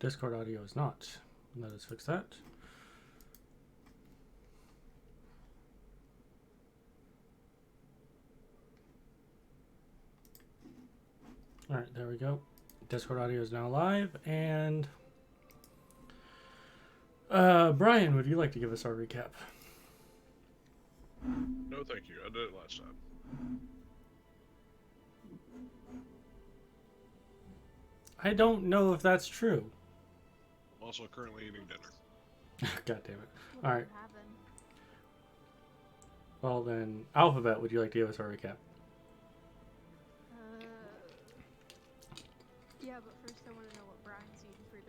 Discord audio is not. Let us fix that. All right, there we go. Discord audio is now live, and Brian, would you like to give us our recap? No, thank you. I did it last time. I don't know if that's true. I'm also currently eating dinner. God damn it. All right. Well, then, Alphabet, would you like to give us our recap? Yeah, but first I want to know what Brian's eating for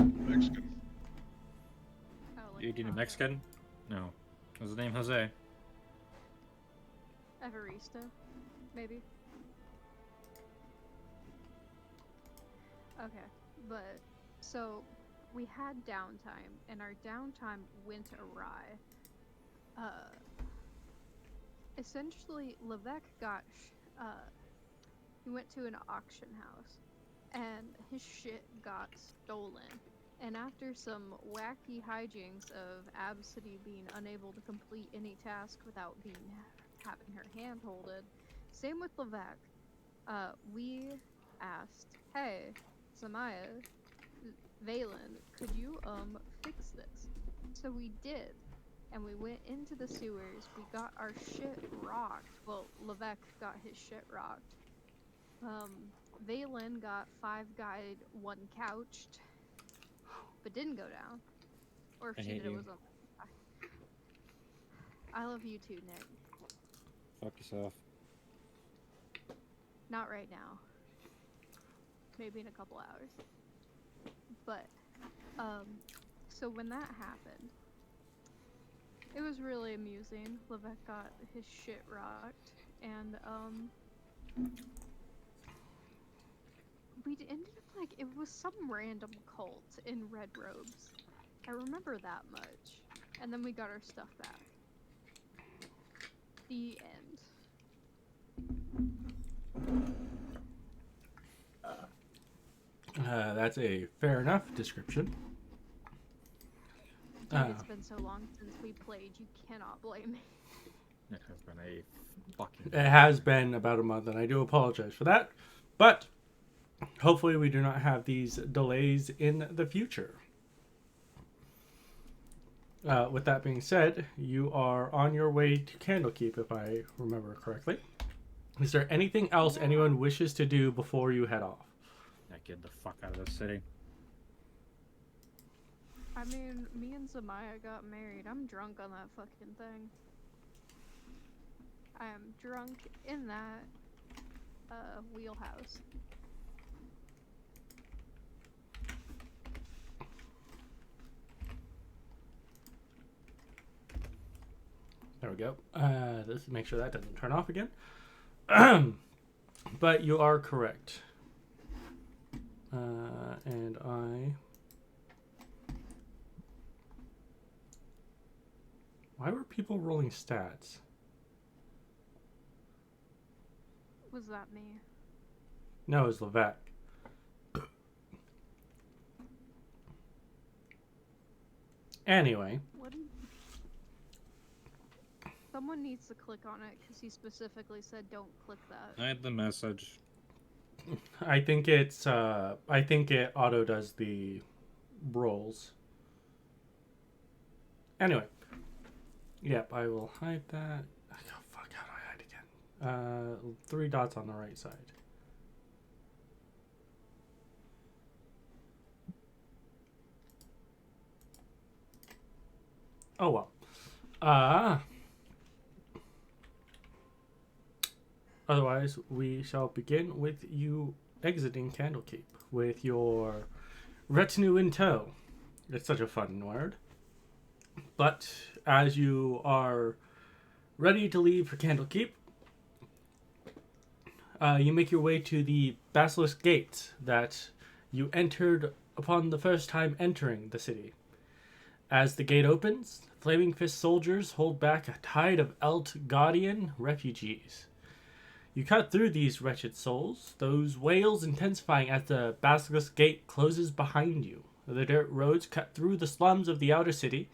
dinner. Mexican. Oh, like You eating a taco. Mexican? No. What's his name? Jose. Evarista, maybe. Okay, but so we had downtime, and our downtime went awry. Essentially, Levesque got he went to an auction house, and his shit got stolen. And after some wacky hijinks of Abcde being unable to complete any task without having her hand holded, same with Levesque, we asked, hey, Zemaia, Valen, could you fix this? So we did, and we went into the sewers. We got our shit rocked. Well, Levesque got his shit rocked. Valen got 5 guyed, 1 couched, but didn't go down. Or if I she hate did, you. it was on. I love you too, Nick. Fuck yourself. Not right now. Maybe in a couple hours. But, so when that happened, it was really amusing. Levesque got his shit rocked, and, we ended up, like, it was some random cult in red robes. I remember that much. And then we got our stuff back. The end. That's a fair enough description. Dude, it's been so long since we played, you cannot blame me. It has been a fucking... It has been about a month, and I do apologize for that. But hopefully we do not have these delays in the future. With that being said, you are on your way to Candlekeep, if I remember correctly. Is there anything else anyone wishes to do before you head off? Yeah, get the fuck out of the city. I mean, me and Zemaia got married. I'm drunk on that fucking thing. I am drunk in that, wheelhouse. There we go. Let's make sure that doesn't turn off again. But you are correct. And why were people rolling stats? Was that me? No, it was Levesque. Anyway. Someone needs to click on it, because he specifically said don't click that. I had the message. I think it's I think it auto does the rolls. Anyway. Yep, I will hide that. Oh, fuck, how do I hide again? 3 dots on the right side. Oh well. Otherwise, we shall begin with you exiting Candlekeep with your retinue in tow. It's such a fun word. But as you are ready to leave for Candlekeep, you make your way to the basilisk gates that you entered upon the first time entering the city. As the gate opens, Flaming Fist soldiers hold back a tide of Elturel refugees. You cut through these wretched souls, those wails intensifying as the basilisk gate closes behind you. The dirt roads cut through the slums of the outer city,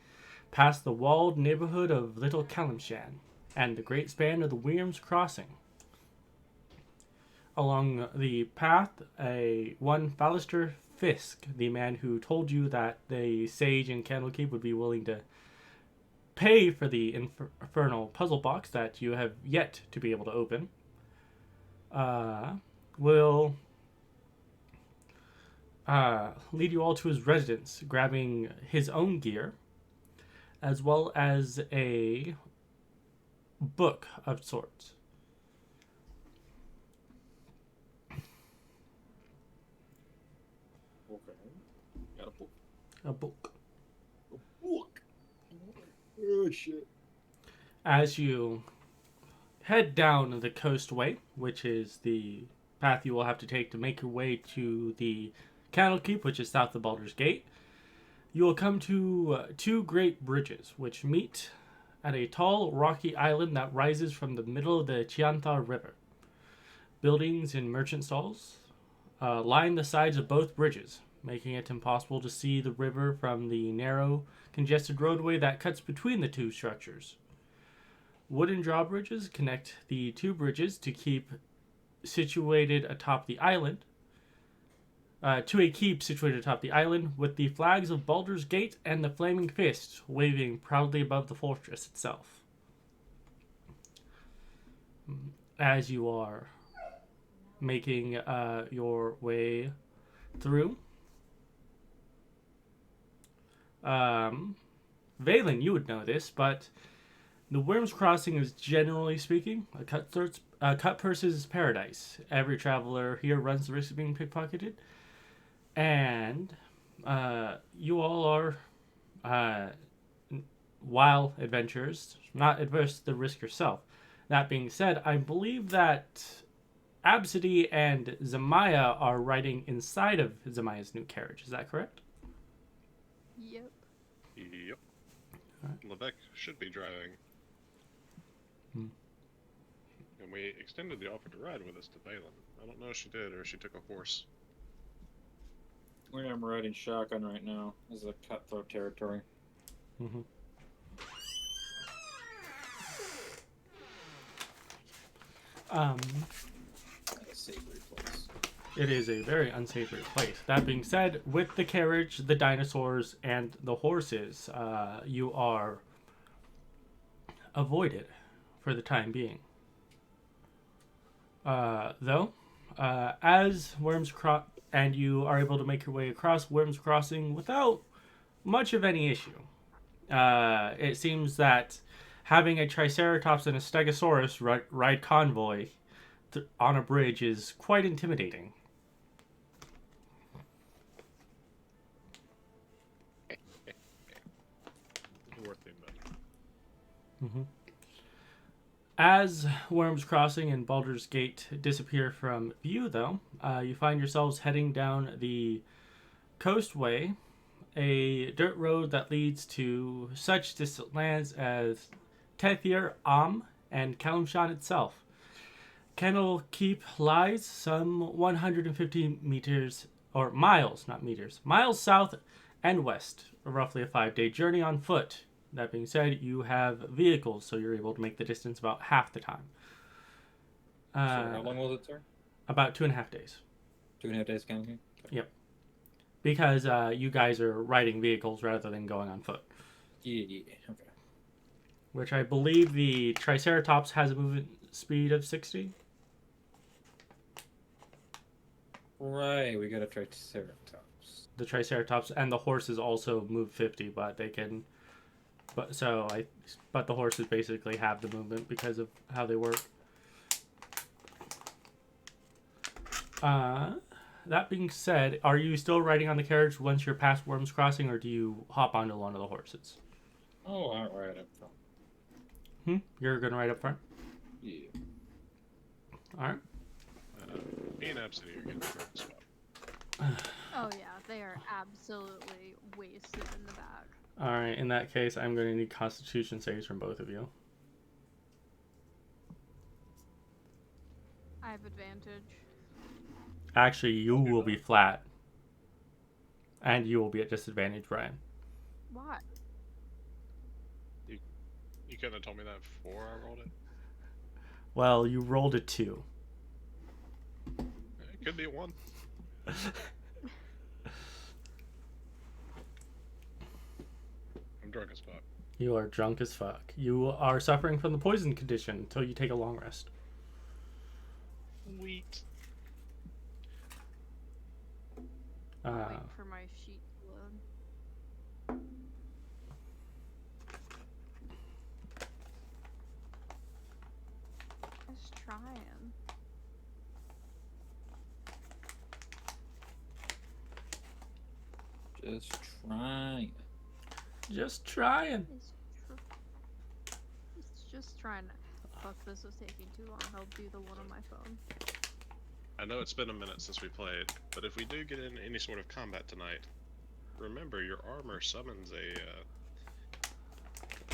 past the walled neighborhood of Little Kalimshan, and the great span of the Worm's Crossing. Along the path, one Baldur Fisk, the man who told you that the sage in Candlekeep would be willing to pay for the infernal puzzle box that you have yet to be able to open, will lead you all to his residence, grabbing his own gear, as well as a book of sorts. Okay. Got a book. A book. A book. Oh shit. As you head down the coastway, which is the path you will have to take to make your way to the Candlekeep, which is south of Baldur's Gate, you will come to two great bridges, which meet at a tall, rocky island that rises from the middle of the Chiantha River. Buildings and merchant stalls line the sides of both bridges, making it impossible to see the river from the narrow, congested roadway that cuts between the two structures. Wooden drawbridges connect the two bridges to keep situated atop the island, to a keep situated atop the island, with the flags of Baldur's Gate and the Flaming Fist waving proudly above the fortress itself. As you are making your way through, Valen, you would know this, but the Worm's Crossing is, generally speaking, a cut purse's paradise. Every traveler here runs the risk of being pickpocketed, and you all are wild adventurers, not adverse to the risk yourself. That being said, I believe that Abcde and Zemaia are riding inside of Zemaia's new carriage. Is that correct? Yep. Yep. Alright. Levesque should be driving. And we extended the offer to ride with us to Valen. I don't know if she did or if she took a horse. I'm riding shotgun right now. This is a cutthroat territory. Mm-hmm. A savory place. It is a very unsavory place. That being said, with the carriage, the dinosaurs, and the horses, you are avoided for the time being. Though, as and you are able to make your way across Worm's Crossing without much of any issue. It seems that having a Triceratops and a Stegosaurus ride convoy on a bridge is quite intimidating. Worth the investment. Mm-hmm. As Worm's Crossing and Baldur's Gate disappear from view, though, you find yourselves heading down the coastway, a dirt road that leads to such distant lands as Tethir, and Kalimshan itself. Candlekeep lies some 150 meters, or miles, not meters, miles south and west, roughly a 5-day journey on foot. That being said, you have vehicles, so you're able to make the distance about half the time. So how long was it, sir? About 2.5 days. 2.5 days, kind of thing? Okay. Yep. Because you guys are riding vehicles rather than going on foot. Yeah, okay. Which I believe the Triceratops has a movement speed of 60. Right, we got a Triceratops. The Triceratops and the horses also move 50, but they can... But the horses basically have the movement because of how they work. That being said, are you still riding on the carriage once you're past Worm's Crossing, or do you hop onto one of the horses? Oh, I'll ride up front. You're gonna ride up front? Yeah. Alright. Me and Abcde are getting the front spot. Oh yeah, they are absolutely wasted in the back. Alright, in that case, I'm going to need Constitution saves from both of you. I have advantage. Actually, you Okay, will then. be flat. And you will be at disadvantage, Brian. Why? You couldn't have told me that before I rolled it. Well, you rolled a 2. It could be a 1. I'm drunk as fuck. You are drunk as fuck. You are suffering from the poison condition until you take a long rest. Sweet. Wait for my sheet to load. Just trying. Just trying. Just trying. It's just trying to. Fuck, this was taking too long. I'll do the one on my phone. I know it's been a minute since we played, but if we do get in any sort of combat tonight, remember your armor summons a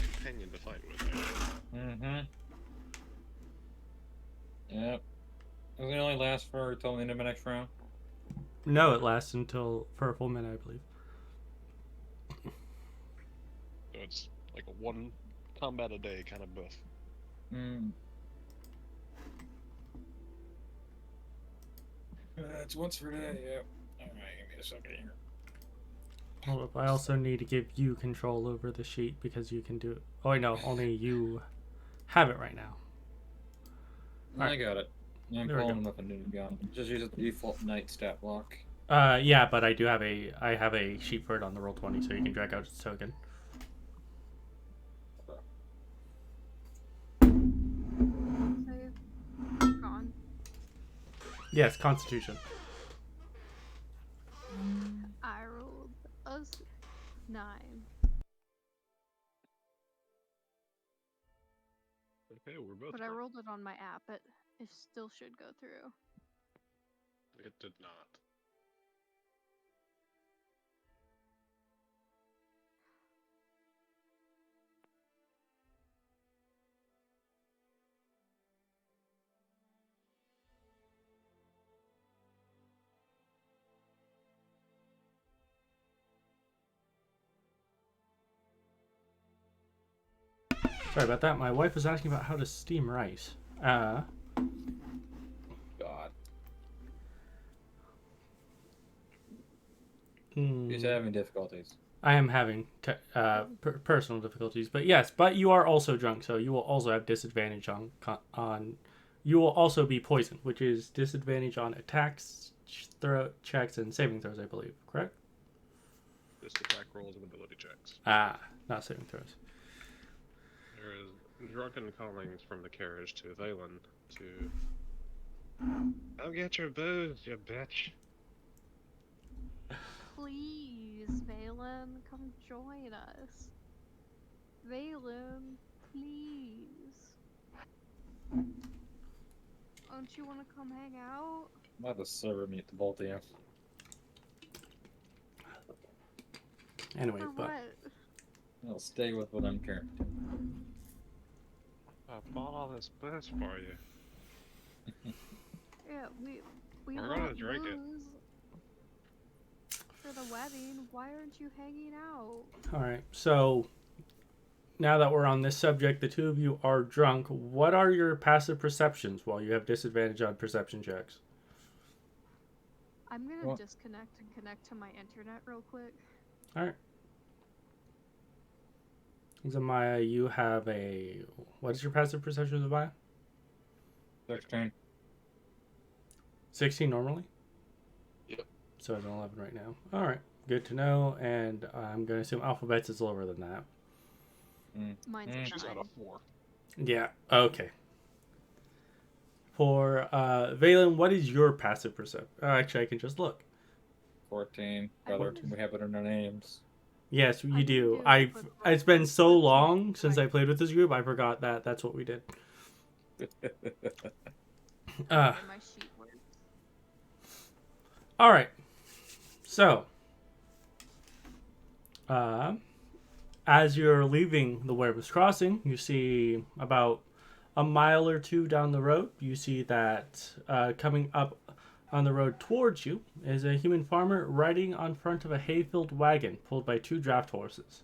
companion to fight with. Mm-hmm. Yep. Does it only last for till the end of my next round? No, it lasts for a full minute, I believe. So it's like a 1 combat a day kind of buff. Hmm. It's once per day, yep. Alright, give me a second here. Hold up, I also need to give you control over the sheet because you can do it. Oh, wait, no, only you have it right now. I got it. I'm There we pulling go. up a new gun. Just use the default night stat block. Yeah, but I have a sheet for it on the Roll20, so you can drag out its token. Save. Gone. Yes, Constitution. I rolled a 9. Okay, we're both But I drunk. rolled it on my app. It still should go through. It did not. Sorry about that. My wife was asking about how to steam rice. God. He's having difficulties. I am having personal difficulties, but yes, but you are also drunk, so you will also have disadvantage on. You will also be poisoned, which is disadvantage on attacks, checks, and saving throws, I believe. Correct? Just attack rolls and ability checks. Not saving throws. There is drunken callings from the carriage to Valen to... I'll get your booze, you bitch. Please, Valen, come join us. Valen, please. Don't you want to come hang out? I'm about to server mute the both of you. Anyway, For but what? I'll stay with what I'm currently doing. I bought all this booze for you. Yeah, we We're gonna want drink it. booze for the wedding. Why aren't you hanging out? all right. So now that we're on this subject, the two of you are drunk. What are your passive perceptions while you have disadvantage on perception checks? I'm gonna What? disconnect and connect to my internet real quick. All right. Zemaia, you have a... What is your passive perception, Zemaia? 16. 16 normally? Yep. So it's an 11 right now. All right. Good to know. And I'm going to assume alphabets is lower than that. Mine's a She's got 9. a 4. Yeah. Okay. For Valen, what is your passive perception? Actually, I can just look. 14. Brother, we have it in our names. Yes, you I do. do, but It's been so Roll20 long since I right. played with this group, I forgot that that's what we did. Okay, my sheet works. All right. So, as you're leaving the Werewolf's Crossing, you see about a mile or two down the road, you see that coming up on the road towards you is a human farmer riding on front of a hay-filled wagon pulled by 2 draft horses.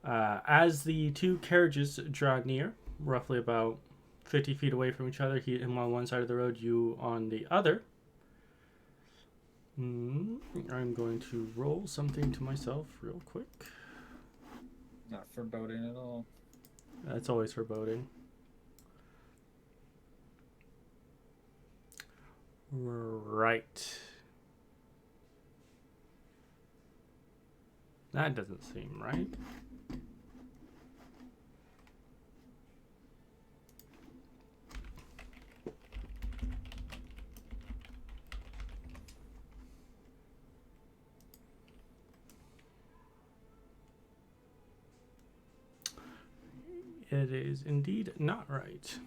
As the 2 carriages draw near, roughly about 50 feet away from each other, him on one side of the road, you on the other, I'm going to roll something to myself real quick. Not foreboding at all. That's always foreboding. Right. That doesn't seem right. It is indeed not right.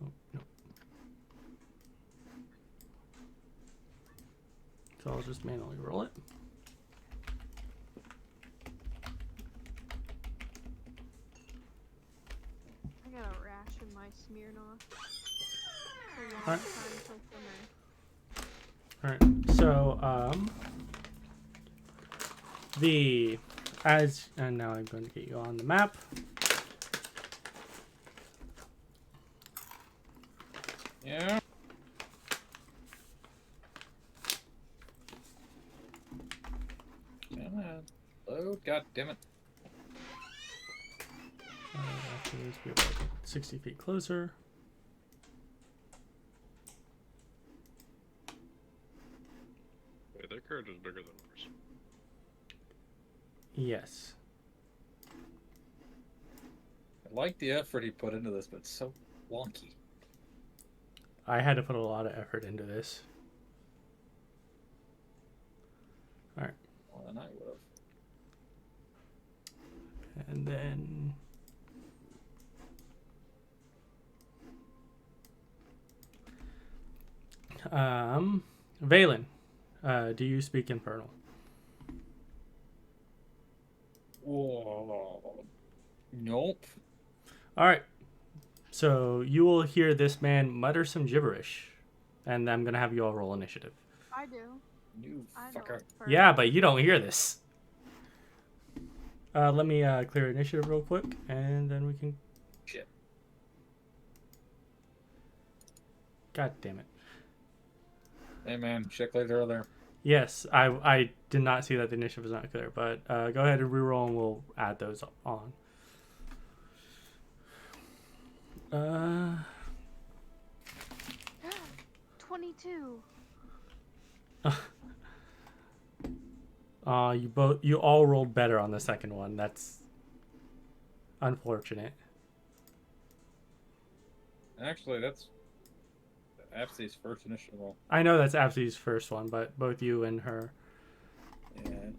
Oh, no. So I'll just manually roll it. I got a rash in my Smirnoff. Alright, so, and now I'm going to get you on the map. Yeah. Come on. Load, god damn it. Actually, be about 60 feet closer. Wait, their carriage is bigger than ours. Yes. I like the effort he put into this, but it's so wonky. I had to put a lot of effort into this. Alright. More than I would have. And then... Valen, do you speak Infernal? Whoa. Nope. Alright. So you will hear this man mutter some gibberish. And I'm going to have you all roll initiative. I do. You I know fucker. it first. Yeah, but you don't hear this. Let me clear initiative real quick, and then we can... Shit. God damn it. Hey man, check later earlier. Yes, I did not see that the initiative was not clear, but go ahead and reroll and we'll add those on. 22. You all rolled better on the second one. That's unfortunate. Actually, that's Abcde's first initiative roll. I know that's Absi's first one, but both you and her. Yeah.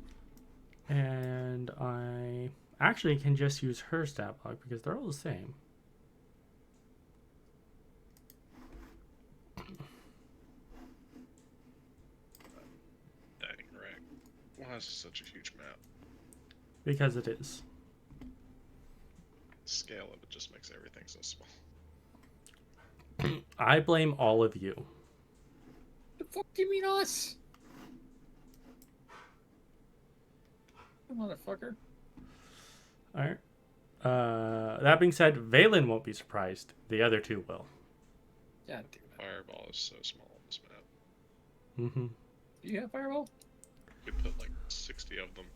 And I actually can just use her stat block because they're all the same. Dang, right. Why is this such a huge map? Because it is. The scale of it just makes everything so small. I blame all of you. The fuck do you mean us? Motherfucker. Alright. That being said, Valen won't be surprised. The other two will. God damn it. Fireball is so small on this map. Mm-hmm. Do you have fireball? You could put like 60 of them.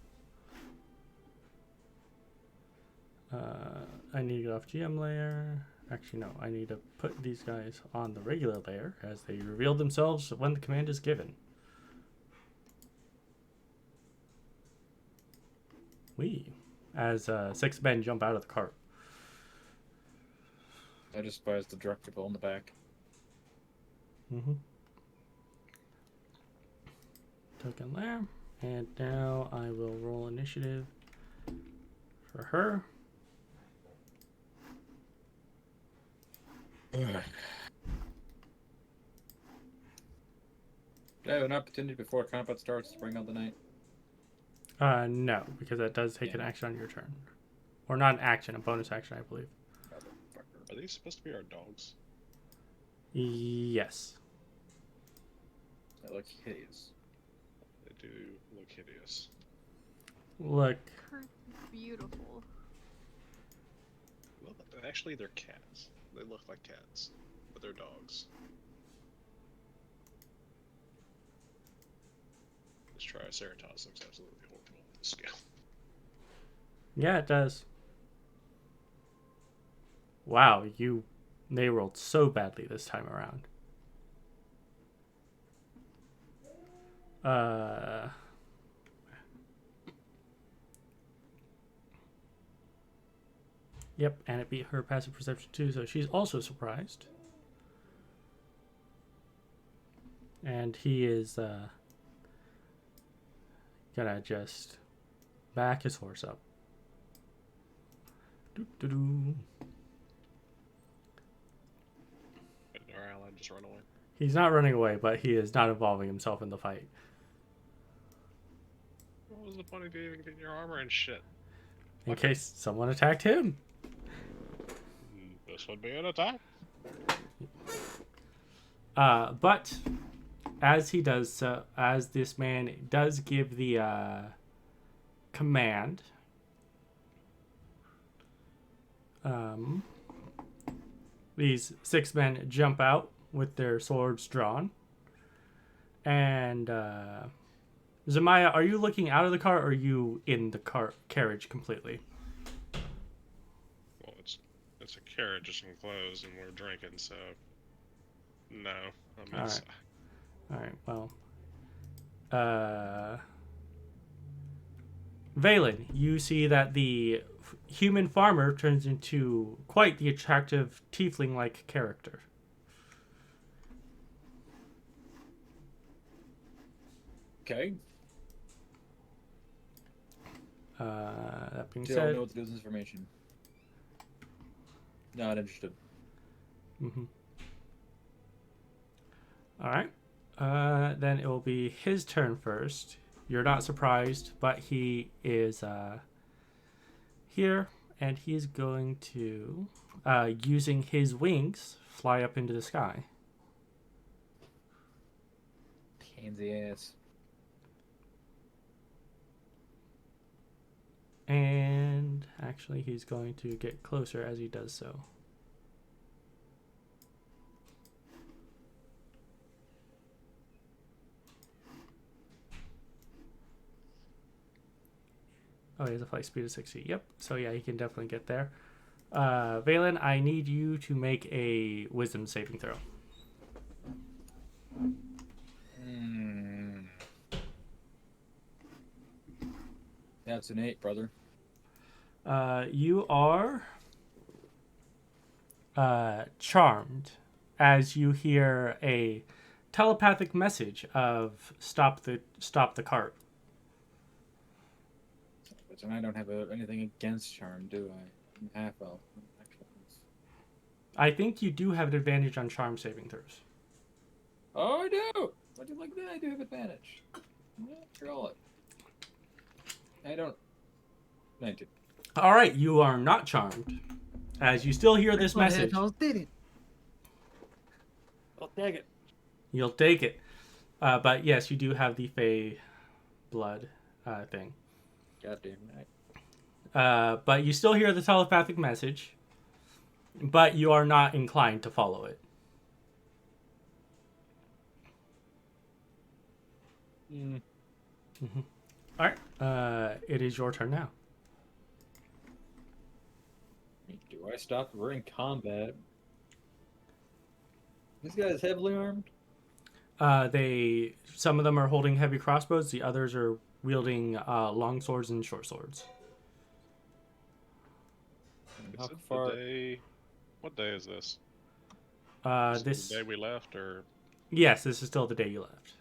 I need to get off GM layer. Actually, no. I need to put these guys on the regular layer as they reveal themselves when the command is given. As 6 men jump out of the cart. I just buys the directable in the back. Mm-hmm. Token there. And now I will roll initiative for her. Do I have an opportunity before combat starts to bring out the night? No, because that does take an action on your turn. Or not an action, a bonus action, I believe. Motherfucker. Are these supposed to be our dogs? Yes. They look hideous. They do look hideous. Look. Kurt's beautiful. Well, actually, they're cats. They look like cats, but they're dogs. This Triceratops looks absolutely horrible on the scale. Yeah, it does. Wow, they rolled so badly this time around. Yep, and it beat her passive perception too, so she's also surprised. And he is gonna just back his horse up. Doo-doo-doo. Did our ally just run away? He's not running away, but he is not involving himself in the fight. What was the point of you even getting your armor and shit? In case someone attacked him. This would be an attack. But as he does so, as this man does give the command, these 6 men jump out with their swords drawn. And Zemaia, are you looking out of the car or are you in the carriage completely? Well, it's a carriage, it's enclosed, and we're drinking, so no. I'm inside. All right. Well, Valen, you see that the human farmer turns into quite the attractive tiefling-like character. Okay. That being Still said, don't know what to do with this information. Not interested. All right. Then it will be his turn first. You're not surprised, but he is here, and he's going to, using his wings, fly up into the sky. Pansy ass. And actually, he's going to get closer as he does so. Oh, he has a flight speed of 60. Yep. So yeah, he can definitely get there. Valen, I need you to make a wisdom saving throw. That's an 8, brother. You are charmed as you hear a telepathic message of stop the cart. And I don't have anything against charm, do I? I'm half elf. I think you do have an advantage on charm saving throws. Oh, I do! What do you like that? I do have advantage. Yeah, roll it. I don't. 19. All right, you are not charmed, as you still hear this message. I'll take it. I'll take it. You'll take it. But yes, you do have the Fey blood thing. Goddamn right. But you still hear the telepathic message, but you are not inclined to follow it. Mm-hmm. All right, it is your turn now. Do I stop? We're in combat. This guy's heavily armed? Some of them are holding heavy crossbows. The others are wielding long swords and short swords. How far? What day is this? This The day we left, or? Yes, this is still the day you left.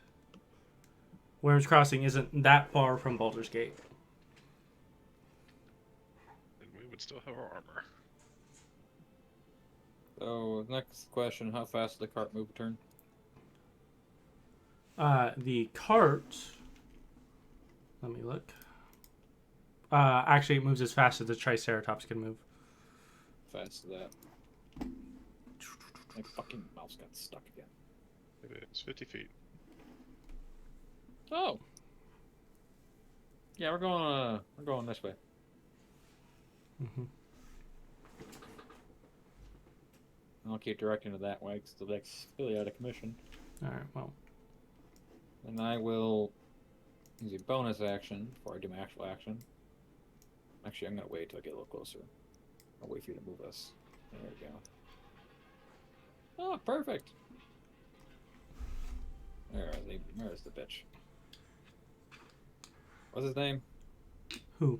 Worms Crossing isn't that far from Baldur's Gate. And we would still have our armor. So, next question, how fast does the cart move a turn? The cart... Let me look. Actually, it moves as fast as the Triceratops can move. Fast to that. My fucking mouse got stuck again. It is 50 feet. Oh. Yeah, we're going this way. Mm-hmm. I'll keep directing it that way because the deck's really out of commission. All right. Well. And I will use a bonus action before I do my actual action. Actually, I'm gonna wait till I get a little closer. I'll wait for you to move us. There we go. Oh, perfect. There's the bitch. What's his name? Who?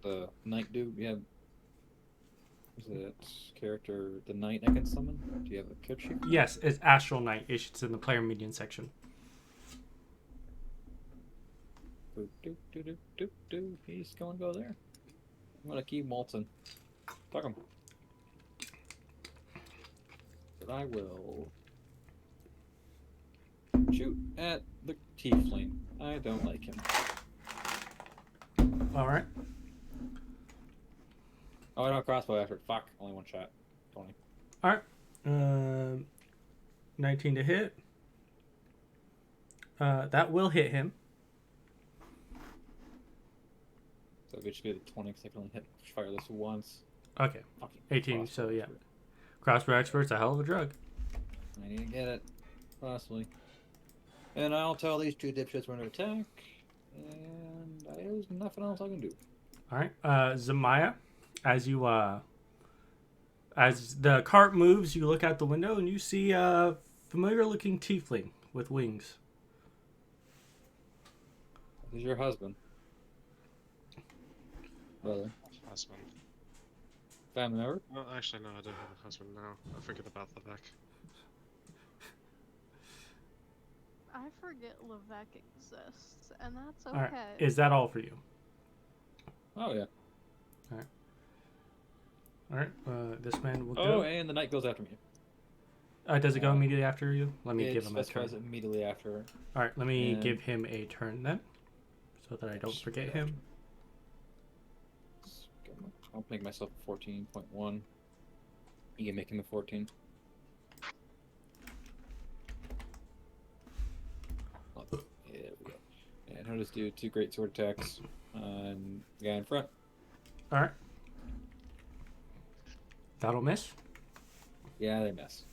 The knight dude. Yeah. Is it character the knight I can summon? Do you have a kit sheet? Yes, it's Astral Knight. It's in the player median section. He's going to go there. I'm gonna keep Molten. Fuck him. But I will shoot at the Tiefling. I don't like him. All right. Oh, I don't have crossbow effort. Fuck. Only one shot. 20. All right. 19 to hit. That will hit him. So it should be the 20 because I can only fire this once. Okay. Fucking 18. crossbow So yeah, effort. crossbow expert's a hell of a drug. I need to get it. Possibly. And I'll tell these two dipshits when to attack. And there's nothing else I can do. All right. Zemaia, as the cart moves, you look out the window and you see a familiar-looking tiefling with wings. Who's your husband? Brother? Husband. Family member? Well, actually, no, I don't have a husband now. I forget about Levesque. I forget Levesque exists, and that's okay. All right. Is that all for you? Oh, yeah. All right. This man will Oh, go. and the knight goes after me. Does it go immediately after you? Let me give him a turn. Specifies immediately after. All right. Let me And- give him a turn then, so that I don't forget him. I'll make myself a 14.1. You can make him a 14. Oh, there we go. And he'll just do 2 great sword attacks on the guy in front. All right. That'll miss. Yeah, they miss.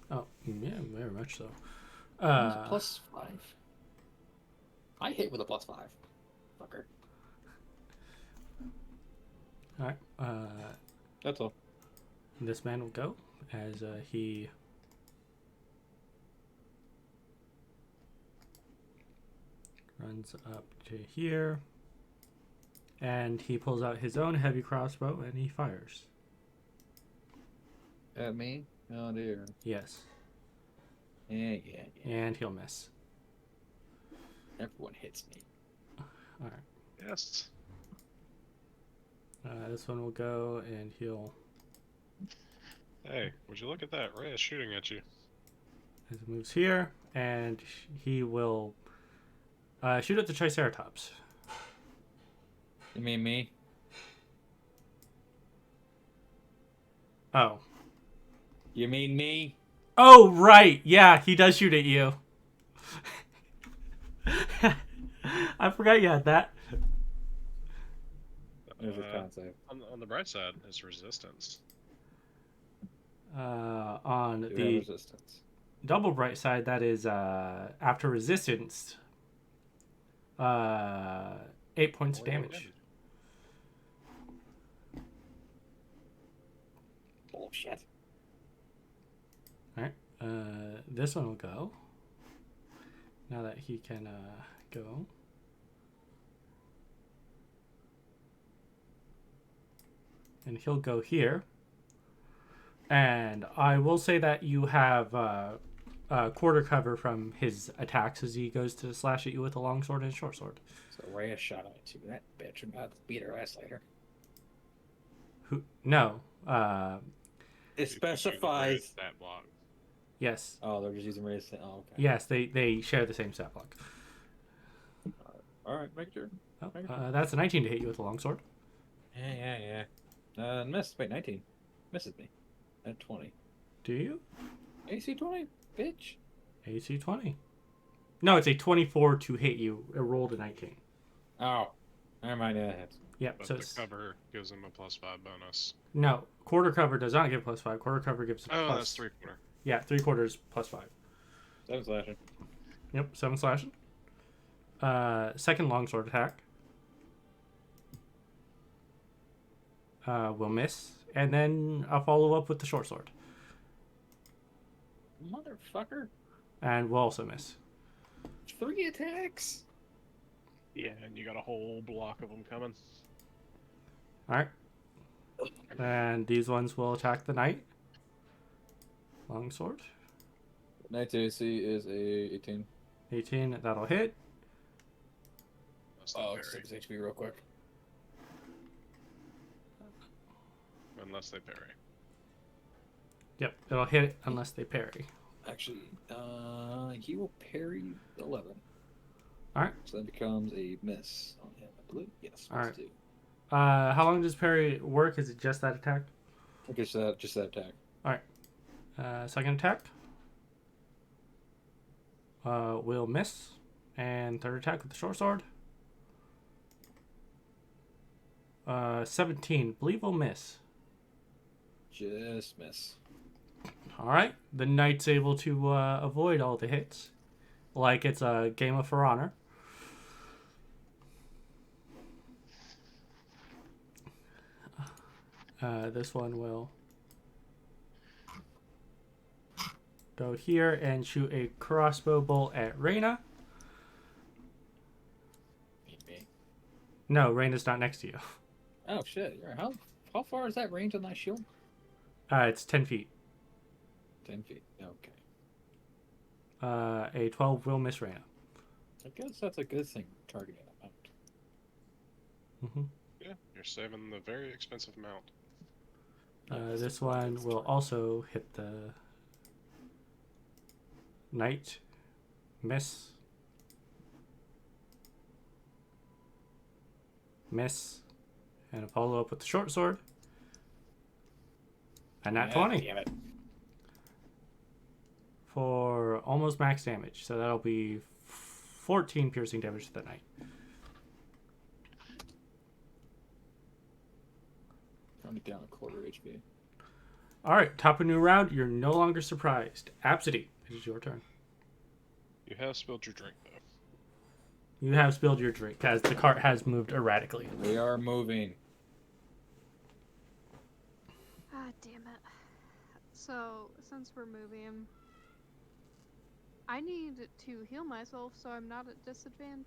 Oh, yeah, very much so. Plus 5. I hit with a plus 5. Fucker. All right. That's all. This man will go as he runs up to here, and he pulls out his own heavy crossbow and he fires. At me? Oh dear. Yes, Yeah. and he'll miss. Everyone hits me. All right. Yes. This one will go and he'll. Hey, would you look at that? Ray is shooting at you. As it moves here, and he will shoot at the Triceratops. You mean me? Oh. You mean me? Oh, right. Yeah, he does shoot at you. I forgot you had that. There's a concept. On the bright side, it's resistance. On Do have the resistance. double bright side, that is after resistance, 8 points of damage. Bullshit. All right. This one will go. Now that he can go. And he'll go here. And I will say that you have quarter cover from his attacks as he goes to slash at you with a long sword and a short sword. So Rhea shot at you. That bitch. I'm about to beat her ass later. Who? No. It specifies. That block. Yes. Oh, they're just using Rhea's. Oh, okay. Yes, they share the same stat block. All right, make sure. Oh, that's a 19 to hit you with a longsword. Yeah. Miss. Wait, 19. Misses me. At 20. Do you? AC 20, bitch. AC 20. No, it's a 24 to hit you. It rolled a 19. Oh. Never mind, yeah, it hits. Yep. But So the it's, cover gives him a +5 bonus. no, quarter cover does not give +5. Quarter cover gives Oh, plus. that's 3/4. Yeah, 3/4 +5. 7 slashing. Yep, 7 slashing. Second longsword attack. Will miss. And then I'll follow up with the short sword. Motherfucker. And will also miss. 3 attacks. Yeah, and you got a whole block of them coming. Alright. And these ones will attack the knight. Longsword. Knight's AC is a 18. 18, that'll hit. That's the Oh, parry. 6 HP real quick. Unless they parry. Yep, it'll hit unless they parry. Actually, he will parry 11. Alright. So that becomes a miss on him, I believe. Yes. All right. +2. How long does parry work? Is it just that attack? Just that attack. Second attack. Will miss. And third attack with the short sword. 17. Believe will miss. Just miss. Alright. The knight's able to avoid all the hits. Like it's a game of For Honor. This one will go here and shoot a crossbow bolt at Reyna. Me. No, Reyna's not next to you. Oh shit! How far is that range on that shield? It's 10 feet. 10 feet. Okay. A 12 will miss Reyna. I guess that's a good thing. Targeting a mount. hmm Yeah, you're saving the very expensive mount. This one will also hit the knight. Miss. Miss. And a follow up with the short sword. And nat 20 Damn it. for almost max damage. So that'll be 14 piercing damage to the knight. Only down a quarter HP. Alright, top of new round. You're no longer surprised. Abcde, it is your turn. You have spilled your drink, though. You have spilled your drink as the cart has moved erratically. We are moving. Ah, damn it. So, since we're moving, I need to heal myself so I'm not at disadvantage.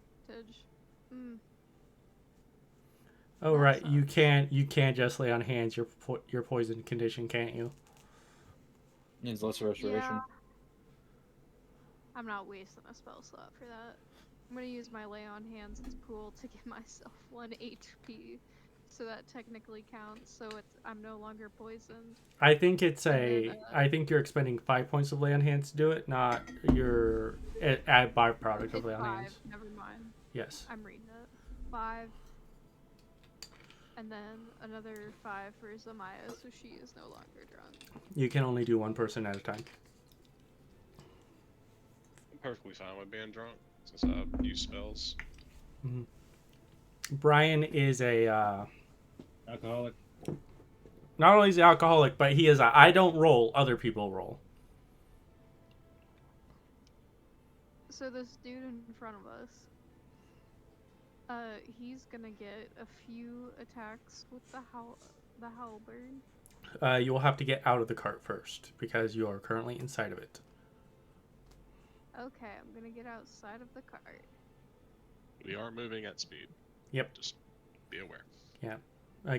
Oh That right, sucks. you can't just lay on hands your poison condition, can't you? Needs lesser restoration. Yeah. I'm not wasting a spell slot for that. I'm gonna use my lay on hands pool to give myself 1 HP, so that technically counts. So I'm no longer poisoned. I think it's And then, I think you're expending 5 points of lay on hands to do it, not your add byproduct of It's lay on 5. hands. Never mind. Yes. I'm reading it. 5. And then another 5 for Zemaia, so she is no longer drunk. You can only do one person at a time. I'm perfectly fine with being drunk, since I use spells. Brian is a Alcoholic. not only is he alcoholic, but he is a I don't roll, other people roll. So this dude in front of us, he's gonna get a few attacks with the halberd. You will have to get out of the cart first because you are currently inside of it. Okay, I'm gonna get outside of the cart. We are moving at speed. Yep. Just be aware.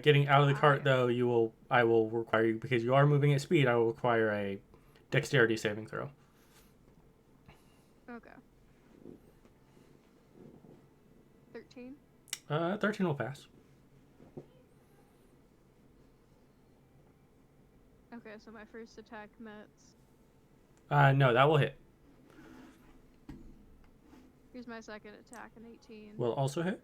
Getting out of the cart, Okay. though, I will require you, because you are moving at speed, I will require a dexterity saving throw. Okay. 13. 13 will pass. Okay, so my first attack mets. No, that will hit. Here's my second attack, an 18. Will also hit.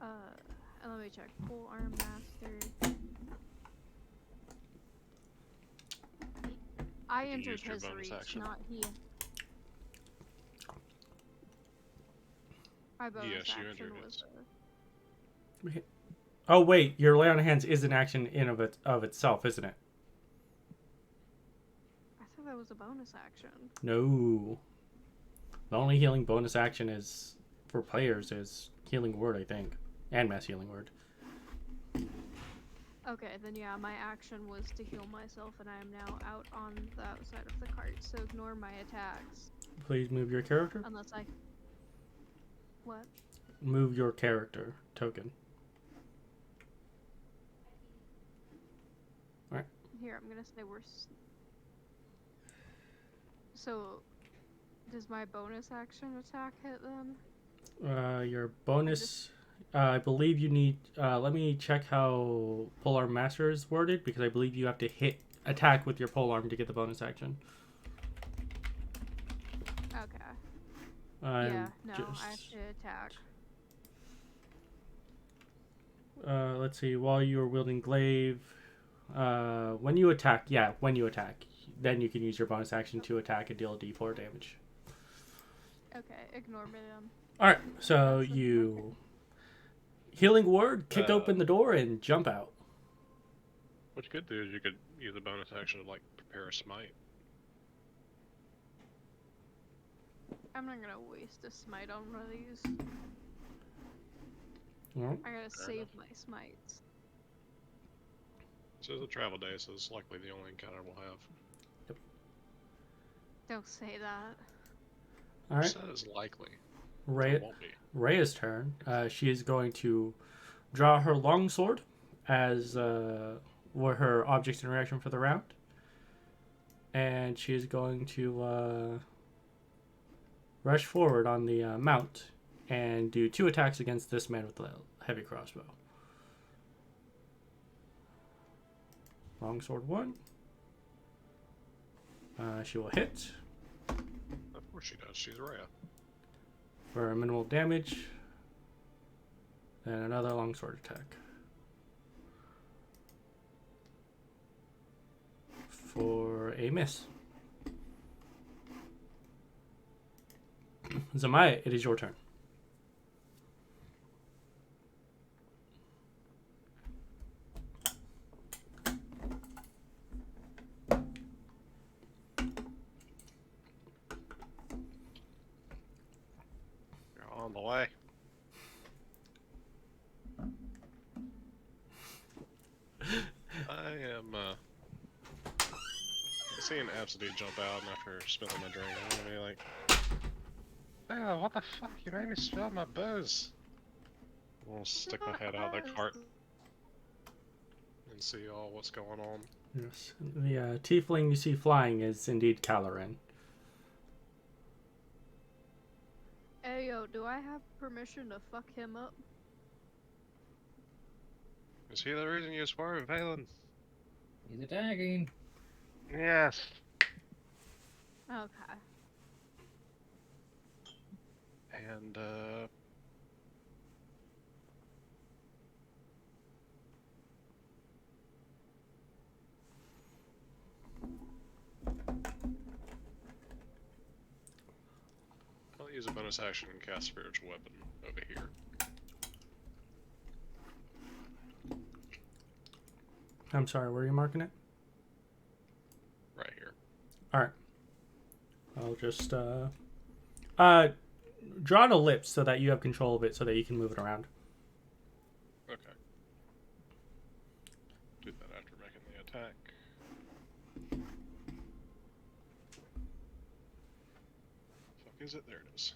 And let me check. Full arm master. I You entered used your his bonus reach, action. not he. My bonus Yes, you action entered was. his. Oh wait, your lay on hands is an action in of itself, isn't it? I thought that was a bonus action. No. The only healing bonus action is for players is healing word, I think, and mass healing word. Okay, then yeah, my action was to heal myself, and I am now out on the outside of the cart, so ignore my attacks. Please move your character. Unless I. What? Move your character token. Alright. Here, I'm gonna say we're. So, does my bonus action attack hit then? Your bonus. I believe you need. Let me check how polearm master is worded because I believe you have to hit attack with your polearm to get the bonus action. Okay. I'm no, just- I have to attack. Let's see. While you are wielding glaive, when you attack, then you can use your bonus action to attack and deal d4 damage. Okay, ignore me then. All right. So That's you healing word, kick open the door and jump out. What you could do is you could use a bonus action to like prepare a smite. I'm not gonna waste a smite on one of these. Well, I gotta Fair save enough. my smites. So it's a travel day, so it's likely the only encounter we'll have. Don't say that. all right. Says likely. Ray, It won't be. Rhea's turn. She is going to draw her longsword as were her object's interaction for the round, and she is going to rush forward on the mount and do 2 attacks against this man with the heavy crossbow. Longsword 1. She will hit Of course she does. She's Rhea. for minimal damage. Then another longsword attack. For a miss. Zemaia, it is your turn. You're on the way. I am seeing Abcde jump out and after spilling my drink, I'm gonna be like, "Oh, what the fuck? You made me spill my booze." I'll stick my head out of the cart and see all what's going on. Yes. The tiefling you see flying is indeed Caloran. Hey yo, do I have permission to fuck him up? Is he the reason you swerved, Valen? He's attacking. Yes. Okay. And I'll use a bonus action and cast spiritual weapon over here. I'm sorry, where are you marking it? Right here. Alright. I'll just draw an ellipse so that you have control of it so that you can move it around. Okay. Do that after making the attack. Fuck is it? There it is.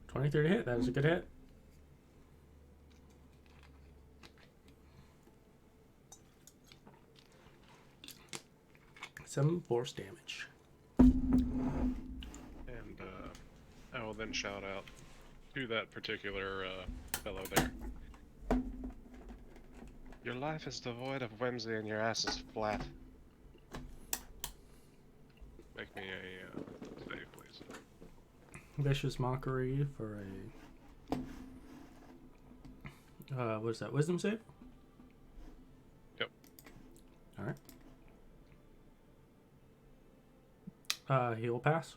23 to hit, that is a good hit. Some force damage. And I will then shout out to that particular fellow there. Your life is devoid of whimsy and your ass is flat. Make me a save, please. Vicious Mockery for a... what is that? Wisdom save? Yep. Alright. He will pass.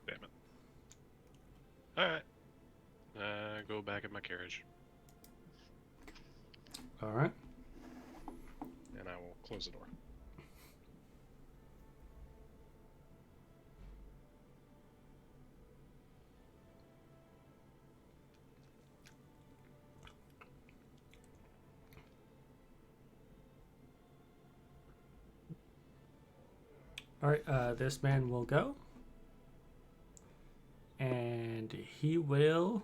Damn it. Alright. Go back in my carriage. Alright. And I will close the door. Alright, this man will go. And he will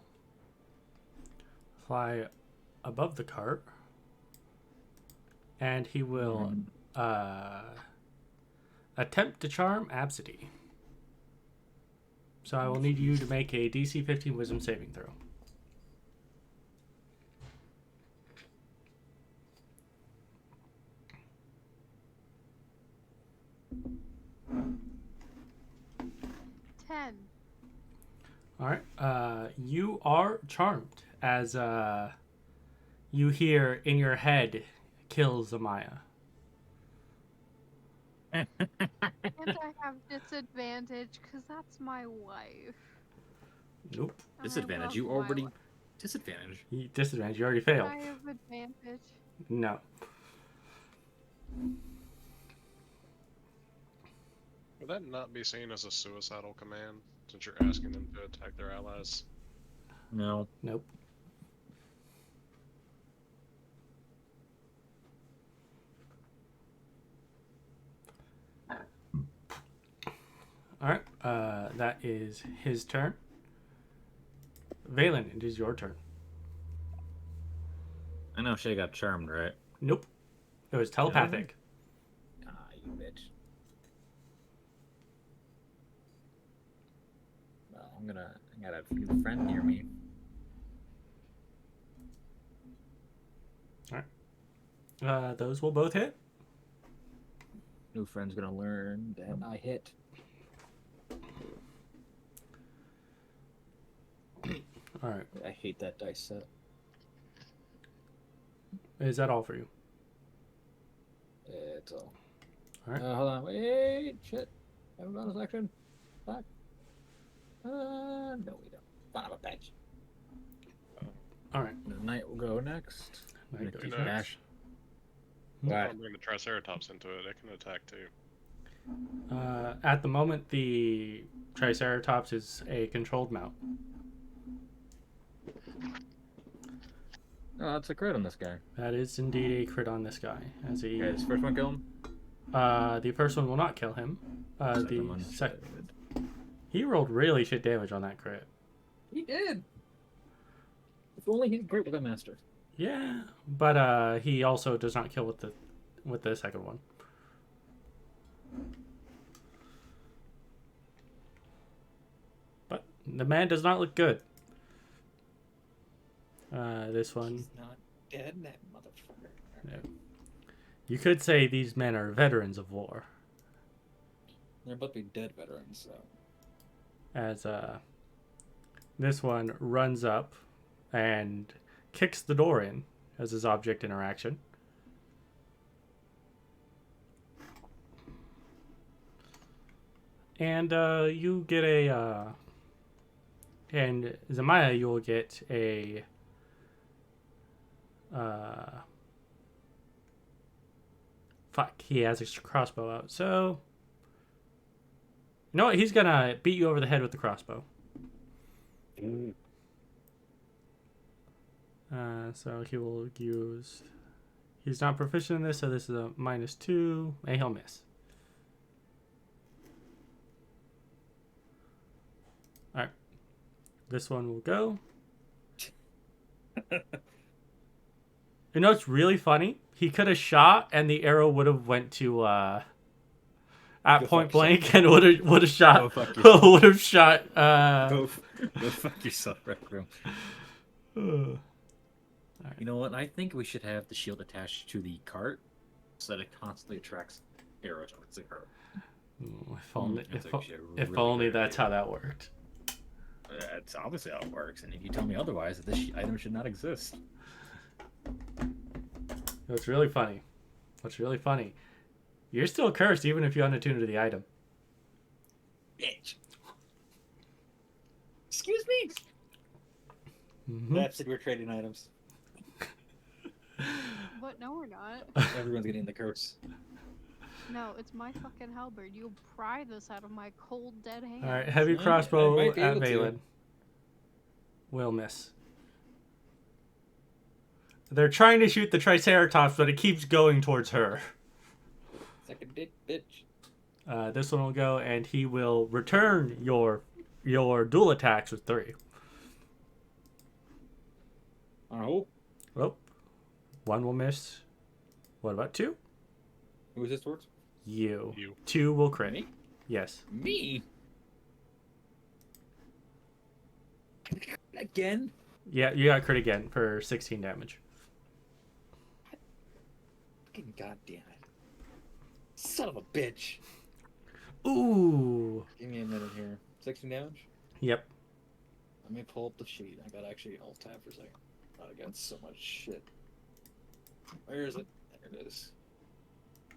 fly above the cart. And he will attempt to charm Abcde. So I will need you to make a DC 15 Wisdom saving throw. Alright, you are charmed as you hear in your head, kill Zemaia. And I have disadvantage because that's my wife. Nope. I Disadvantage. love You my already wife. disadvantage. Disadvantage, you already failed. I have advantage. No. Would that not be seen as a suicidal command, since you're asking them to attack their allies? No. Nope. Alright, that is his turn. Valen, it is your turn. I know Shay got charmed, right? Nope. It was telepathic. Ah, you bitch. Well, I got a new friend near me. Those will both hit. New friend's gonna learn that I hit. Alright. I hate that dice set. Is that all for you? It's all. Alright. Hold on. Wait. Shit. Have a bonus action. Fuck. No, we don't. Son of a bitch. Alright. The knight will go next. Knight I'm gonna goes keep next. dash. I'll Right. bring the Triceratops into it. It can attack too. At the moment, the Triceratops is a controlled mount. Oh, that's a crit on this guy. That is indeed a crit on this guy. As he, Okay, this first one kill him. the first one will not kill him. Second one. He rolled really shit damage on that crit. He did. If only he's great with a master. Yeah, but he also does not kill with the second one. But the man does not look good. This one. He's not dead, that motherfucker. No. You could say these men are veterans of war. They're both be dead veterans, so. As this one runs up and kicks the door in as his object interaction. And you get a and Zemaia, you'll get a fuck, he has a crossbow out. So you know what? He's gonna beat you over the head with the crossbow. So he will use. He's not proficient in this, so this is a -2, and he'll miss. Alright. This one will go. You know, it's really funny. He could have shot, and the arrow would have went to at Go point fuck blank, and would have shot. Go fuck yourself. Would have shot. Go fuck yourself, Rec Room. You know what? I think we should have the shield attached to the cart so that it constantly attracts arrows towards the cart. If only, That's if actually a if really only good that's idea. how that worked. That's obviously how it works. And if you tell me otherwise, this item should not exist. What's really funny? You're still cursed even if you unattune to the item. Bitch. Excuse me. Mm-hmm. That's we're trading items. What? No, we're not. Everyone's getting the curse. No, it's my fucking halberd. You'll pry this out of my cold, dead hand. All right, heavy I crossbow might be at able to. Valen. Will miss. They're trying to shoot the Triceratops, but it keeps going towards her. Suck a dick, bitch. This one will go, and he will return your dual attacks with 3. Oh. Oh, 1 will miss. What about 2? Who is this towards? You. You. 2 will crit. Me? Yes. Me? Again? Yeah, you got crit again for 16 damage. Fucking goddamn it. Son of a bitch. Ooh. Give me a minute here. 16 damage? Yep. Let me pull up the sheet. I gotta actually alt tab for a second. Oh, I got so much shit. Where is it? There it is. I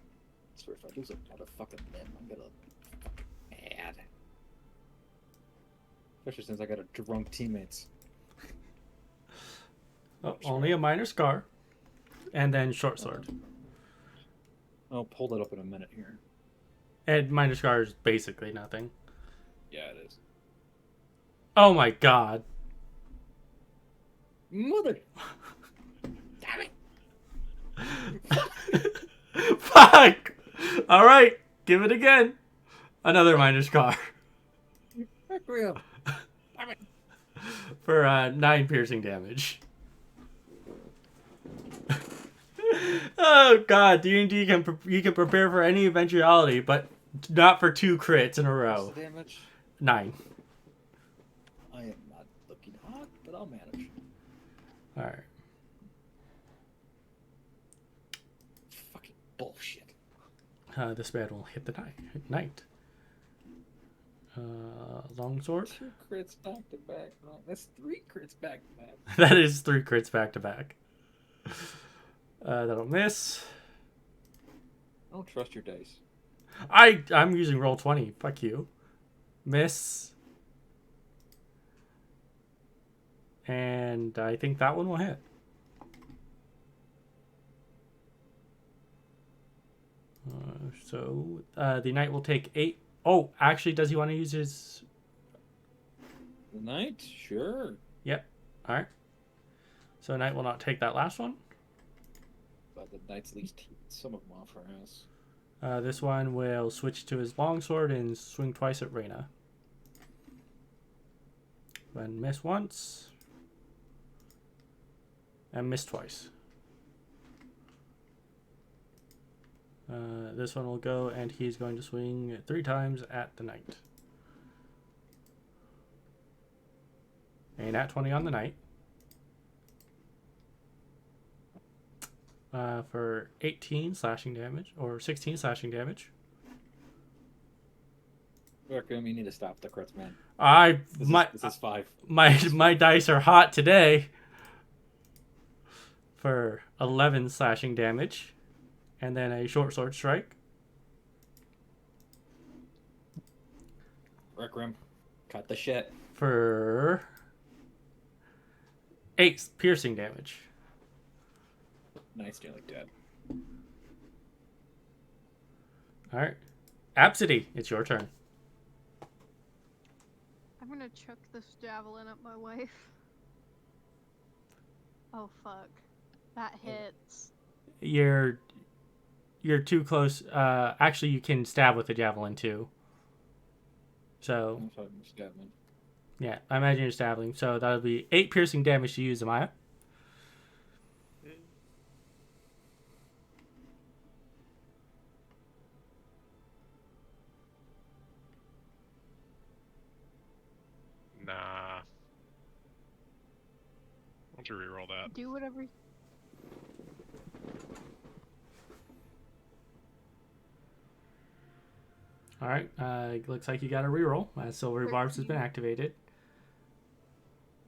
swear if I lose another fucking limb, I'm gonna fucking mad. Especially since I got a drunk teammates. Oh, only a minor scar. And then short sword. I'll pull that up in a minute here. And minor scar is basically nothing. Yeah, it is. Oh my god. Mother! Damn it! Fuck! Alright, give it again. Another minor scar. Requiem! Damn it! For 9 piercing damage. Oh god, D&D you can prepare for any eventuality, but not for 2 crits in a row. What's the damage? 9. I am not looking hot, but I'll manage. Alright. Fucking bullshit. This man will hit the knight. Longsword. 2 crits back to back. No, that's 3 crits back to back. That is 3 crits back to back. That'll miss. I don't trust your dice. I'm using roll 20. Fuck you. Miss. And I think that one will hit. So the knight will take 8. Oh, actually, does he want to use his... The knight? Sure. Yep. All right. So knight will not take that last one. But the knight's at least some of them off her ass. This one will switch to his longsword and swing twice at Reyna. Then miss once. And miss twice. This one will go, and he's going to swing 3 times at the knight. And at 20 on the knight. For 18 slashing damage, or 16 slashing damage. Requiem, you need to stop the crits, man. This is 5. My dice are hot today. For 11 slashing damage, and then a short sword strike. Requiem, cut the shit. For 8 piercing damage. Knight's nearly dead. Alright. Abcde, it's your turn. I'm gonna chuck this javelin at my wife. Oh fuck. That hits. You're too close. Actually, you can stab with the javelin too. So, I'm talking Scatman. yeah, I imagine you're stabbing. So that'll be 8 piercing damage to you, Zemaia. Nah. Why don't you reroll that? Do whatever. Alright, looks like you got a reroll. Silver Barbs has been activated.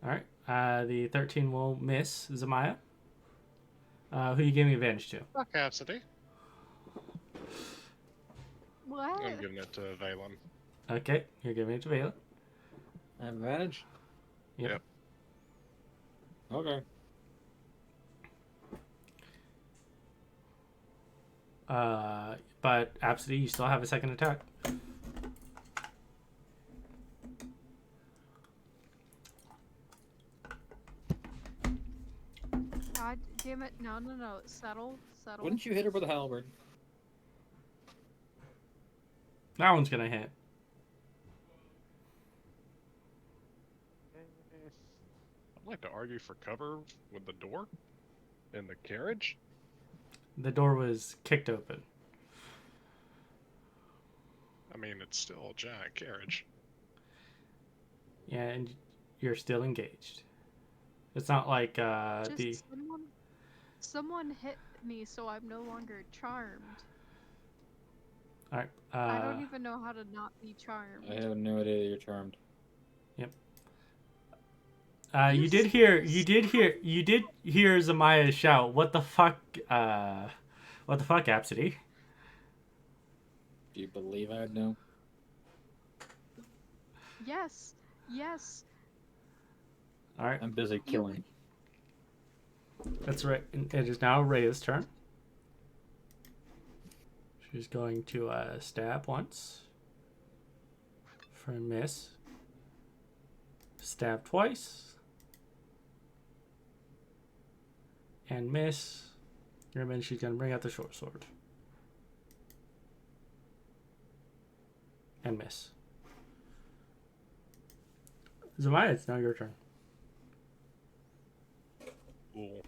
All right. The 13 will miss Zemaia. Who you giving advantage to? Fuck Abcde. What? I'm giving it to Valen. Okay, you're giving it to Valen. Advantage? Yep. Okay. But Abcde, you still have a second attack. God damn it. No. Settle. Wouldn't you hit her with a halberd? That one's gonna hit. I'd like to argue for cover with the door in the carriage. The door was kicked open. I mean, it's still a giant carriage. Yeah, and you're still engaged. It's not like Just someone hit me, so I'm no longer charmed. All right. I don't even know how to not be charmed. I have no idea you're charmed. Yep. You did hear Zemaia shout, "What the fuck? What the fuck, Abcde?" Do you believe I'd know? Yes. All right. I'm busy killing. That's right. It is now Rhea's turn. She's going to stab once. For a miss. Stab twice. And miss. And then she's going to bring out the short sword. And miss. Zemaia, it's now your turn. Cool.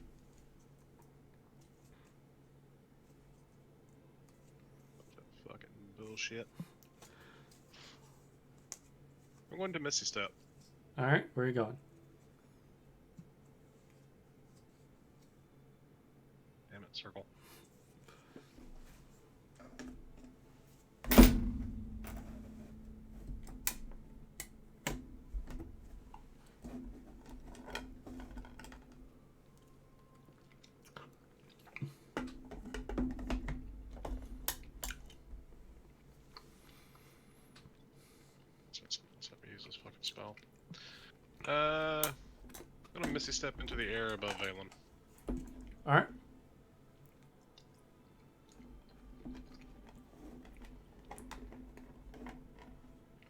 Fucking bullshit. I'm going to Misty Step. Alright, where are you going? Damn it, circle. Let's have to use this fucking spell. I'm gonna Misty Step into the air above Valen. Alright.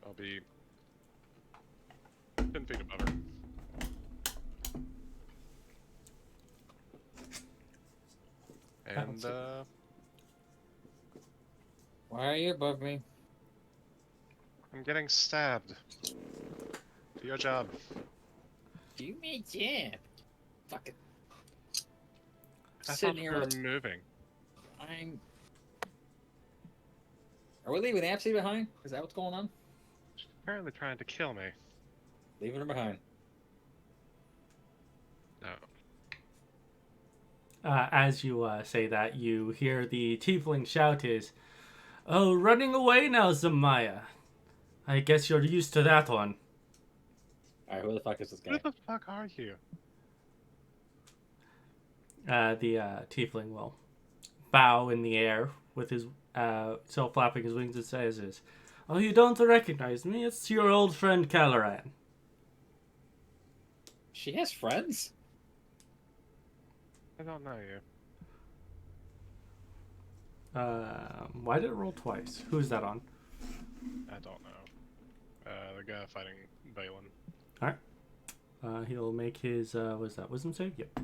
I'll be 10 feet above her. And, Why are you above me? I'm getting stabbed. Do your job. Do me jab. Fuck it. I Sitting thought here. we were moving. Are we leaving Abcde behind? Is that what's going on? She's apparently trying to kill me. Leaving her behind. No. As you say that, you hear the tiefling shout is, "Oh, running away now, Zemaia. I guess you're used to that one." Alright, who the fuck is this guy? Who the fuck are you? The tiefling will bow in the air with his still flapping his wings and says, "Oh, you don't recognize me? It's your old friend Caloran." She has friends? I don't know you. Why did it roll twice? Who's that on? I don't know. The guy fighting Valen. Alright. He'll make his, what is that, wisdom save? Yep.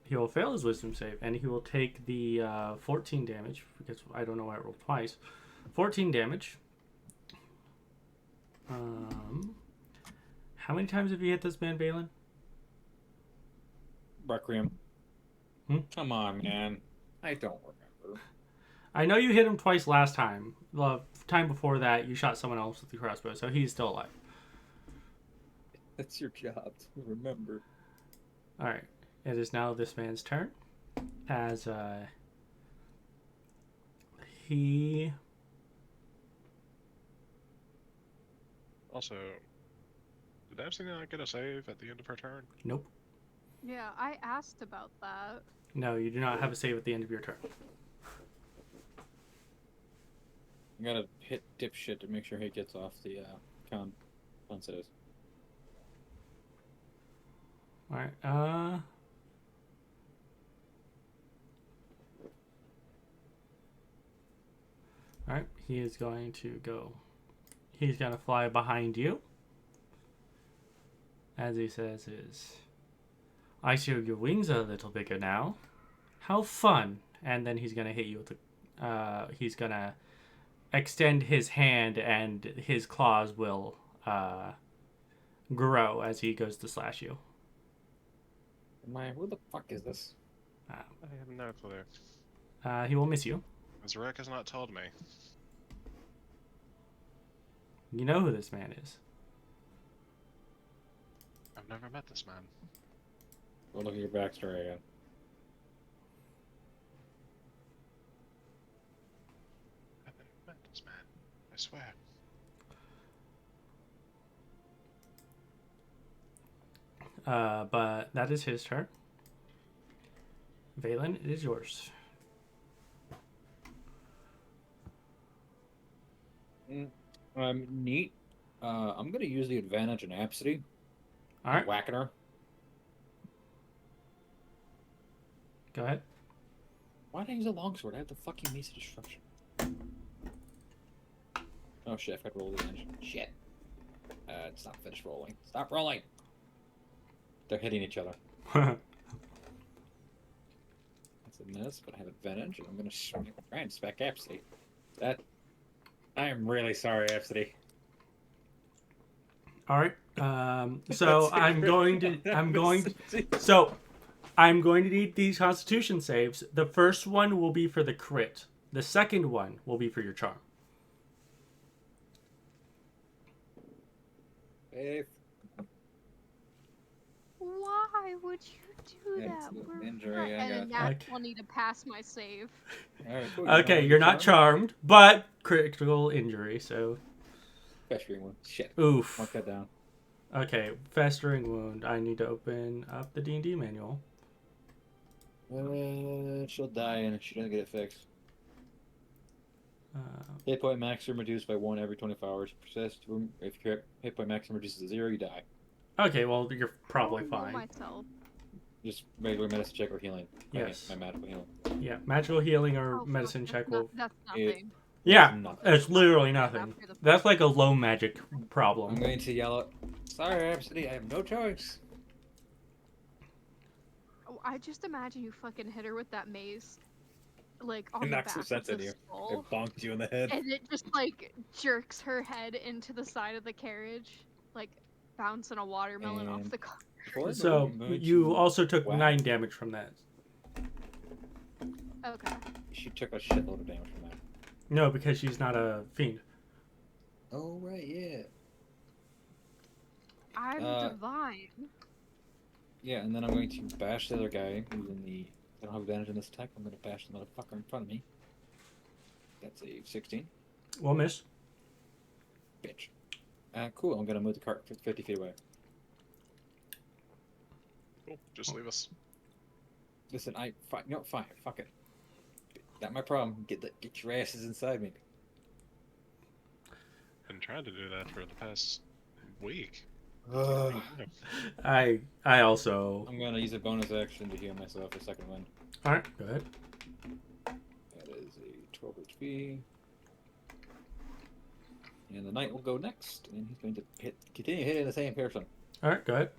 He will fail his wisdom save, and he will take the 14 damage, because I don't know why it rolled twice. 14 damage. How many times have you hit this man, Balin? Requiem. Hmm? Come on, man. I don't remember. I know you hit him twice last time. The time before that, you shot someone else with the crossbow, so he's still alive. That's your job to remember. Alright. It is now this man's turn. As he Also, did Abcde not get a save at the end of her turn? Nope. Yeah, I asked about that. No, you do not have a save at the end of your turn. I gotta hit dipshit to make sure he gets off the con saves. Alright, Alright, he is going to go. He's gonna fly behind you. As he says is, I see your wings are a little bigger now. How fun. And then he's gonna hit you with the, he's gonna extend his hand and his claws will, grow as he goes to slash you. Who the fuck is this? I have no clue. He will miss you. Zarek has not told me. You know who this man is. I've never met this man. Go look at your backstory again. I've never met this man. I swear. But that is his turn. Valen, it is yours. Neat. I'm gonna use the advantage in Abcde. All right, Whacking her. go ahead. Why did I use a longsword? I have the fucking Mace of Destruction. Oh shit, I forgot to roll the advantage. Shit. It's not finished rolling. Stop rolling! They're hitting each other. That's a miss, but I have advantage, and I'm gonna try and spec Abcde. That... I am really sorry, Abcde. All right. So I'm going to need these Constitution saves. The first one will be for the crit. The second one will be for your charm. Faith. Why would you do that? It's an We're injury, not- I and a got- nat Okay. 20 to pass my save. Alright, cool. Okay, you're not charmed, but critical injury. So, Festering one. Shit. oof. Mark that down. Okay, festering wound. I need to open up the D&D manual. She'll die and she doesn't get it fixed. Uh, Hit point maximum reduced by 1 every 24 hours. Persist. If your hit point maximum reduces to 0, you die. okay, well you're probably I'll roll fine. myself. Just regular medicine check or healing. Yes. My magical healing. Yeah, magical healing or Oh, fuck, medicine that's check not- will. That's It- nothing. Yeah, Nothing. it's literally nothing. After the- That's like a low magic I'm problem. going to yell out, sorry, Abcde, I have no choice. Oh, I just imagine you fucking hit her with that maze, like on It the knocks back some sense of into the you. skull, It bonked you in the head. and it just like jerks her head into the side of the carriage, like bouncing a watermelon off And- the car. Before I So move, I'm going you to also took whack. 9 damage from that. Okay. She took a shitload of damage from that. No, because she's not a fiend. Oh, right, yeah. I'm divine. Yeah, and then I'm going to bash the other guy who's in the... I don't have advantage in this attack. I'm going to bash the motherfucker in front of me. That's a 16. We'll miss. Bitch. Cool. I'm going to move the cart 50 feet away. Cool. Just leave us. Listen, fine. Fuck it. Not my problem. Get your asses inside me. Been trying to do that for the past week. Ugh. I also. I'm going to use a bonus action to heal myself a second one. All right, go ahead. That is a 12 HP. And the knight will go next, and he's going to continue hitting the same person. All right, go ahead.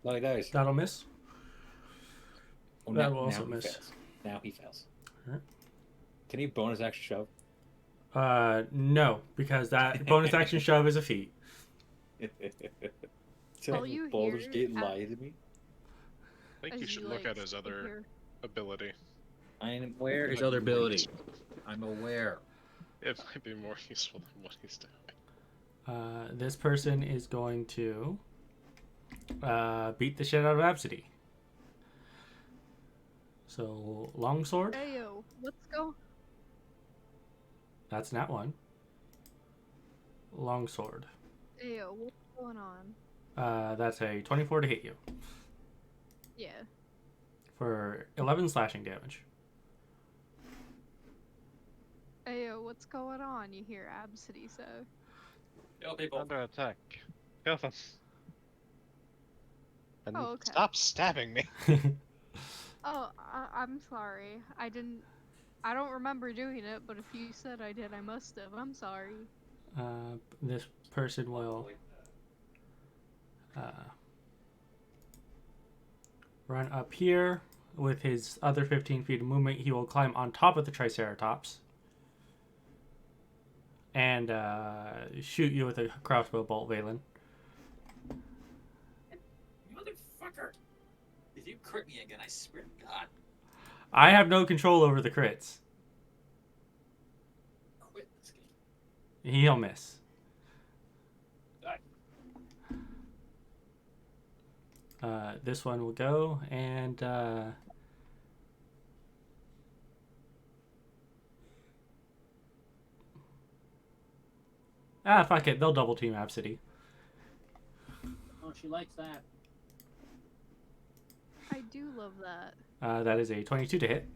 Well, he dies. That'll miss. Oh, that will also he miss. fails. Now he fails. Alright. Can he bonus action shove? No, because that bonus action shove is a feat. All you Baldur's hear Gate at- lie to me. I think you As should you, look like, at his sit other here. ability. I am aware It his might other be more ability. useful. I'm aware. It might be more useful than what he's doing. This person is going to beat the shit out of Abcde. So, longsword. Ayo, let's go. That's not one. Longsword. Ayo, what's going on? That's a 24 to hit you Yeah. for 11 slashing damage. Ayo, what's going on? You hear Abcde so. Kill people. Under attack. Kill them. And Oh, okay. stop stabbing me. Oh, I'm sorry. I don't remember doing it, but if you said I did, I must have. I'm sorry. This person will run up here with his other 15 feet of movement. He will climb on top of the Triceratops and shoot you with a crossbow bolt, Valen. Motherfucker! If you crit me again, I swear to God. I have no control over the crits. Quit this game. He'll miss. This one will go and fuck it, they'll double team Abcde. Oh, she likes that. I do love that. That is a 22 to hit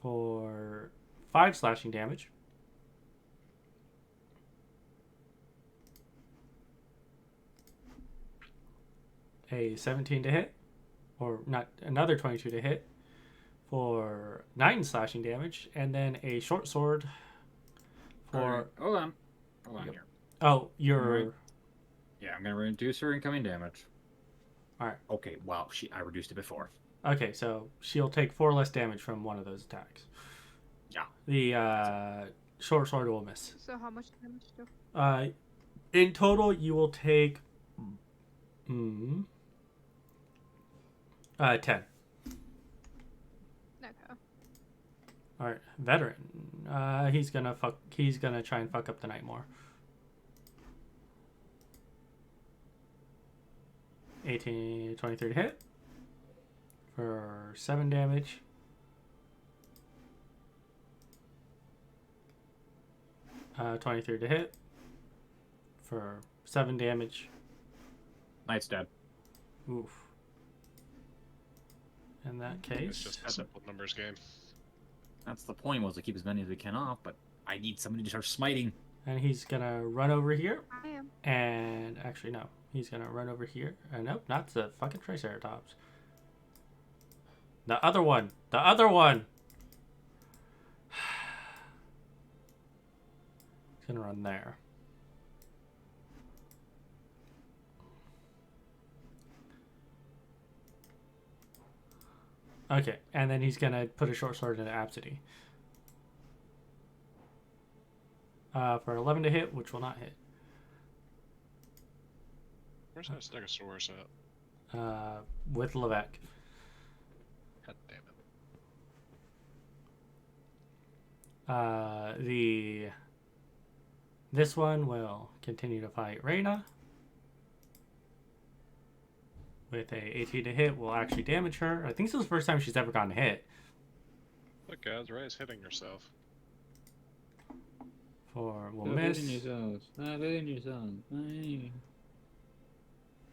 for 5 slashing damage. A 17 to hit, or not, another 22 to hit for 9 slashing damage, and then a short sword for. Alright, hold on Yep. here. Oh, you're. Right. Yeah, I'm gonna reduce her incoming damage. Alright. Okay, wow, I reduced it before. Okay, so she'll take 4 less damage from one of those attacks. Yeah. The short sword will miss. So how much damage do? In total, you will take 10. Okay. All right, veteran. He's gonna try and fuck up the night more. 18, 23 to hit for 7 damage. 23 to hit for 7 damage. Knight's dead. Oof. In that It's case, just a simple numbers game. That's the point, was to keep as many as we can off, but I need somebody to start smiting. and he's gonna run over here. I am. And actually, no, he's gonna run over here. Nope, not the fucking Triceratops. The other one. The other one. He's gonna run there. Okay, and then he's gonna put a short sword into Abcde. For 11 to hit, which will not hit. Where's that Stegosaurus at? With Levesque. God damn it. This one will continue to fight Reyna. With a 18 to hit, will actually damage her. I think this is the first time she's ever gotten hit. Look, guys, Ray's hitting herself. For will Stop miss hitting yourselves. Stop hitting yourselves. Hey.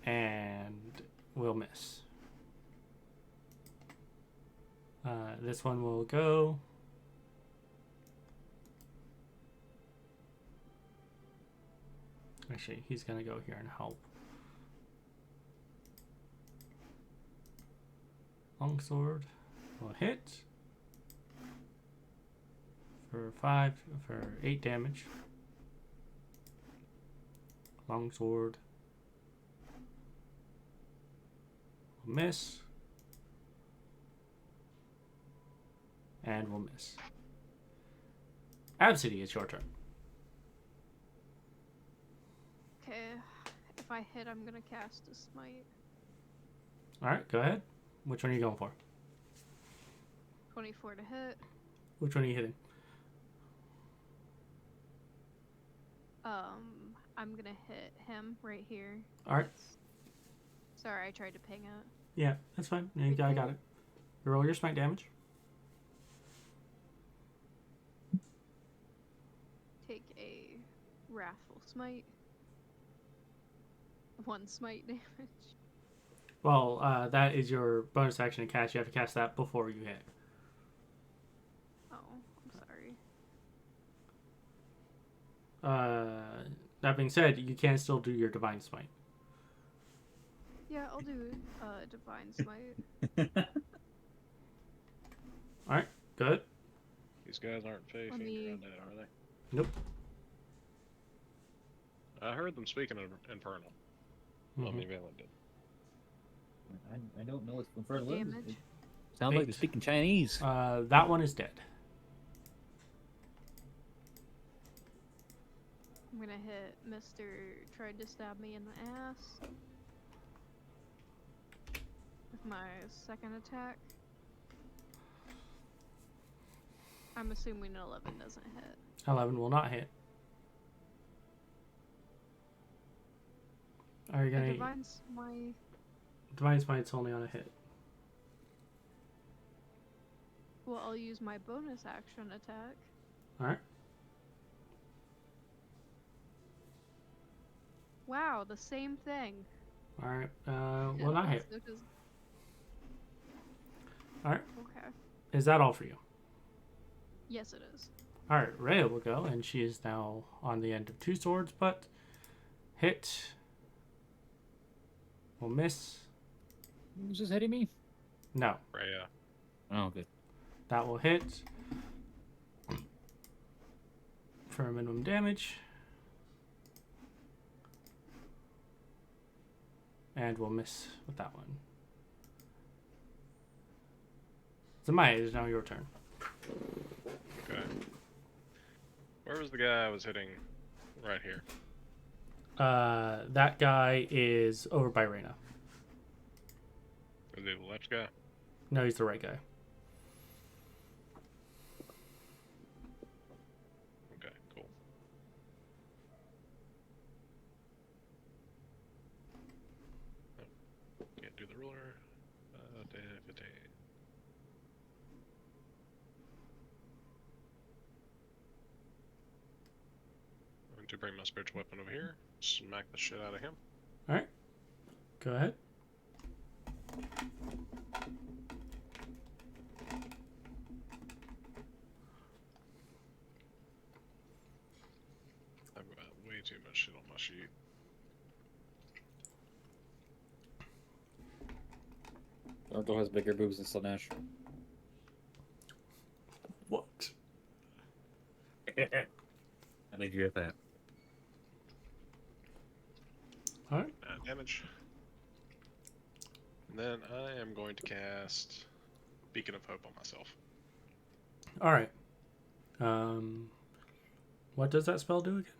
and will miss. This one will go. Actually, he's gonna go here and help. Longsword will hit for 8 damage. Longsword will miss and will miss. Abcde, it's your turn. Okay. If I hit, I'm gonna cast a smite. All right, go ahead. Which one are you going for? 24 to hit. Which one are you hitting? I'm gonna hit him right here. All right. Sorry, I tried to ping it. Yeah, that's fine. Yeah, I got it. Roll your smite damage. Wrathful Smite. 1 smite damage. Well, that is your bonus action to cast. You have to cast that before you hit. Oh, I'm sorry. That being said, you can still do your Divine Smite. Yeah, I'll do Divine Smite. Alright, good. These guys aren't facing me- around that, are they? Nope. I heard them speaking in Infernal. Well, Mhm. me Valen did. I don't know what's infernal is. Damage. It sounds like 8. they're speaking Chinese. That one is dead. I'm gonna hit Mr. Tried to stab me in the ass. With my second attack. I'm assuming 11 doesn't hit. 11 will not hit. Are you The gonna... Divine Smite. Divine Smite's only on a hit. Well, I'll use my bonus action attack. Alright. Wow, the same thing. Alright. Will not hit. So does- Alright. Okay. Is that all for you? Yes, it is. Alright, Rhea will go, and she is now on the end of 2 swords, but hit will miss. Who's just hitting me? No, Rhea. Oh, good. that will hit for minimum damage. And we'll miss with that one. Zemaia, it is now your turn. Okay. Where was the guy I was hitting? Right here. That guy is over by Reyna. Is he the left guy? No, he's the right guy. Okay, cool. Oh, can't do the ruler. Deputy. I'm going to bring my spiritual weapon over here. Smack the shit out of him. Alright. Go ahead. I've got way too much shit on my sheet. Orko has bigger boobs than Slanesh. What? I think you get that. Alright. Damage. And then I am going to cast Beacon of Hope on myself. Alright. What does that spell do again?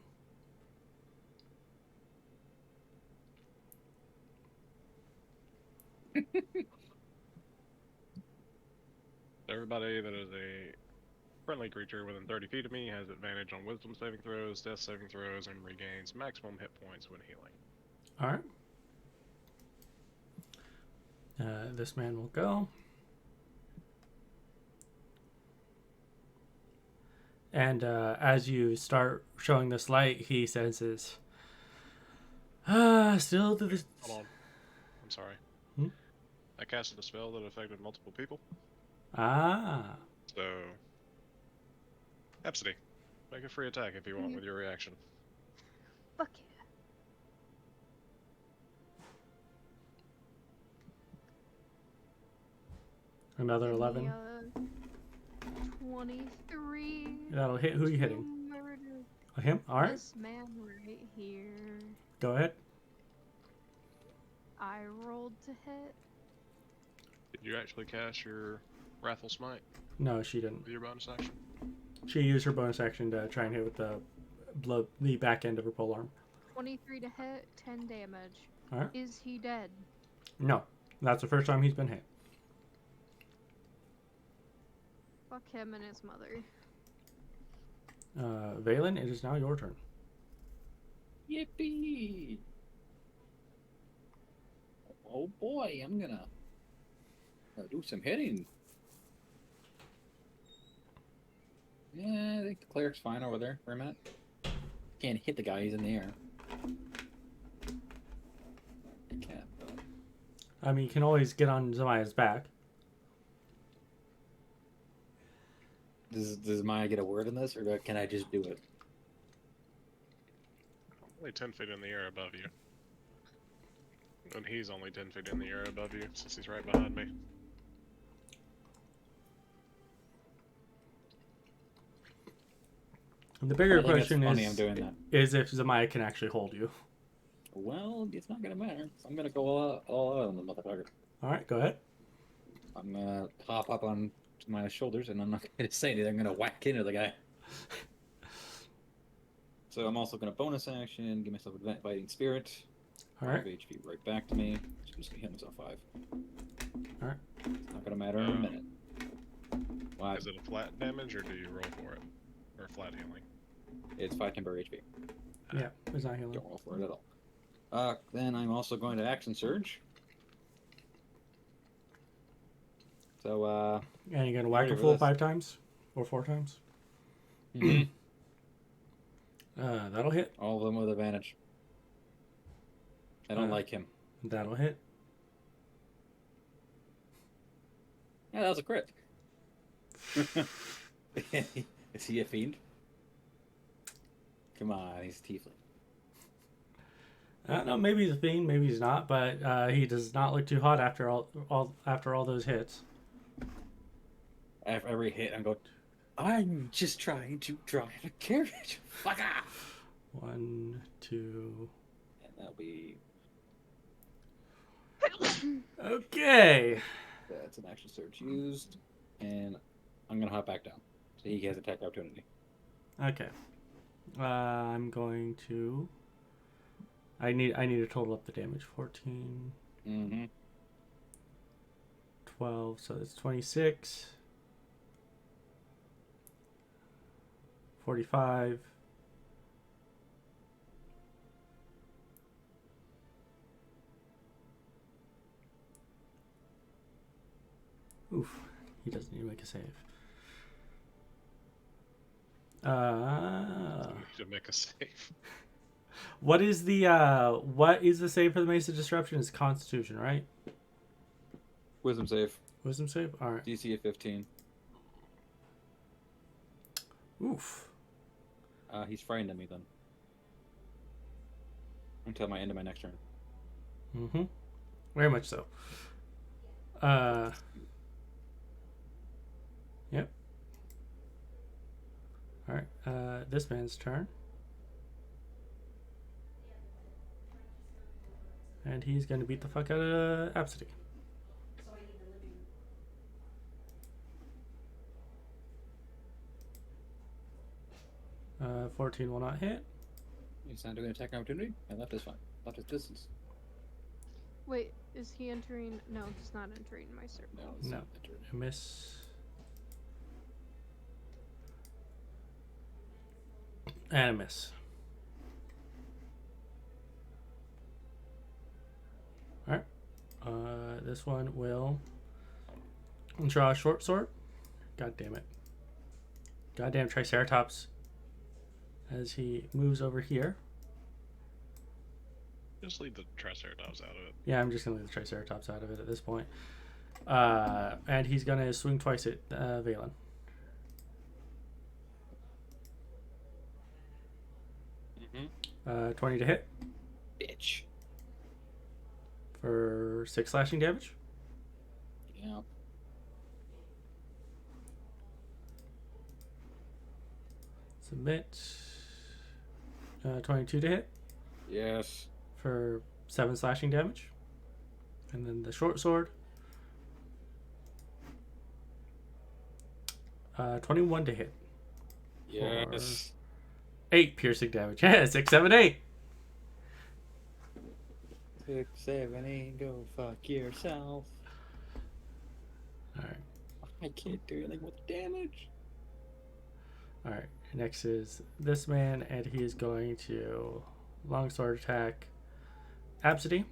Everybody that is a friendly creature within 30 feet of me has advantage on wisdom saving throws, death saving throws, and regains maximum hit points when healing. Alright. This man will go. And as you start showing this light, he senses, still to this. Hold on. I'm sorry. Hmm? I casted a spell that affected multiple people. Ah. So, Abcde, make a free attack if you want with your reaction. Fuck yeah. Another Give 11. me, 23. That'll hit. Who are you hitting? to murder Him? Alright. This man right here. Go ahead. I rolled to hit. Did you actually cast your Wrathful Smite No, she didn't. with your bonus action? She used her bonus action to try and hit with the back end of her polearm. 23 to hit, 10 damage. Alright. Is he dead? No. That's the first time he's been hit. Fuck him and his mother. Valen, it is now your turn. Yippee! Oh boy, I'm gonna do some hitting. Yeah, I think the cleric's fine over there for a minute. can't hit the guy. He's in the air. I can't. Though. I mean, you can always get on Zemaia's back. Does Maya get a word in this, or can I just do it? Only 10 feet in the air above you. And he's only 10 feet in the air above you, since he's right behind me. And the bigger I think it's question funny I'm doing is, that. is if Zemaia can actually hold you. Well, it's not gonna matter. I'm gonna go all out on the motherfucker. All right, go ahead. I'm gonna hop up on my shoulders, and I'm not gonna say anything. I'm gonna whack into the guy. So I'm also gonna bonus action, give myself a fighting spirit. All right. 5 HP right back to me. So I'm just gonna hit myself 5. All right. It's not gonna matter in a minute. Why? Is it a flat damage, or do you roll for it? Or flat healing? It's 5 temporary HP. Yeah, it's not healing. Don't roll for it at all. Then I'm also going to action surge. So And you're gonna whack Ready a for full this? 5 times or 4 times. mhm. That'll hit. all of them with advantage. I don't like him. That'll hit. Yeah, that was a crit. Is he a fiend? Come on, he's a tiefling. I don't know. Maybe he's a fiend. Maybe he's not. But he does not look too hot after all those hits. After every hit, I'm going, I'm just trying to drive a carriage. Fuck off. 1, 2. And that'll be... Okay. That's an action surge used. And I'm going to hop back down. So he has attack opportunity. Okay. I'm going to. I need to total up the damage. 14, Mm-hmm. 12. So that's 26. 45. Oof. He doesn't need to make a save. You need to make a save. What is the save for the Mace of Disruption? It's Constitution, right? Wisdom save. Wisdom save? Alright. DC of 15. Oof. He's frightened of me then. Until my end of my next turn. Mm-hmm. Very much so. Yep. Alright, this man's turn. And he's gonna beat the fuck out of Abcde. 14 will not hit. He's not doing attack opportunity, and left is fine. Left is distance. Wait, is he entering? No, he's not entering my circle. No, it's No. not the turn. A miss. And a miss. Alright. This one will draw a short sword. God damn it. Goddamn Triceratops. As he moves over here. Just leave the Triceratops out of it. Yeah, I'm just going to leave the Triceratops out of it at this point. And he's going to swing twice at Valen. Mm-hmm. 20 to hit Bitch. for 6 slashing damage. Yeah. Submit. 22 to hit Yes. for 7 slashing damage. And then the short sword. 21 to hit. Yes. 8 piercing damage. Yeah, 6, 7, 8. 6, 7, 8, go fuck yourself. Alright. I can't do anything with damage. Alright. Next is this man, and he is going to longsword attack Abcde.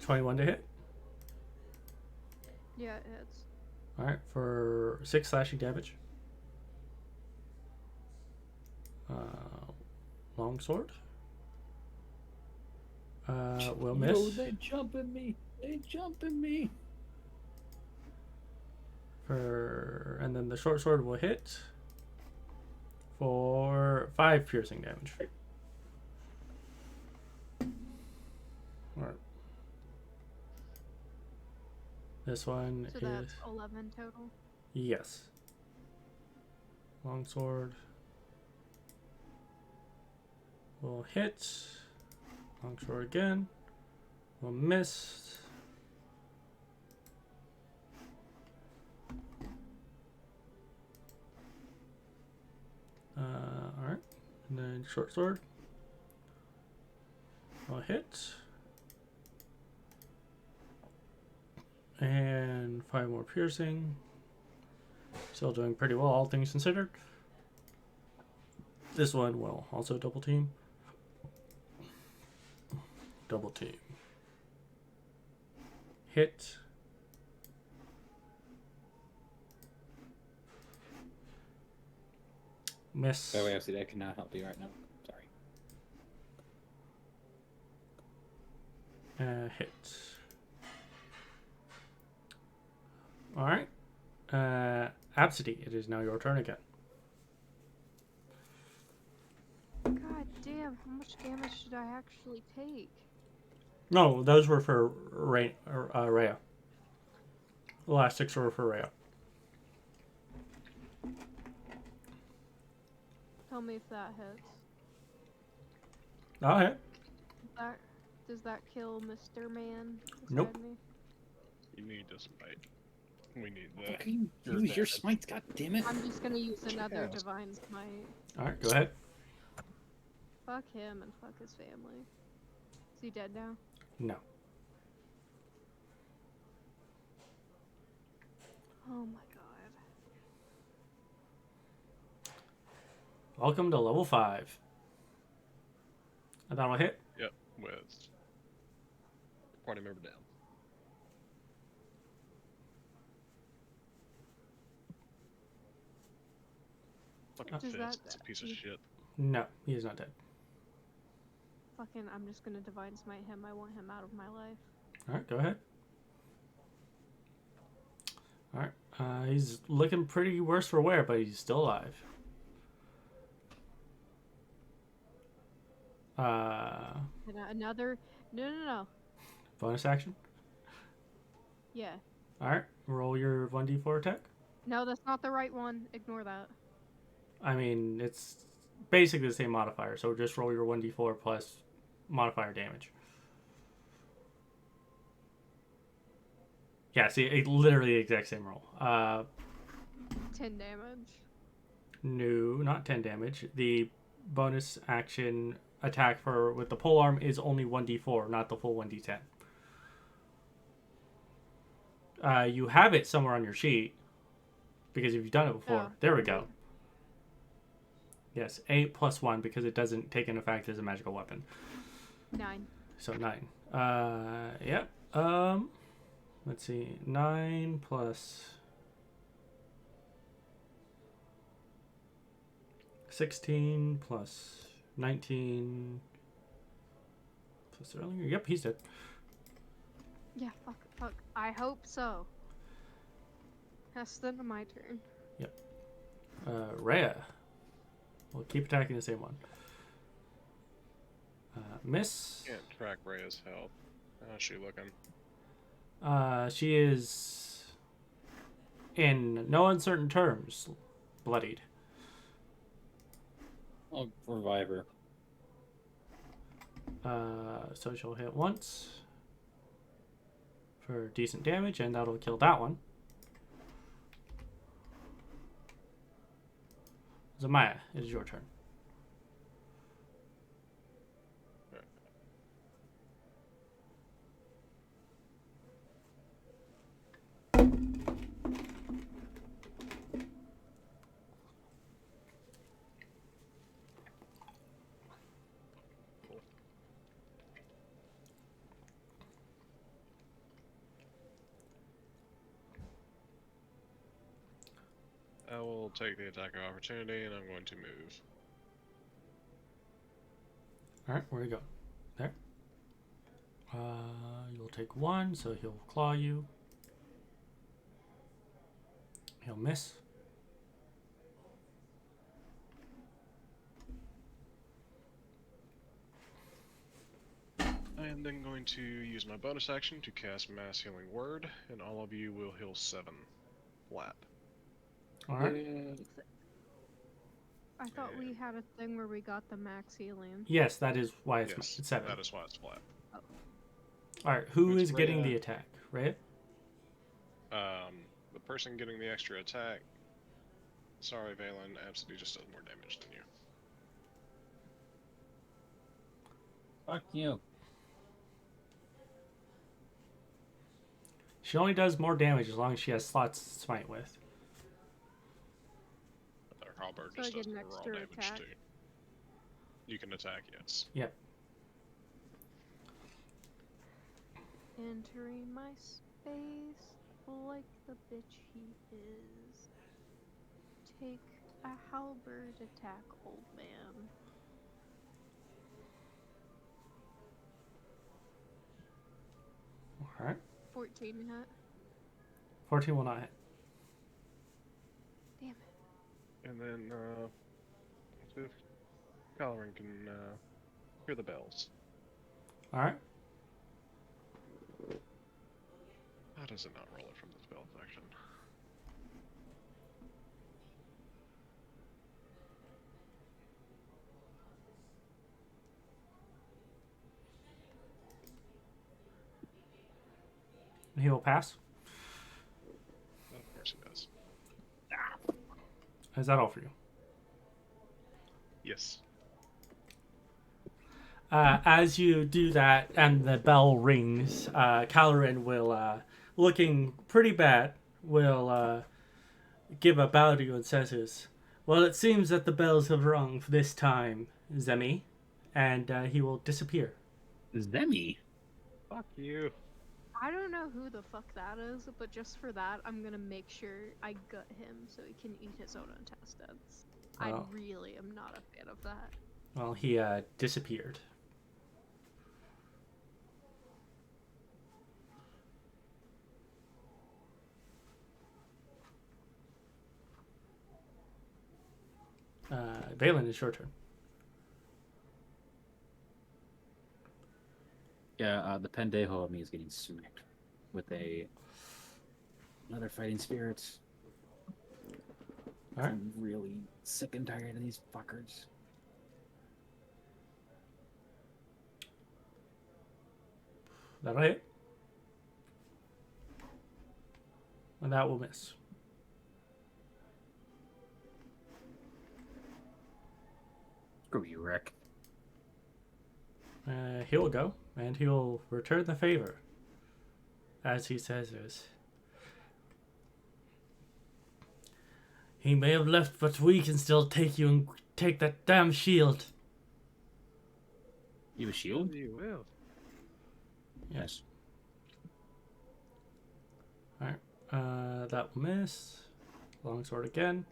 21 to hit. Yeah, it hits. Alright, for 6 slashing damage. Longsword. Will Yo, miss. they jumping me. They jumping me. And then the short sword will hit for 5 piercing damage. Alright. This one So is... that's 11 total. Yes. Longsword will hit. Longsword again. Will miss. Alright. And then short sword will hit. And 5 more piercing. Still doing pretty well, all things considered. This one will also double team. Double team. Hit. Miss. By the way, Abcde, I cannot help you right now. Sorry. Hit. Alright. Abcde, it is now your turn again. God damn, how much damage did I actually take? No, those were for Rhea. The last 6 were for Rhea. Tell me if that hits. Oh, hit. Does that kill Mr. Man? Nope. beside me? You need to smite. We need that. Okay, you You're use your dead. smites, god damn it. I'm just gonna use another Yes. divine smite. Alright, go ahead. Fuck him and fuck his family. Is he dead now? No. Oh my god. Welcome to level 5. And that'll hit. Yep, with party member down. Fucking Does fist, that- it's a piece of shit. No, he is not dead. Fucking, I'm just gonna divine smite him. I want him out of my life. Alright, go ahead. Alright, he's looking pretty worse for wear, but he's still alive. And another. No. Bonus action. Yeah. Alright, roll your 1d4 attack. No, that's not the right one. Ignore that. I mean, it's basically the same modifier, so just roll your 1d4 plus modifier damage. Yeah, see, literally the exact same roll. 10 damage. No, not 10 damage. The bonus action attack with the pole arm is only 1d4, not the full 1d10. You have it somewhere on your sheet, because if you've done it before. Oh. There we go. Yes, 8 plus 1, because it doesn't take an effect as a magical weapon. 9. So 9. Yep. Let's see. 9 plus 16 plus 19 plus earlier. Yep, he's dead. Yeah, fuck. I hope so. That's then my turn. Rhea. We'll keep attacking the same one. Miss. Can't track Rhea's health. How's she looking? She is, in no uncertain terms, bloodied. I'll revive her. So she'll hit once for decent damage, and that'll kill that one. Zemaia, it is your turn. I will take the attack of opportunity and I'm going to move. Alright, where you go? There. You'll take 1, so he'll claw you. He'll miss. I am then going to use my bonus action to cast Mass Healing Word, and all of you will heal 7 flat. Alright. I thought we had a thing where we got the max healing. Yes, that is why it's, Yes, it's 7. that is why it's flat. Alright, who It's is getting Rhea. the attack? Right? The person getting the extra attack. Sorry, Valen. Abcde just does more damage than you. Fuck you. She only does more damage as long as she has slots to smite with. Their halberd So I just get does an overall extra damage attack? too. You can attack, yes. Yep. Entering my space like the bitch he is. Take a halberd attack, old man. Alright. 14 hit. 14 will not hit. Damn it. And then, see if Coloring can hear the bells. Alright. How does it not roll it from the spell section? He will pass. Of course it does. Is that all for you? Yes. As you do that and the bell rings, Calorin will, looking pretty bad, will give a bow to you and says, "Well, it seems that the bells have rung for this time, Zemi," and he will disappear. Zemi? Fuck you. I don't know who the fuck that is, but just for that, I'm gonna make sure I gut him so he can eat his own intestines. I Oh. really am not a fan of that. Well, he disappeared. Valen, it's your turn. Yeah, the pendejo of me is getting smacked with another fighting spirit. Alright. I'm really sick and tired of these fuckers. That'll hit. And that will miss. Screw you, Rick. He'll go, and he'll return the favor. As he says is, "He may have left, but we can still take you and take that damn shield." You have a shield? You will. Yes. Alright. That will miss. Longsword again.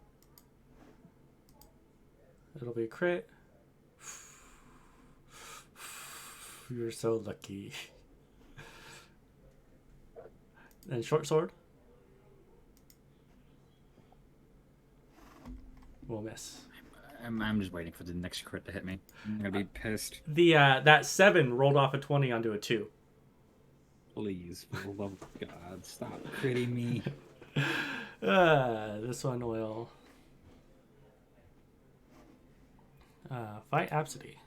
It'll be a crit. You're so lucky. And short sword will miss. I'm just waiting for the next crit to hit me. I'm gonna be pissed. The that 7 rolled off a 20 onto a 2. Please, for the love of God, stop critting me. This one will fight Abcde.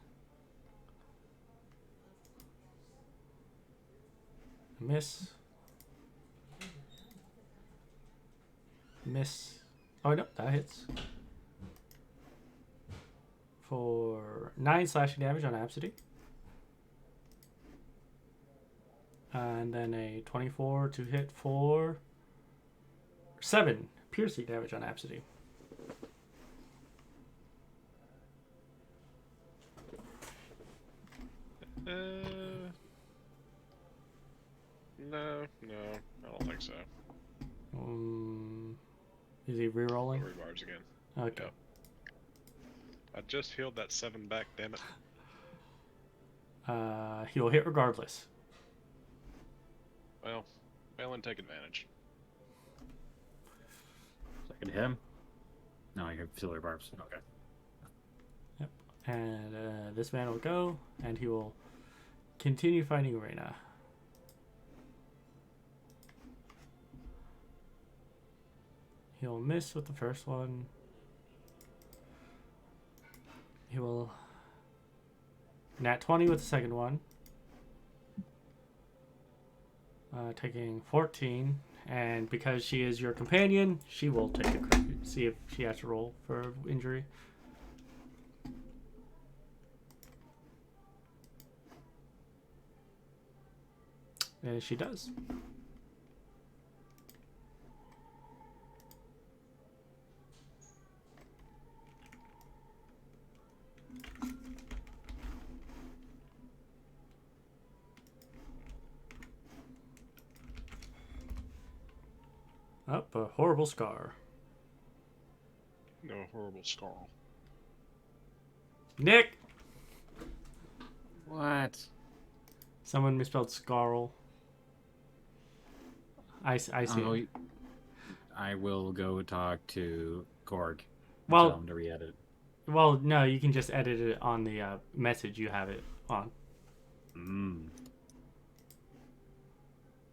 Miss. Miss. Oh no, that hits. For 9 slashing damage on Abcde. And then a 24 to hit for 7 piercing damage on Abcde. No, I don't think so. Is he rerolling? Rebards again. Okay. Yep. I just healed that 7 back, damn it. He will hit regardless. Well, Balin, take advantage. Second him. No, you're auxiliary barbs. Okay. Yep. And this man will go, and he will continue fighting Reyna. He'll miss with the first one. He will nat 20 with the second one. Taking 14. And because she is your companion, she will take a crit. See if she has to roll for injury. And she does. Up a horrible scar. No horrible scar. Nick! What? Someone misspelled scarl. I see it. I will go talk to Korg. Well- Tell him to re-edit. Well, no, you can just edit it on the message you have it on.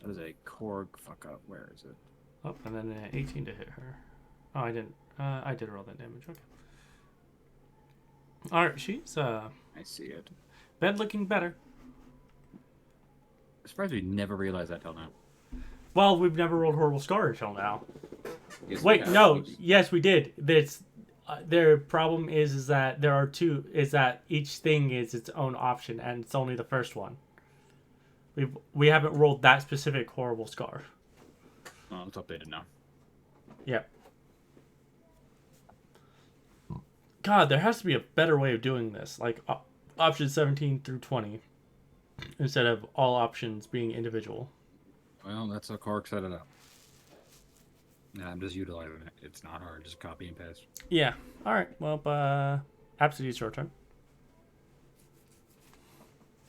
That is a Korg fuck up. Where is it? Oh, and then an 18 to hit her. Oh, I didn't. I did roll that damage. Okay. Alright, she's I see it. been looking better. I'm surprised we never realized that till now. Well, we've never rolled horrible scar until now. Yes, we Wait, have. no. Yes, we did. That's their problem is that there are two. Is that each thing is its own option, and it's only the first one. We haven't rolled that specific horrible scar. Oh, it's updated now. Yep. God, there has to be a better way of doing this, like option 17 through 20, instead of all options being individual. Well, that's how Korg set it up. Yeah, I'm just utilizing it. It's not hard. Just copy and paste. Yeah. All right. Well, Abcde, it's your turn.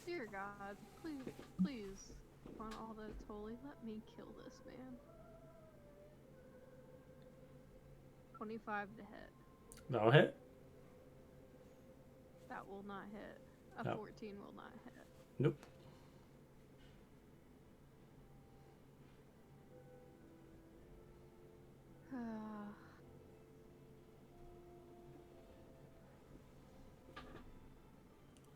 Dear God, please, on all that's holy, let me kill this man. 25 to hit. That'll hit. That will not hit. A No. 14 will not hit. Nope.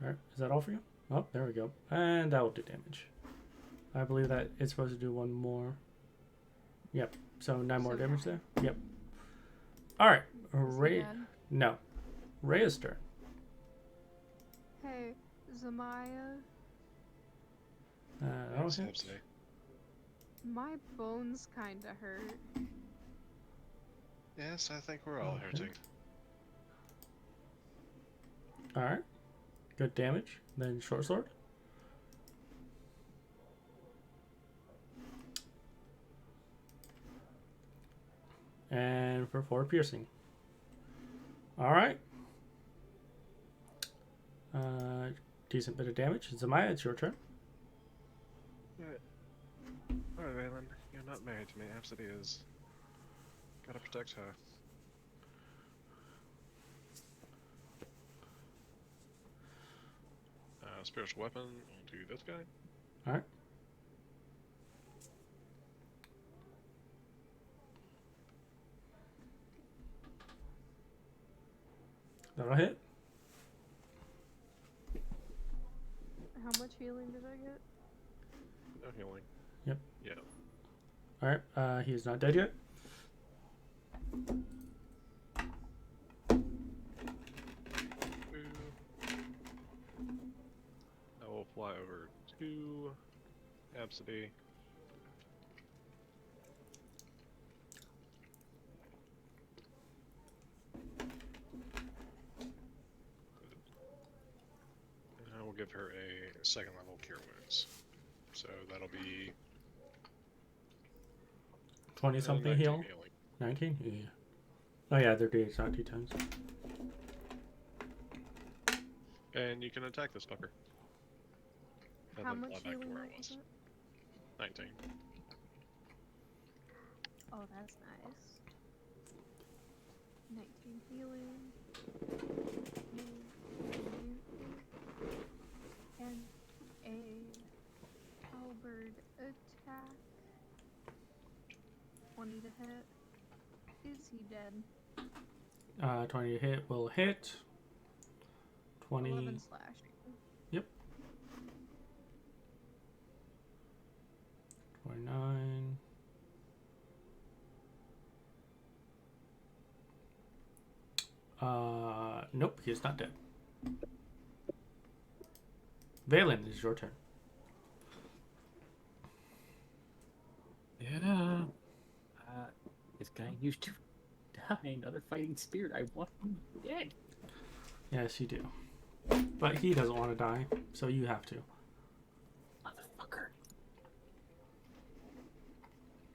All right. Is that all for you? Oh, there we go. And that will do damage. I believe that it's supposed to do one more. Yep. So 9 more So damage 9. there. Yep. All right. Is he Ray. dead? No. Rhea's turn. Hey, Zemaia, That'll Yes, hit. Abcde. my bones kinda hurt. Yes, I think we're all Okay. hurting. All right. Good damage. Then short sword. And for 4 piercing. All right. Decent bit of damage. Zemaia, it's your turn. Alright, Valen, you're not married to me. Abcde is. Gotta protect her. Spiritual weapon onto this guy. All right. That'll hit. How much healing did I get? No healing. Yep. Yeah. All right. He is not dead yet. I will fly over to Abcde. And I will give her a second level cure wounds. So that'll be 20 something 19 heal. healing. 19? Yeah. Oh yeah, they're D8, not D10s. And you can attack this fucker. And How then much fly back to healing where was I was. it? 19. Oh, that's nice. 19 healing. And a halberd attack. 20 to hit. Is he dead? 20 to hit will hit. 20. 11 slashing. Yep. 29. Nope, he's not dead. Valen, it's your turn. Yeah. This guy used to die. Another fighting spirit. I want him dead. Yes, you do. But he doesn't want to die, so you have to. Motherfucker.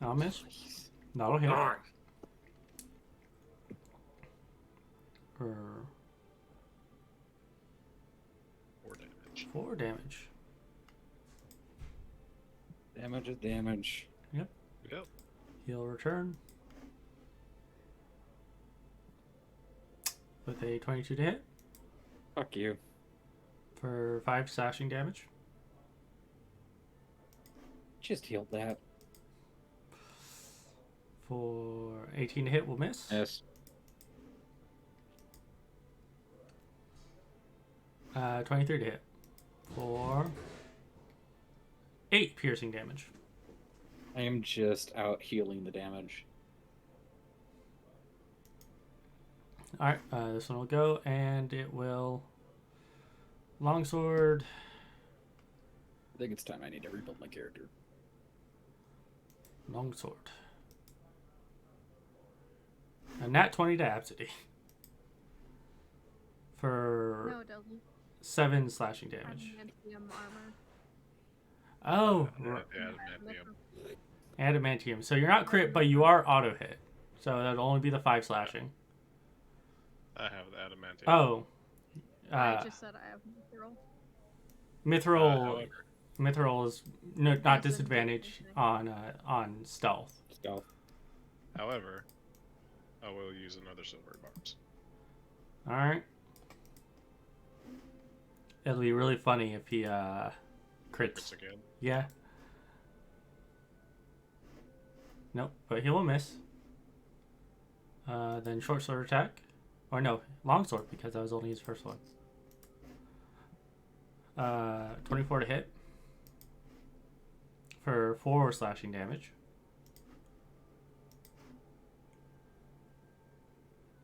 I'll miss. Please. That'll hit. Darn. For 4 damage. 4 damage. Damage is damage. Yep. He'll return. With a 22 to hit. Fuck you. For 5 slashing damage. Just healed that. For 18 to hit will miss. Yes. 23 to hit. For 8 piercing damage. I am just out healing the damage. Alright, this one will go, and it will... Longsword. I think it's time I need to rebuild my character. Longsword. A nat 20 to Abcde. For No, it doesn't. 7 slashing damage. Adamantium armor. Oh, adamantium. So you're not crit, but you are auto hit. So that'll only be the 5 slashing. I have the adamantium. Oh. I just said I have Mithril. mithril. Mithril is not disadvantage on stealth. Stealth. However, I will use another silver barbs. All right. It'll be really funny if he crits. Crits again. Yeah. Nope, but he will miss. Then short sword attack. Or no, long sword, because that was only his first one. 24 to hit. For 4 slashing damage.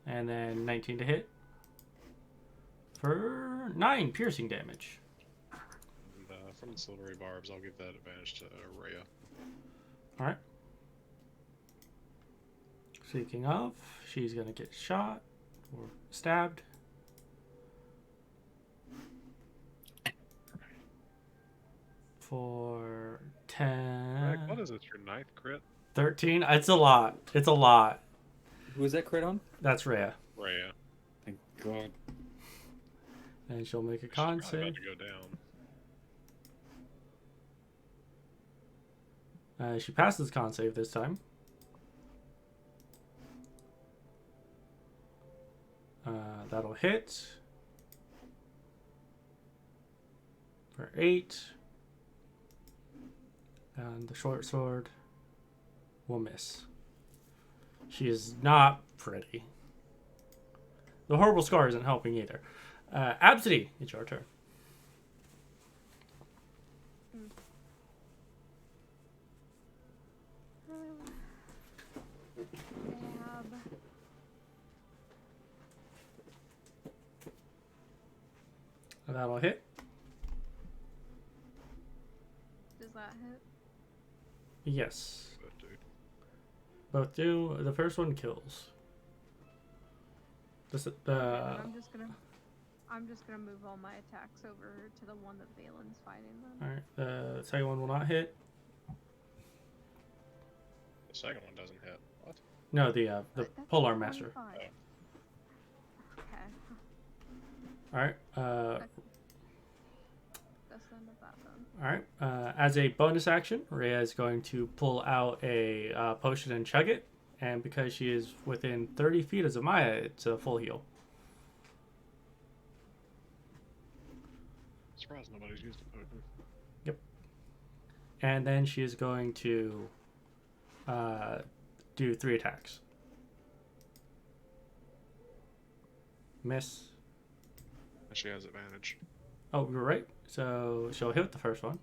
And then 19 to hit. For 9 piercing damage. And from the silvery barbs, I'll give that advantage to Rhea. Alright. Speaking of, she's gonna get shot or stabbed. For 10. Right, what is it? Your 9th crit? 13? It's a lot. It's a lot. Who is that crit on? That's Rhea. Rhea. Thank God. And she'll make a She's con probably about save. to go down. She passes con save this time. That'll hit. For 8. And the short sword will miss. She is not pretty. The horrible scar isn't helping either. Abcde, it's your turn. That'll hit. Does that hit? Yes. But, dude, Both do. The first one kills. This, I'm just gonna move all my attacks over to the one that Valen's fighting then. Alright, the second one will not hit. the second one doesn't hit. What? No, the That's Polar Master. 25. Okay. Alright, That's the end of that then. Alright. As a bonus action, Rhea is going to pull out a potion and chug it. And because she is within 30 feet of Zemaia, it's a full heal. Surprised nobody's used a potion. And then she is going to do 3 attacks. Miss. And she has advantage. Oh, you're right. So she'll hit the first one.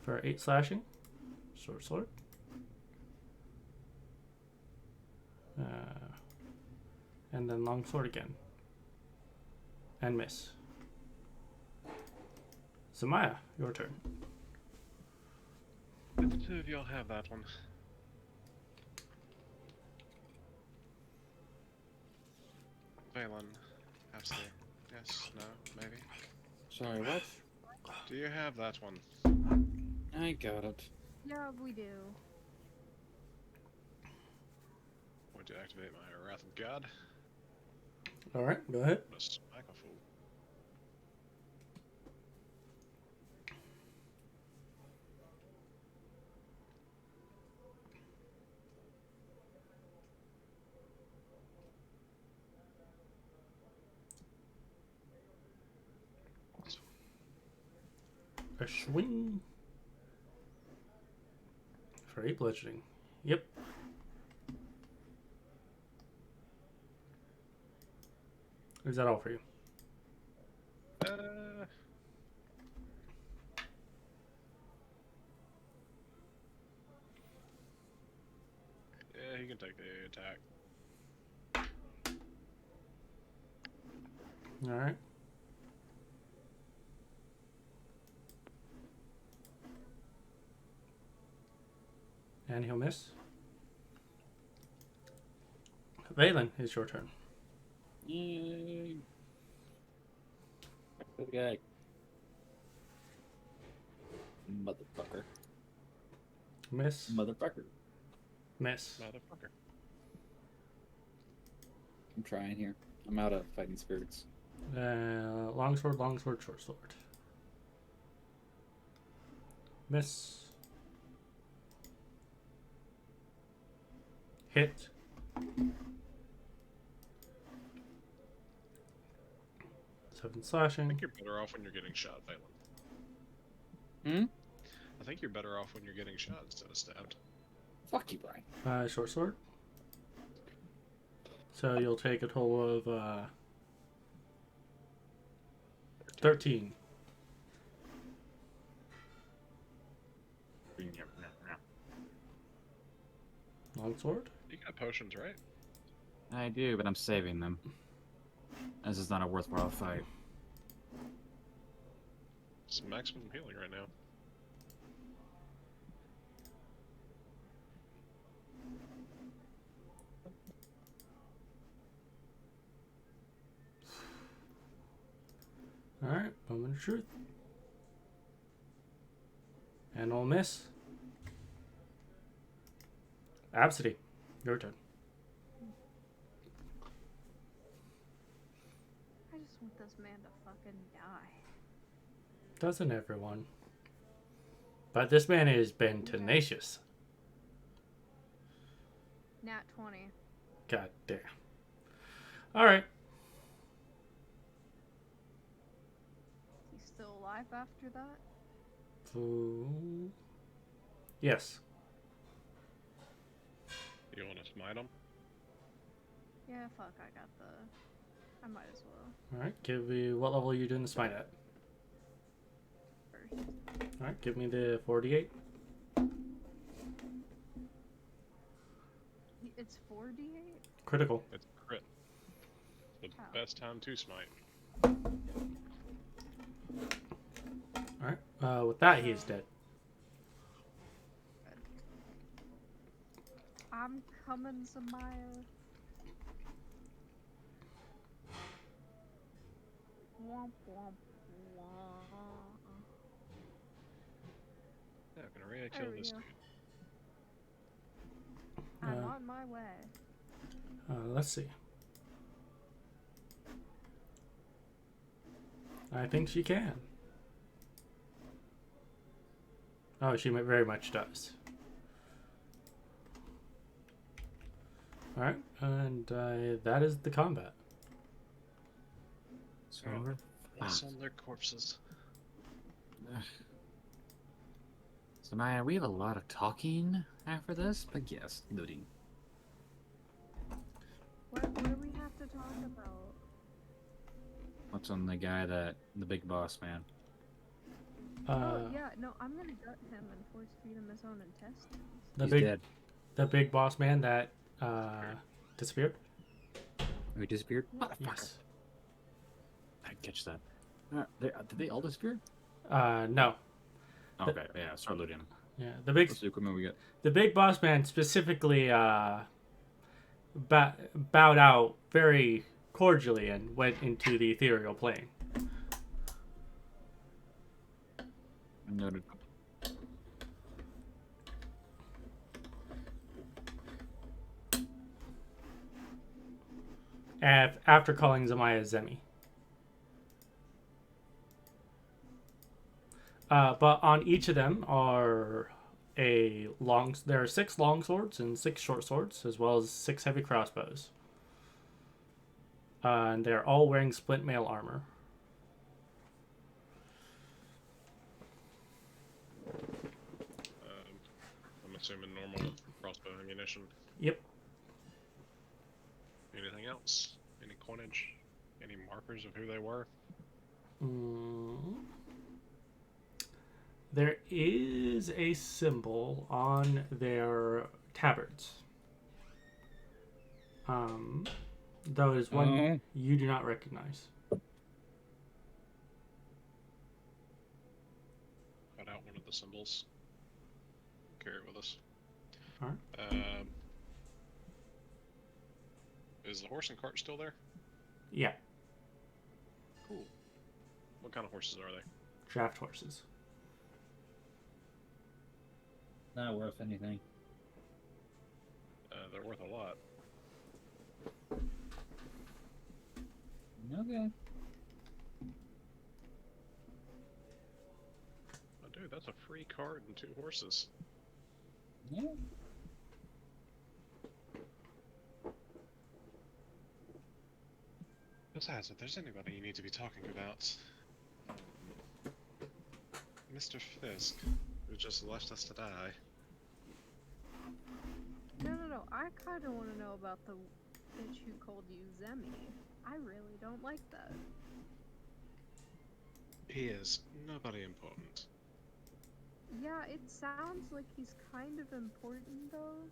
For 8 slashing. Sword. And then longsword again. And miss. Zemaia, your turn. Let the two of y'all have that one. Valen, Abcde. Yes, no, maybe. Sorry, what? Do you have that one? I got it. Yeah, we do. Going to activate my Wrath of God. Alright, go ahead. I'm gonna smack a fool. A swing. For 8 bludgeoning. Yep. Is that all for you? Yeah, he can take the attack. Alright. And he'll miss. Valen, it's your turn. Yay. Good guy. Motherfucker. Miss. Motherfucker. Miss. Motherfucker. I'm trying here. I'm out of fighting spirits. Longsword, short sword. Miss. Hit. Seven I slashing. think you're better off when you're getting shot, Valen. Hmm? I think you're better off when you're getting shot instead of stabbed. Fuck you, Brian. Short sword. So you'll take a total of 13. Longsword. You got potions, right? I do, but I'm saving them. This is not a worthwhile fight. It's maximum healing right now. Alright, moment of truth. And I'll miss. Abcde, your turn. I just want this man to fucking die. Doesn't everyone? But this man has been tenacious. Nat 20. God damn. Alright. He's still alive after that? Yes. You want to smite him? Yeah, fuck, I got the... I might as well. Alright, give me what level are you doing the smite at? First. Alright, give me the 48. It's 4d8? Critical. It's a crit. The Oh. best time to smite. Alright, with that he is dead. I'm coming, Zemaia. Womp womp womp. Yeah, I'm gonna really There kill we this go. dude. I'm Uh, on my way. Let's see. I think she can. Oh, she very much does. Alright, and that is the combat. So we're What's on their corpses? Zemaia, we have a lot of talking after this, but yes, looting. What do we have to talk about? What's on the guy the big boss man? Oh yeah, no, I'm gonna gut him and force feed him his own intestines. He's dead. The big boss man that disappeared? He disappeared? Motherfucker. Yes. I didn't catch that. Did they all disappear? No. Okay, yeah, start looting them. Yeah, What's the equipment we got? the big boss man specifically bowed out very cordially and went into the ethereal plane. Noted. After calling Zemaia Zemi. But on each of them are there are 6 long swords and 6 short swords, as well as 6 heavy crossbows. And they're all wearing splint mail armor. I'm assuming normal crossbow ammunition. Yep. Anything else? Any coinage? Any markers of who they were? There is a symbol on their tabards. Though it is one you do not recognize. Cut out one of the symbols. Carry it with us. Alright. Is the horse and cart still there? Yeah, Cool. What kind of horses are they? draft horses. Not worth anything. They're worth a lot. Okay. Oh, dude, that's a free cart and 2 horses. Yeah. Besides, if there's anybody you need to be talking about, Mr. Fisk, who just left us to die. No. I kind of want to know about the bitch who called you Zemi. I really don't like that. He is nobody important. Yeah, it sounds like he's kind of important though.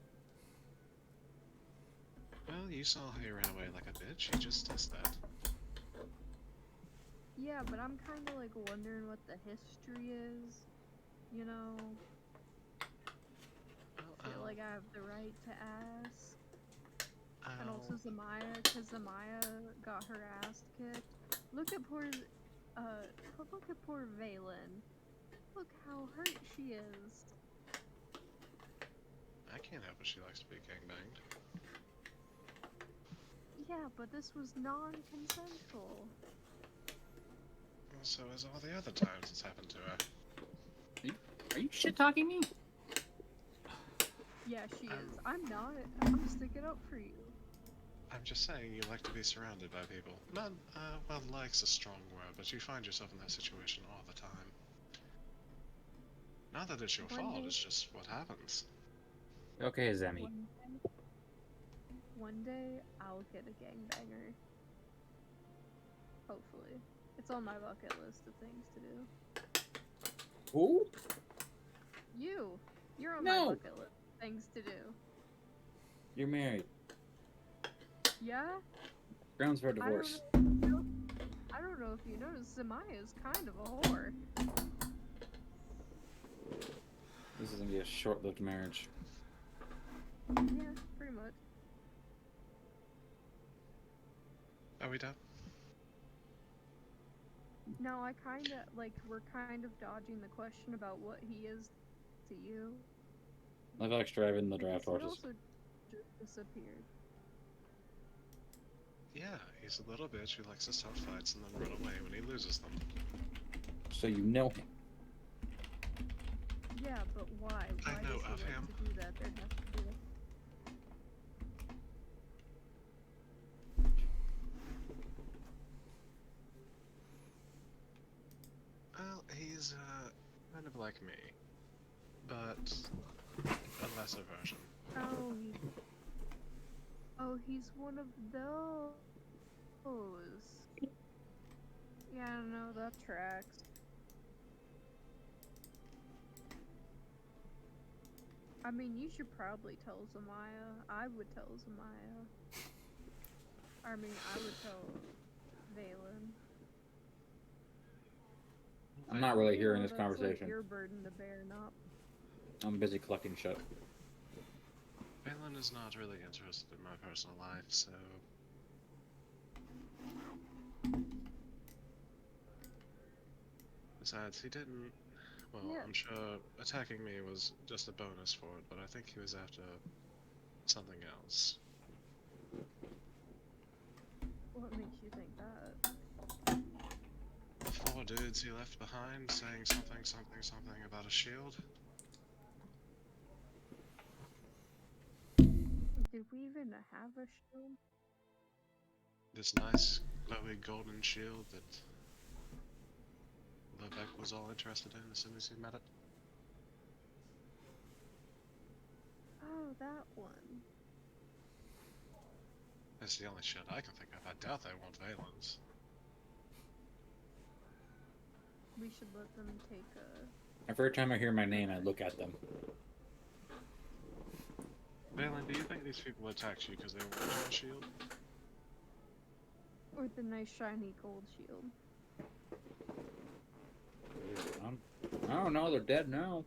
Well, you saw how he ran away like a bitch. He just does that. Yeah, but I'm kind of like wondering what the history is. You know, I feel like I have the right to ask. And also Zemaia, because Zemaia got her ass kicked. Look at poor Valen. Look how hurt she is. I can't help it. She likes to be gangbanged. Yeah, but this was non-consensual. So as all the other times it's happened to her. Are you shit talking me? Yeah, she is. I'm not. I'm sticking up for you. I'm just saying you like to be surrounded by people. Not, well, like's a strong word, but you find yourself in that situation all the time. Not that it's your fault, it's just what happens. Okay, Zemi. One day, I'll get a gangbanger. Hopefully. It's on my bucket list of things to do. Who? You're on my bucket list of things to do. You're married. Yeah? Grounds for divorce. I don't know if you noticed, Zemaia is kind of a whore. This is gonna be a short-lived marriage. Yeah, pretty much. Are we done? No, we're kind of dodging the question about what he is to you. I've actually driving the draft He horses. also just disappeared. Yeah, he's a little bitch who likes to start fights and then run away when he loses them. So you know him. Yeah, but why? I Why know does he of like him. to do that? There has to be Well, he's kind of like me, but a lesser version. Oh, he's one of those. Yeah, no, that tracks. I mean, you should probably tell Zemaia. I would tell Zemaia. I mean, I would tell Valen. I'm not really hearing this That's conversation. like your burden to bear, not. I'm busy collecting shit. Balin is not really interested in my personal life, so... Besides, he didn't... Well, Yeah. I'm sure attacking me was just a bonus for it, but I think he was after something else. What makes you think that? The 4 dudes he left behind saying something about a shield. Did we even have a shield? This nice, glowy golden shield that Levesque was all interested in as soon as he met it. Oh, that one. That's the only shield I can think of. I doubt they want Valen's. We should let them take a... Every time I hear my name, I look at them. Valen, do you think these people attacked you because they wanted your shield? Or the nice shiny gold shield. I don't know, they're dead now.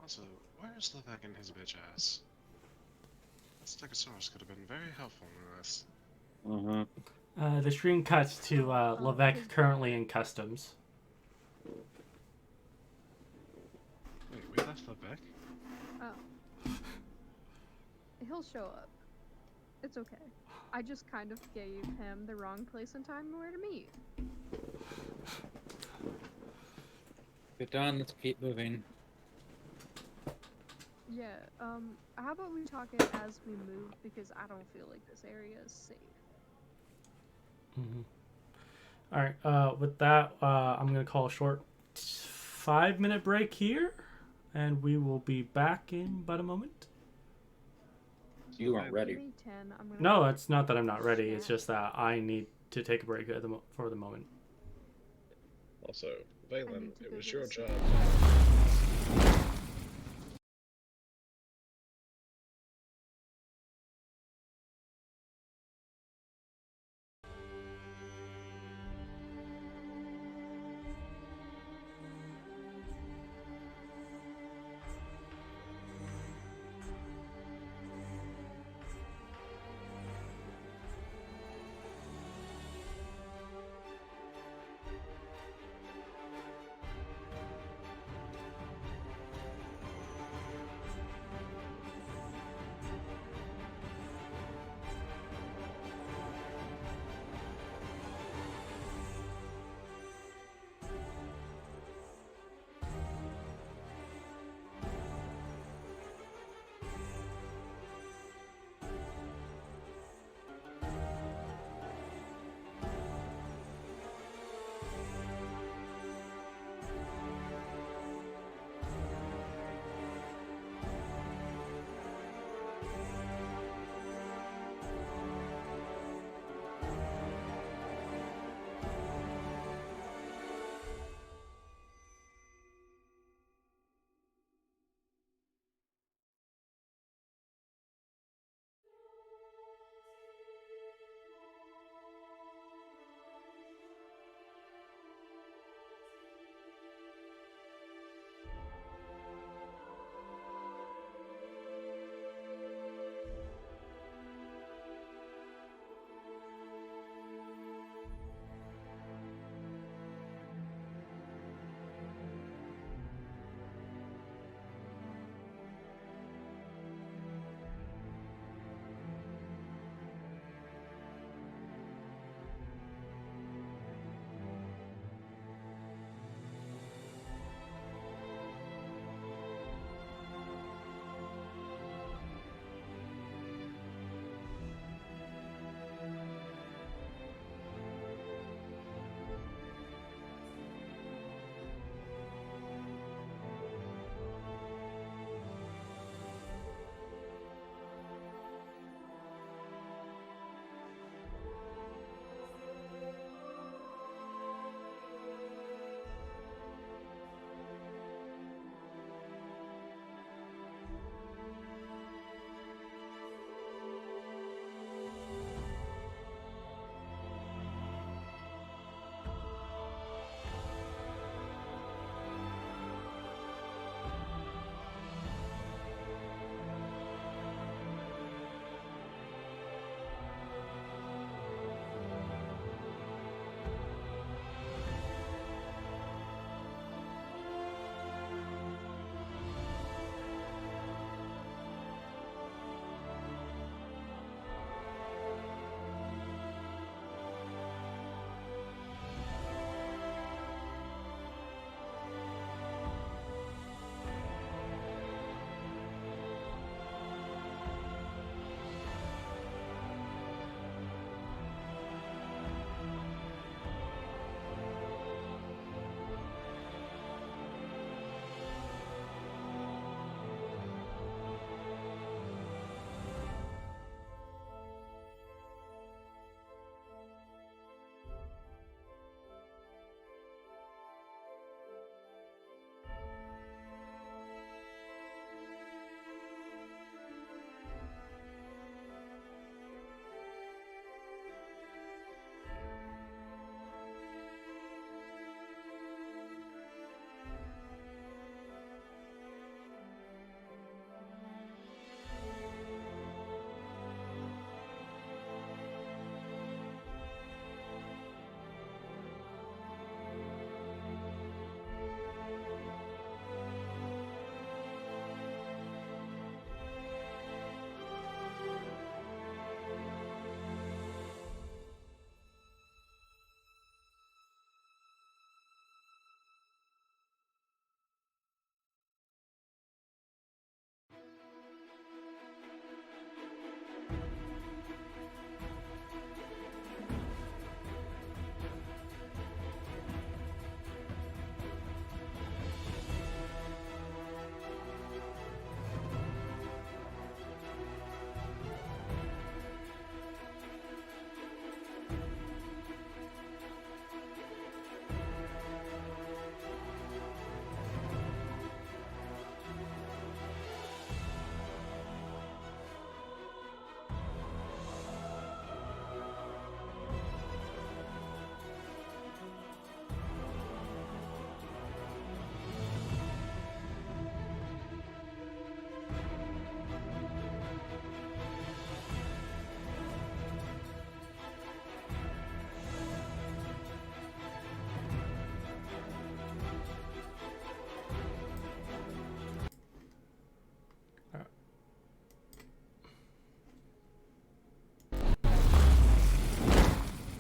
Also, where's Levesque and his bitch ass? That Stegosaurus could have been very helpful in this. The stream cuts to Levesque currently in customs. Wait, we left Levesque? Oh. He'll show up. It's okay. I just kind of gave him the wrong place and time where to meet. Get done, let's keep moving. Yeah, how about we talk it as we move, because I don't feel like this area is safe. Alright, with that, I'm going to call a short 5-minute break here, and we will be back in but a moment. You aren't ready. Give me 10, I'm gonna No, it's not that I'm not ready, it's chat. just that I need to take a break at for the moment. Also, I Valen, need to it go was get your a job.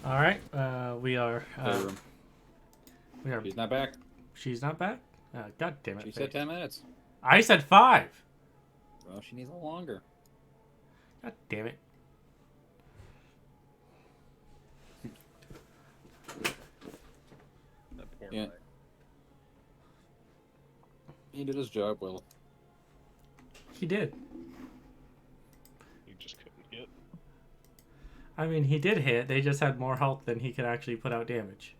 All right. We are. Playroom. We are. She's not back. She's not back. God damn it. She said 10 minutes. I said 5. Well, she needs a little longer. God damn it. That poor Yeah. guy. He did his job well. He did. You just couldn't hit. I mean, he did hit. They just had more health than he could actually put out damage.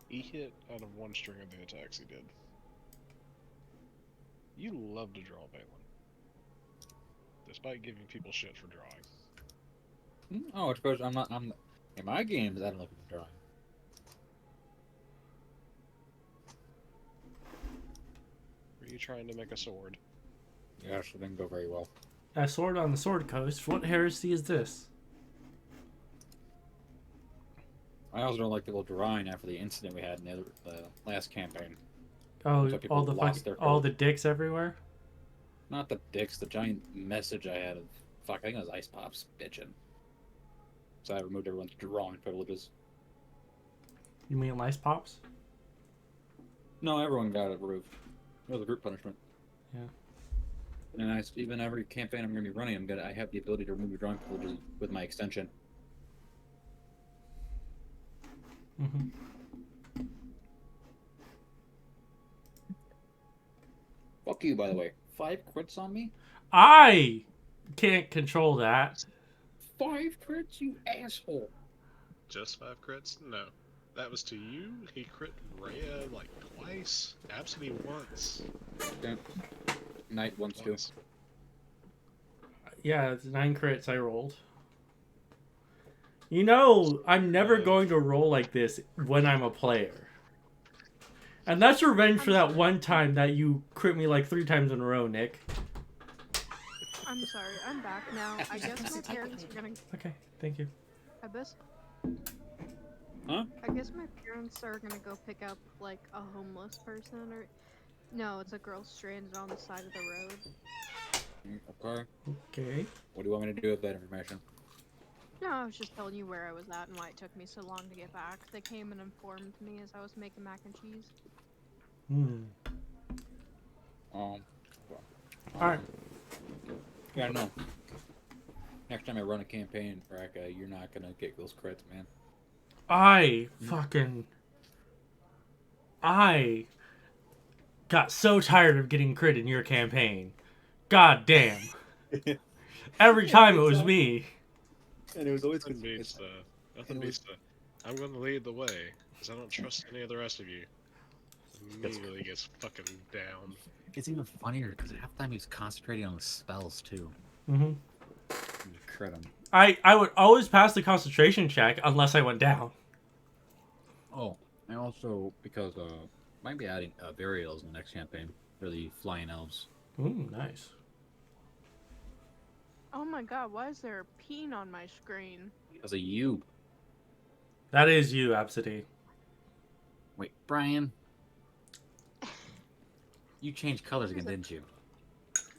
He hit out of one string of the attacks he did. You love to draw, Balin. Despite giving people shit for drawing. Oh, I suppose I'm not. In my games, I don't look at the drawing. Were you trying to make a sword? Yeah, it didn't go very well. A sword on the Sword Coast. What heresy is this? I also don't like people drawing after the incident we had in the last campaign. Oh, So people all the lost their all code. the dicks everywhere. Not the dicks, the giant message I had of, fuck, I think it was Ice Pops bitching. So I removed everyone's drawing privileges. You mean lice pops? No, everyone got it removed. It was a group punishment. Yeah. And even every campaign I'm going to be running, I have the ability to remove your drawing privileges with my extension. Mm-hmm. Fuck you, by the way. 5 crits on me? I can't control that. 5 crits, you asshole. Just 5 crits? No. That was to you. He crit Rhea like twice. Abcde once. Yeah. Knight once too. Twice. Yeah, it's 9 crits I rolled. You know, I'm never going to roll like this when I'm a player. And that's revenge for that one time that you crit me like 3 times in a row, Nick. I'm sorry, I'm back now. I guess my parents are gonna. Okay, thank you. Abyss? Huh? I guess my parents are gonna go pick up like a homeless person or. No, it's a girl stranded on the side of the road. Okay. Okay. What do you want me to do with that information? No, I was just telling you where I was at and why it took me so long to get back. They came and informed me as I was making mac and cheese. Well, Alright. yeah, no. Next time I run a campaign, Raka, you're not gonna get those crits, man. I got so tired of getting crit in your campaign. God damn. Every time it was me. And it was always Nothing beats the. Nothing it beats the. I'm going to lead the way because I don't trust any of the rest of you. Immediately gets fucking down. It's even funnier because half the time he's concentrating on the spells too. Mm-hmm. You crit him. I would always pass the concentration check unless I went down. Oh, and also because might be adding burials in the next campaign for the flying elves. Ooh, nice. Oh my god, why is there a peen on my screen? Because of you. That is you, Abcde. Wait, Brian. You changed colors again, didn't you?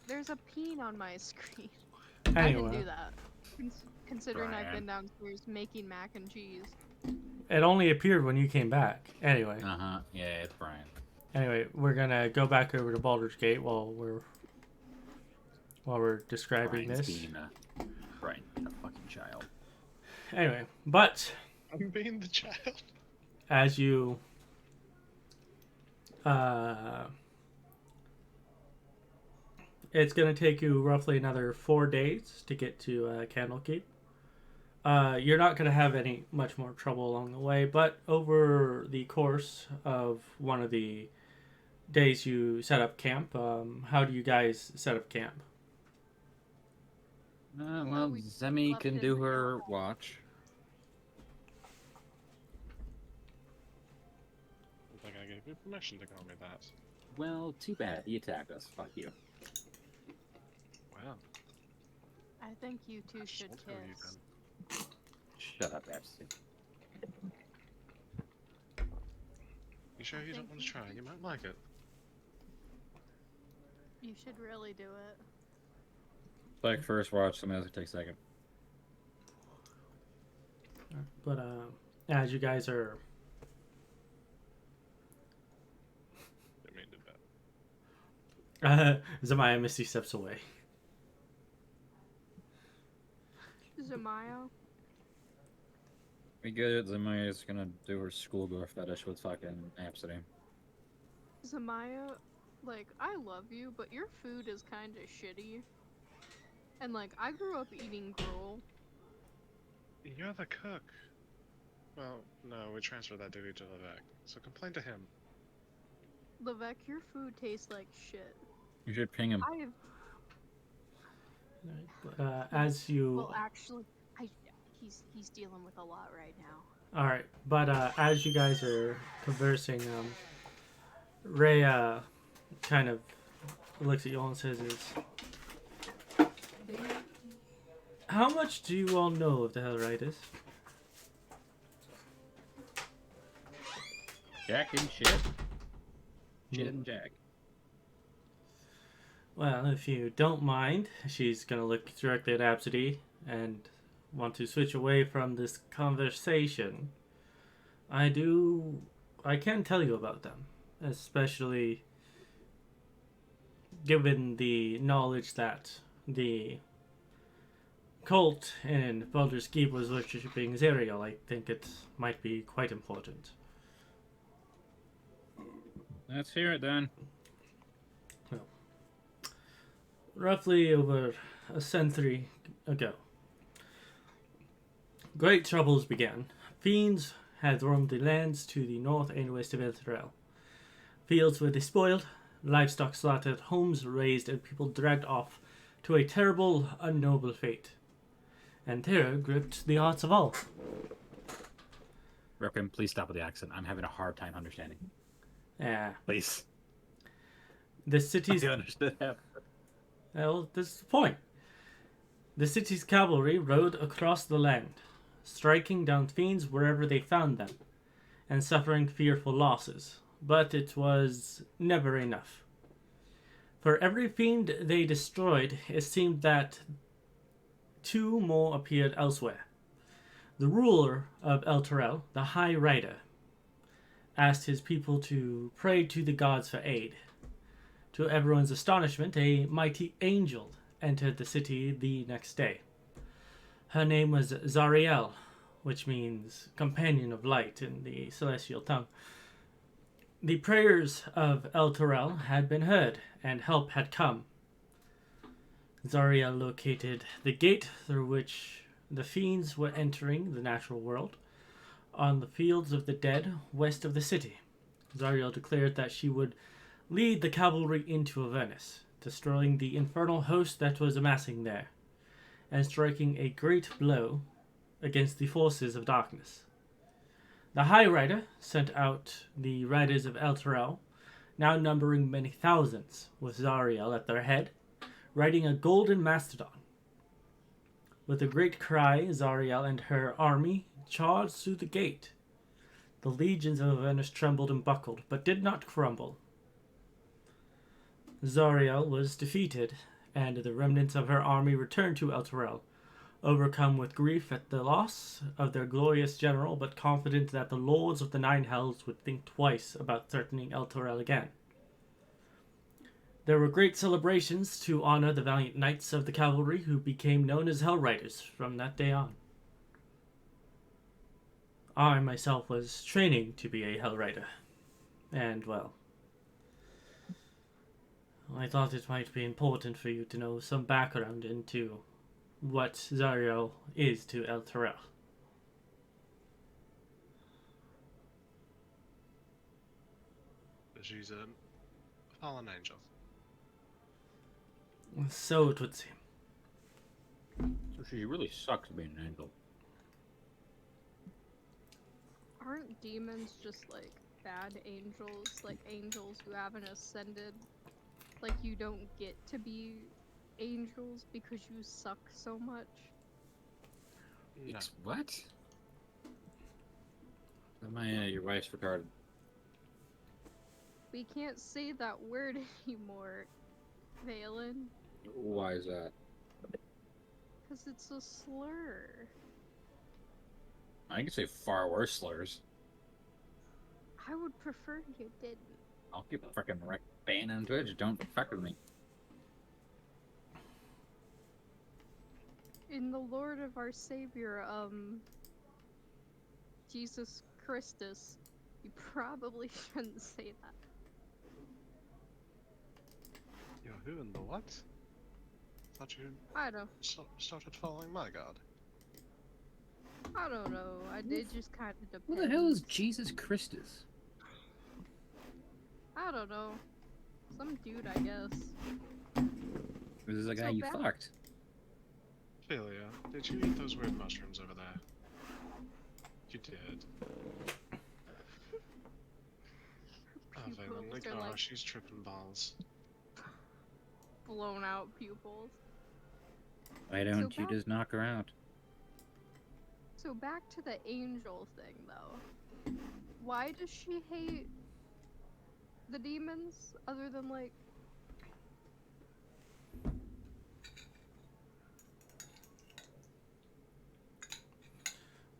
There's a peen on my screen. I Anyway, can do that. Considering I've Brian. been downstairs making mac and cheese. it only appeared when you came back. Anyway, Yeah, it's Brian. we're gonna go back over to Baldur's Gate while we're describing Brian's this. being Brian, a fucking child. Anyway, but I'm being the child. as you it's going to take you roughly another 4 days to get to Candlekeep. You're not going to have much more trouble along the way, but over the course of one of the days you set up camp, how do you guys set up camp? Well, we Zemi left can it do in the her yellow. watch. I think I gave you permission to call me that. Well, too bad. He attacked us. Fuck you. Wow. I think you two should I'll tell you kiss. then. Shut up, Absy. You sure you don't want to try? You might like it. You should really do it. Like first watch, somebody else can take second. But as you guys are Didn't mean to do that. Zemaia Misty steps away. Zemaia. We get it. Zemaia's gonna do her schoolgirl fetish with fucking Abcde. Zemaia, like, I love you, but your food is kind of shitty. And, like, I grew up eating gruel. You're the cook. Well, no, we transferred that duty to Levesque, so complain to him. Levesque, your food tastes like shit. You should ping him. I've... But as you Well, actually, he's dealing with a lot right now. all right, but as you guys are conversing, Rhea kind of looks at you all and says, "Is how much do you all know of the Hellriders?" Jack and shit. Shit and Jack. Well, if you don't mind, she's gonna look directly at Abcde and want to switch away from this conversation. I can tell you about them, especially given the knowledge that the cult in Baldur's Keep was worshipping Zerial. I think it might be quite important. Let's hear it then. Roughly over a century ago, great troubles began. Fiends had roamed the lands to the north and west of Elturel. Fields were despoiled, livestock slaughtered, homes razed, and people dragged off to a terrible, unknowable fate. And terror gripped the hearts of all. Requiem, please stop with the accent. I'm having a hard time understanding. Please. The city's... I understood that. Well, this is the point. The city's cavalry rode across the land, striking down fiends wherever they found them, and suffering fearful losses. But it was never enough. For every fiend they destroyed, it seemed that 2 more appeared elsewhere. The ruler of Elturel, the High Rider, asked his people to pray to the gods for aid. To everyone's astonishment, a mighty angel entered the city the next day. Her name was Zariel, which means companion of light in the celestial tongue. The prayers of Elturel had been heard, and help had come. Zariel located the gate through which the fiends were entering the natural world on the fields of the dead west of the city. Zariel declared that she would lead the cavalry into Avernus, destroying the infernal host that was amassing there, and striking a great blow against the forces of darkness. The High Rider sent out the riders of Elturel, now numbering many thousands, with Zariel at their head, riding a golden mastodon. With a great cry, Zariel and her army charged through the gate. The legions of Avernus trembled and buckled, but did not crumble. Zariel was defeated, and the remnants of her army returned to Elturel, overcome with grief at the loss of their glorious general, but confident that the lords of the Nine Hells would think twice about threatening Elturel again. There were great celebrations to honor the valiant knights of the cavalry who became known as Hellriders from that day on. I myself was training to be a Hellrider, and well, I thought it might be important for you to know some background into what Zariel is to Elturel. She's a fallen angel. So it would seem. So she really sucks being an angel. Aren't demons just like bad angels? Like angels who haven't ascended? Like you don't get to be angels because you suck so much? No. What? Your wife's retarded. We can't say that word anymore, Valen. Why is that? Because it's a slur. I can say far worse slurs. I would prefer you didn't. I'll keep freaking banning on Twitch. Don't fuck with me. In the Lord of our Savior, Jesus Christus, you probably shouldn't say that. Yo, who in the what? Thought you I don't started following my god. I don't know. I did just kind of depend. Who the hell is Jesus Christus? I don't know. Some dude, I guess. This is the guy So you bad. fucked. Philia, did you eat those weird mushrooms over there? You did. Oh, Valen, look Pupils are at her, like she's tripping balls. blown out pupils. Why don't you back- just knock her out? So back to the angel thing, though. Why does she hate the demons, other than, like...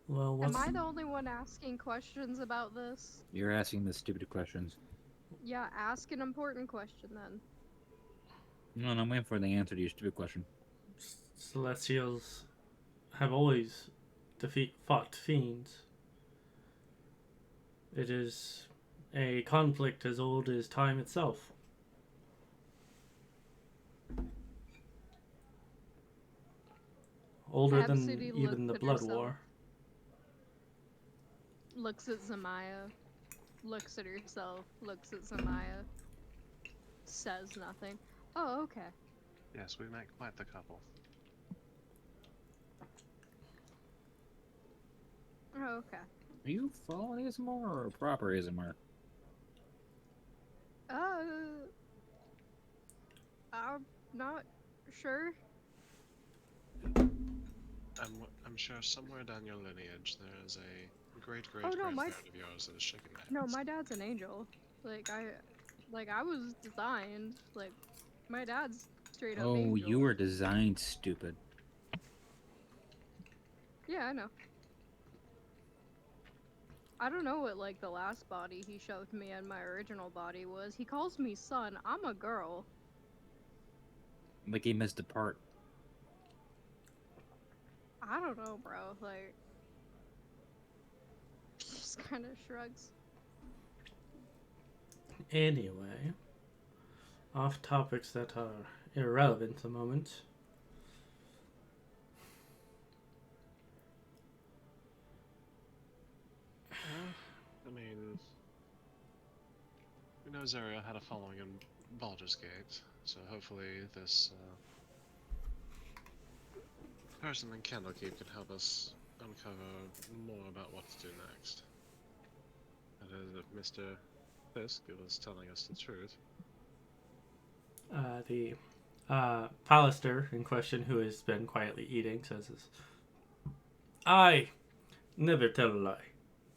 Well, what's... Am I the only one asking questions about this? You're asking the stupid questions. Yeah, ask an important question, then. No, I'm waiting for the answer to your stupid question. Celestials have always fought fiends. It is a conflict as old as time itself. Older than Abcde even the looked at Blood herself. War. Looks at Zemaia. Looks at herself. Looks at Zemaia. Says nothing. Oh, okay. Yes, we make quite the couple. Oh, okay. Are you following Aasimar or proper Aasimar? I'm not sure. I'm sure somewhere down your lineage there is a great Oh, no, my- grandparent of yours that is shaking their No, heads. my dad's an angel. I was designed. Like, my dad's straight up Oh, angel. you were designed stupid. Yeah, I know. I don't know what, like, the last body he shoved me in my original body was. He calls me son. I'm a girl. Like he missed a part. I don't know, bro. Like, just kind of shrugs. Anyway, off topics that are irrelevant at the moment. I mean, we know Zeria had a following in Baldur's Gate, so hopefully this person in Candlekeep can help us uncover more about what to do next. That is, if Mr. Fisk was telling us the truth. The Pallister in question, who has been quietly eating, says this. I never tell a lie.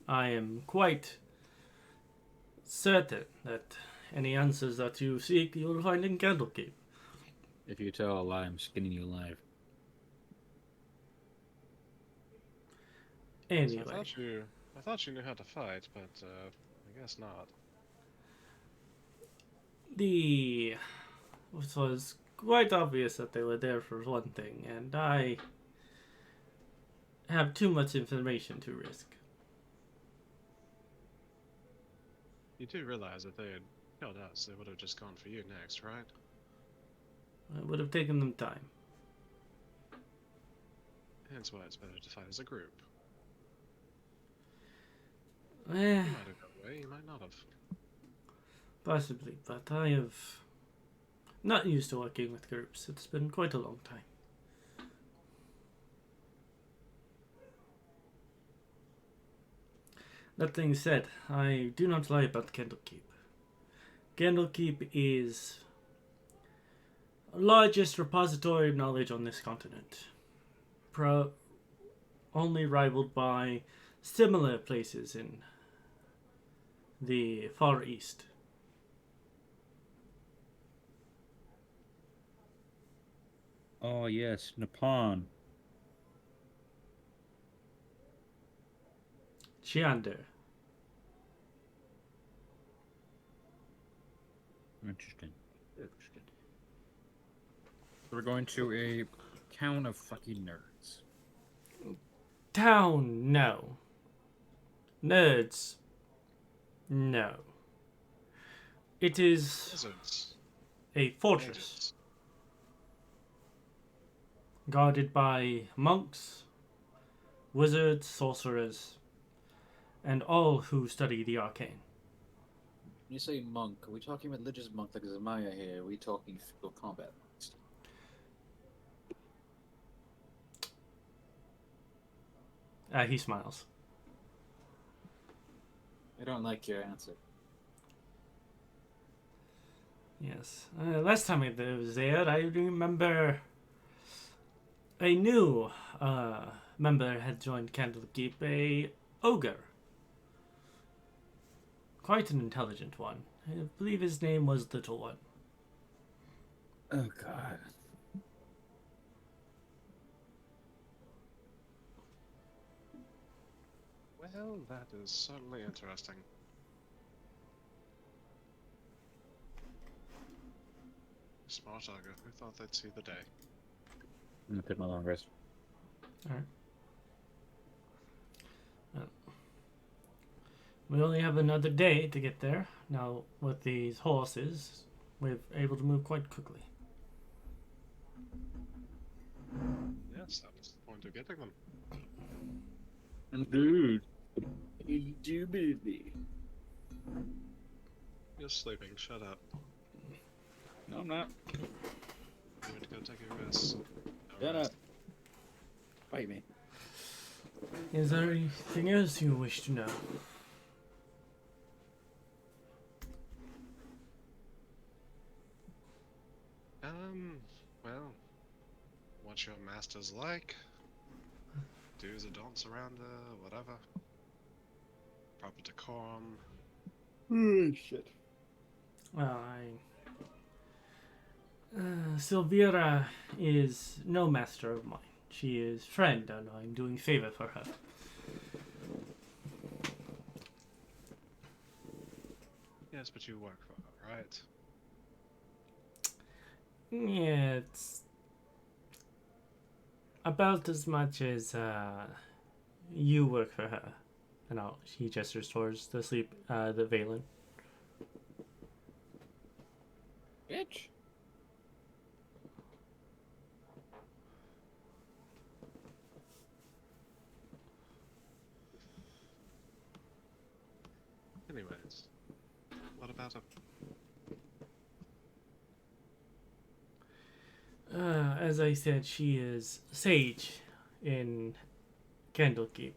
I am quite certain that any answers that you seek, you will find in Candlekeep. If you tell a lie, I'm skinning you alive. Anyway, So I thought you knew how to fight, but I guess not. it was quite obvious that they were there for one thing, and I have too much information to risk. You do realize that they had killed us, they would have just gone for you next, right? It would have taken them time. Hence why it's better to fight as a group. Eh, You might have got away, you might not have. possibly, but I have not used to working with groups. It's been quite a long time. That being said, I do not lie about Candlekeep. Candlekeep is the largest repository of knowledge on this continent. Only rivaled by similar places in the Far East. Oh yes, Nippon. Chiander. Interesting. Interesting. So we're going to a town of fucking nerds. Town, no. Nerds, no. It is Wizards. a fortress Mages. guarded by monks, wizards, sorcerers, and all who study the arcane. When you say monk, are we talking religious monk like Zemaia here? Are we talking physical combat monks? He smiles. I don't like your answer. Yes. Last time I was there, I remember a new member had joined Candlekeep, a ogre. Quite an intelligent one. I believe his name was Little One. Oh god. Well, that is certainly interesting. Smart ogre. Who thought they'd see the day? I'm gonna take my long rest. Alright. We only have another day to get there. Now, with these horses, we're able to move quite quickly. Yes, that was the point of getting them. Dude. Indubitably. You're sleeping. Shut up. No, I'm not. You went to go take a rest. Shut up. Fight me. Is there anything else you wish to know? Well, what's your master's like? Do's or don'ts around whatever. Proper decorum. Shit. Well, Silvira is no master of mine. She is friend, and I'm doing favor for her. Yes, but you work for her, right? Yeah, it's about as much as you work for her. And he gestures towards the the Valen. Bitch. Anyways, what about a... As I said, she is sage in Candlekeep.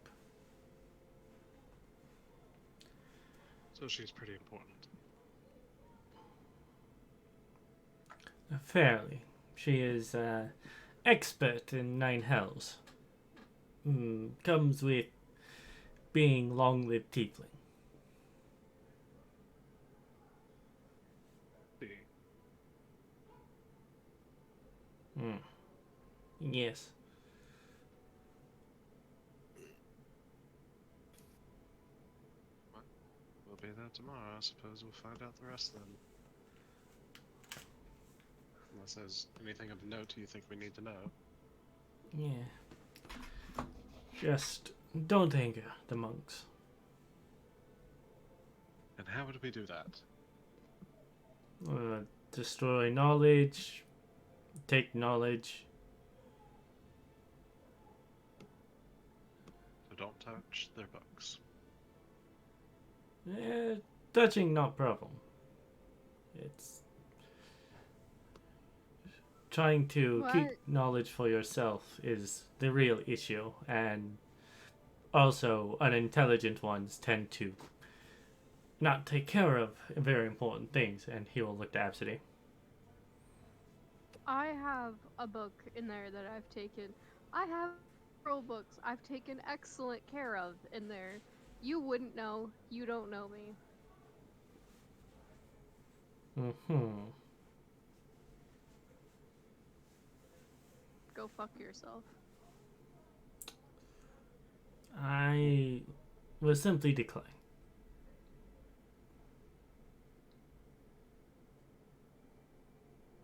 So she's pretty important. Fairly. She is expert in Nine Hells. Comes with being long-lived tiefling. Yes. We'll be there tomorrow. I suppose we'll find out the rest then. Unless there's anything of note you think we need to know. Yeah. Just don't anger the monks. And how would we do that? Destroy knowledge. Take knowledge. So don't touch their books. Touching not problem. It's trying to keep knowledge for yourself is the real issue, and also unintelligent ones tend to not take care of very important things. And he will look to Abcde. I have a book in there that I've taken. I have several books I've taken excellent care of in there. You wouldn't know. You don't know me. Go fuck yourself. I will simply decline.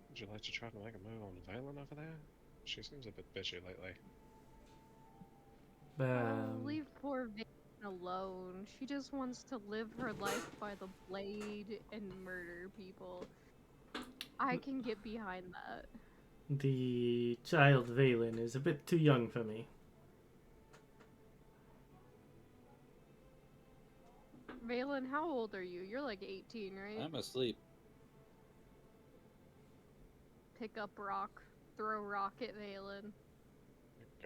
Would you like to try to make a move on Valen over there? She seems a bit bitchy lately. Leave poor Valen alone. She just wants to live her life by the blade and murder people. I can get behind that. The child Valen is a bit too young for me. Valen, how old are you? You're like 18, right? I'm asleep. Pick up rock. Throw rock at Valen.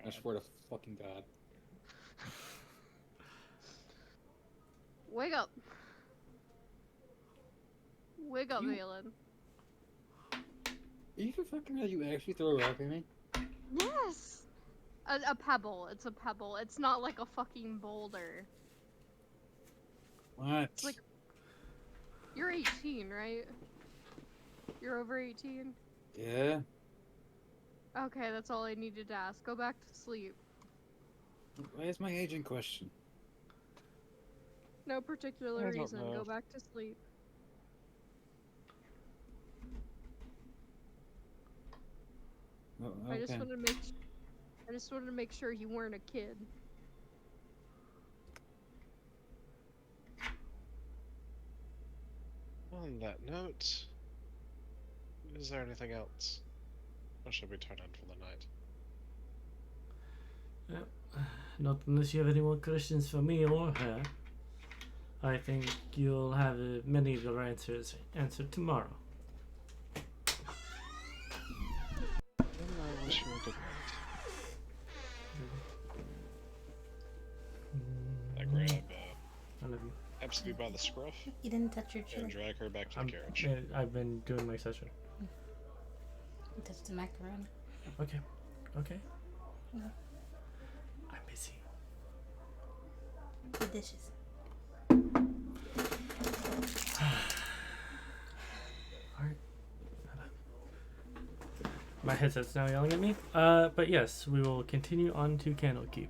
I swear to fucking God. Wake up. Wake up, You- Valen. Are you fucking real? You actually throw a rock at me? Yes! A pebble. It's a pebble. It's not like a fucking boulder. What? It's like... You're 18, right? You're over 18? Yeah. Okay, that's all I needed to ask. Go back to sleep. Why is my age in question? No particular I don't reason. know. Go back to sleep. Oh, I just okay. wanted to make sure you weren't a kid. On that note, is there anything else? Or should we turn in for the night? Not unless you have any more questions for me or her. I think you'll have many of your answers answered tomorrow. Then I wish you a good night. I grab I love you. Abcde by the scruff You didn't touch your and chin. drag her back to the carriage. I've been doing my session. You touched the macaroni. Okay. Okay. Yeah. I'm busy. The dishes. Alright. My headset's now yelling at me. But yes, we will continue on to Candlekeep.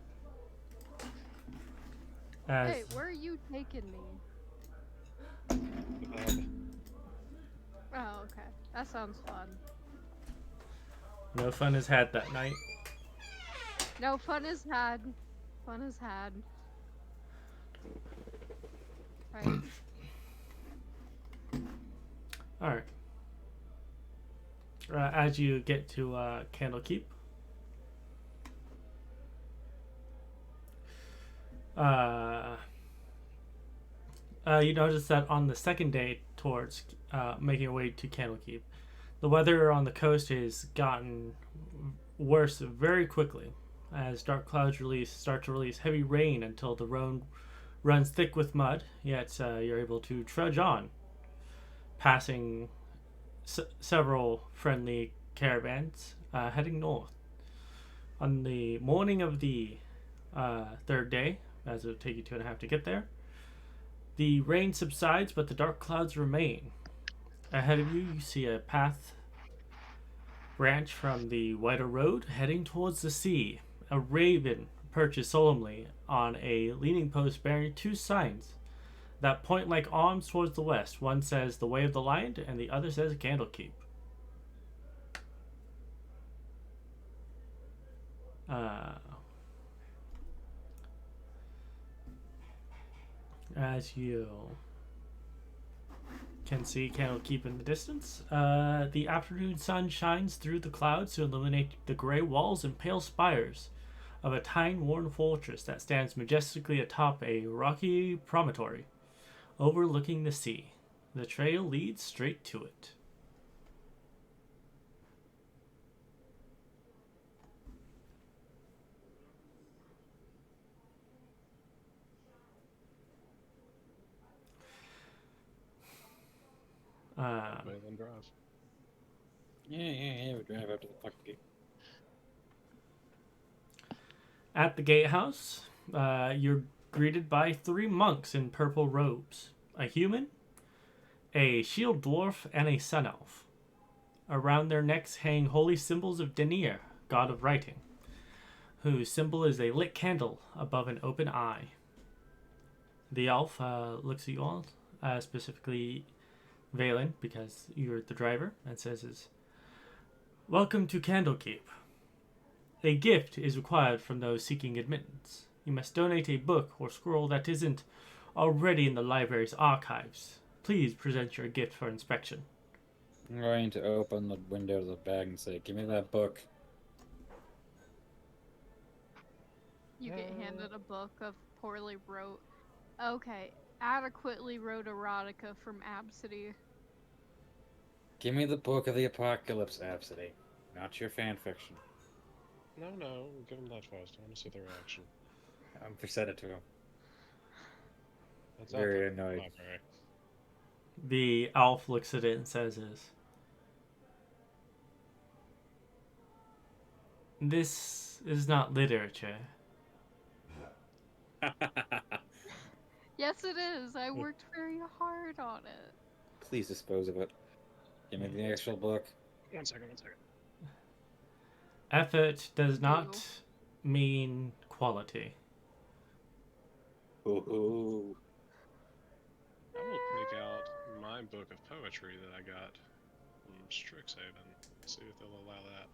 Hey, where are you taking me? Oh, okay. That sounds fun. No fun is had that night. No, fun is had. Fun is had. Right. Alright. As you get to Candlekeep, you notice that on the second day towards making your way to Candlekeep, the weather on the coast has gotten worse very quickly as dark clouds start to release heavy rain until the road runs thick with mud, yet you're able to trudge on, passing several friendly caravans heading north. On the morning of the third day, as it will take you 2.5 to get there, the rain subsides, but the dark clouds remain. Ahead of you, you see a path branch from the wider road heading towards the sea. A raven perches solemnly on a leaning post bearing 2 signs that point like arms towards the west. One says the Way of the Lion, and the other says Candlekeep. As you can see Candlekeep in the distance, the afternoon sun shines through the clouds to illuminate the gray walls and pale spires of a time-worn fortress that stands majestically atop a rocky promontory overlooking the sea. The trail leads straight to it. Valen drive. Yeah, we drive up to the fucking gate. At the gatehouse, you're greeted by 3 monks in purple robes. A human, a shield dwarf, and a sun elf. Around their necks hang holy symbols of Veneer, god of writing, whose symbol is a lit candle above an open eye. The elf looks at you all, specifically Valen, because you're the driver, and says, "Welcome to Candlekeep. A gift is required from those seeking admittance. You must donate a book or scroll that isn't already in the library's archives. Please present your gift for inspection." I'm going to open the window of the bag and say, "Give me that book." You get handed a book of poorly wrote. Okay, adequately wrote erotica from Abcde. Give me the book of the apocalypse, Abcde. Not your fan fiction. No, give him that first. I want to see the reaction. I'm presented it to him. That's Very out there. annoyed. Library. The elf looks at it and says, "This is not literature." Yes, it is. I worked very hard on it. Please dispose of it. Give me the actual book. One second. Effort does not mean quality. Ooh. I will take out my book of poetry that I got from Strixhaven. See if they'll allow that.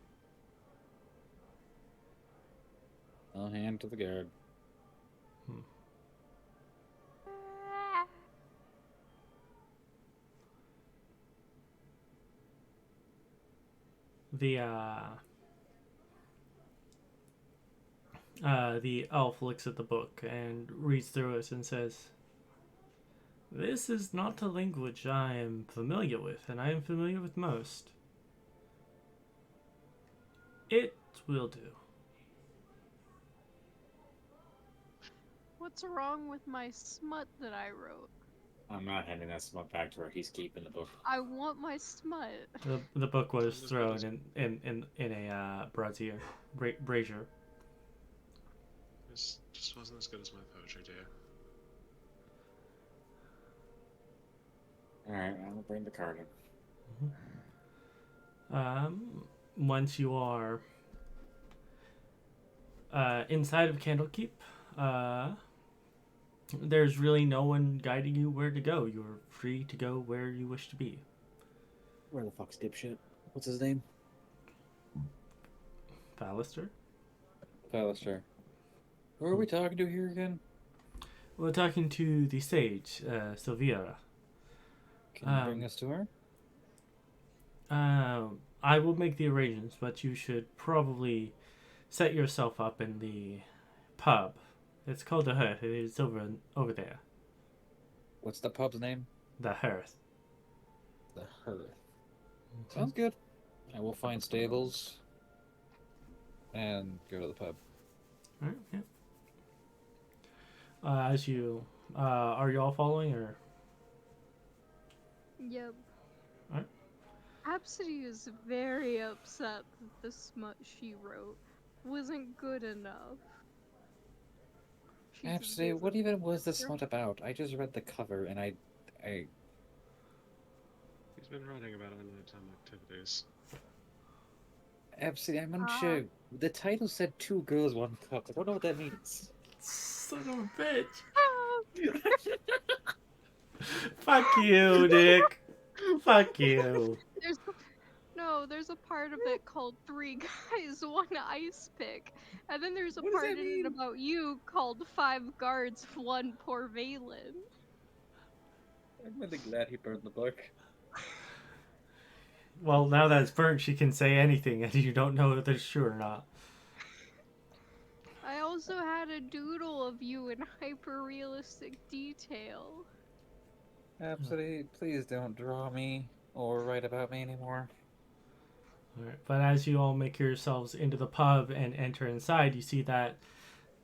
I'll hand to the guard. The elf looks at the book and reads through it and says, "This is not a language I am familiar with, and I am familiar with most. It will do." What's wrong with my smut that I wrote? I'm not handing that smut back to her. He's keeping the book. I want my smut. The book was thrown in a brazier. Brazier. This just wasn't as good as my poetry, dear. Alright, I'll bring the card in. Once you are inside of Candlekeep, there's really no one guiding you where to go. You're free to go where you wish to be. Where the fuck's dipshit? What's his name? Baldur? Baldur. Who are we talking to here again? We're talking to the sage, Sylvia. Can you bring us to her? I will make the arrangements, but you should probably set yourself up in the pub. It's called the Hearth. It is over there. What's the pub's name? The Hearth. The Hearth. Sounds good. I will find stables and go to the pub. All right. Yeah. As you, are you all following or? Yep. Alright. Abcde is very upset that the smut she wrote wasn't good enough. She's Abcde, what even was this smut about? I just read the cover and I He's been writing about nighttime activities. Abcde, I'm unsure. The title said 2 girls, 1 cup. I don't know what that means. Son of a bitch. Fuck you, Nick. Fuck you. There's a part of it called 3 guys, 1 ice pick. And then there's a What does part that in mean? it about you called 5 guards, 1 poor Valen. I'm really glad he burned the book. Well, now that it's burnt, she can say anything, and you don't know if it's true or not. I also had a doodle of you in hyper-realistic detail. Abcde, please don't draw me or write about me anymore. All right. But as you all make yourselves into the pub and enter inside, you see that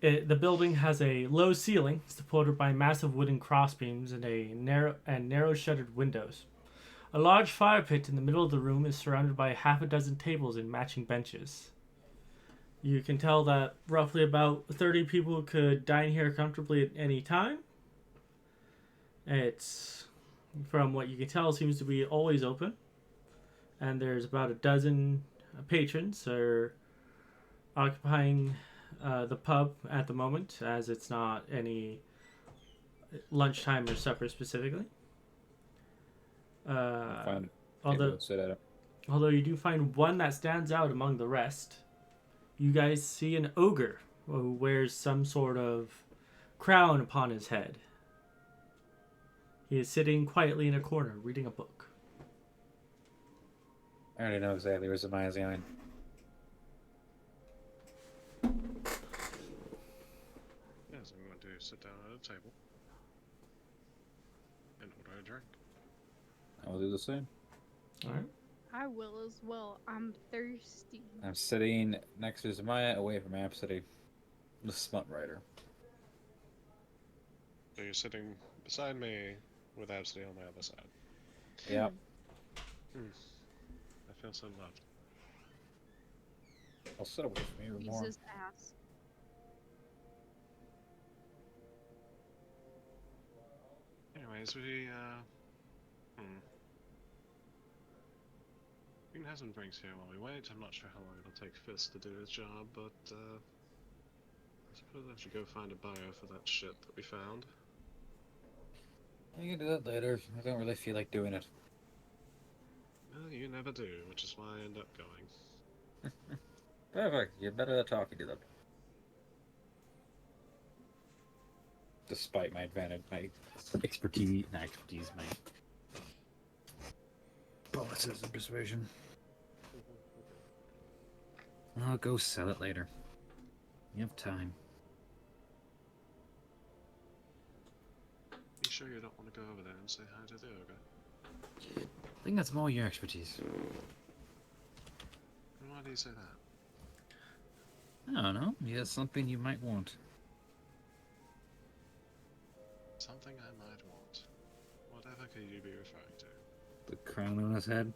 the building has a low ceiling supported by massive wooden crossbeams and narrow shuttered windows. A large fire pit in the middle of the room is surrounded by half a dozen tables and matching benches. You can tell that roughly about 30 people could dine here comfortably at any time. It's, from what you can tell, seems to be always open. And there's about a dozen patrons are occupying the pub at the moment, as it's not any lunchtime or supper specifically. Fine. Although Sit at it. although you do find one that stands out among the rest. You guys see an ogre who wears some sort of crown upon his head. He is sitting quietly in a corner reading a book. I already know exactly where Zemaia's going. Yeah, so we want to sit down at a table and order a drink. I will do the same. Alright. I will as well. I'm thirsty. I'm sitting next to Zemaia, away from Abcde, the smut writer. So you're sitting beside me with Abcde on the other side. Yep. I feel so loved. I'll sit away from you He's more. his ass. Anyways, we we can have some drinks here while we wait. I'm not sure how long it'll take Fist to do his job, but I suppose I should go find a buyer for that shit that we found. You can do that later. I don't really feel like doing it. Well, you never do, which is why I end up going. Perfect. You're better at talking to them. Despite my advantage, my expertise, my bonuses in persuasion. I'll go sell it later. You have time. You sure you don't want to go over there and say hi to the ogre? I think that's more your expertise. And why do you say that? I don't know. He has something you might want. Something I might want. Whatever could you be referring to? The crown on his head.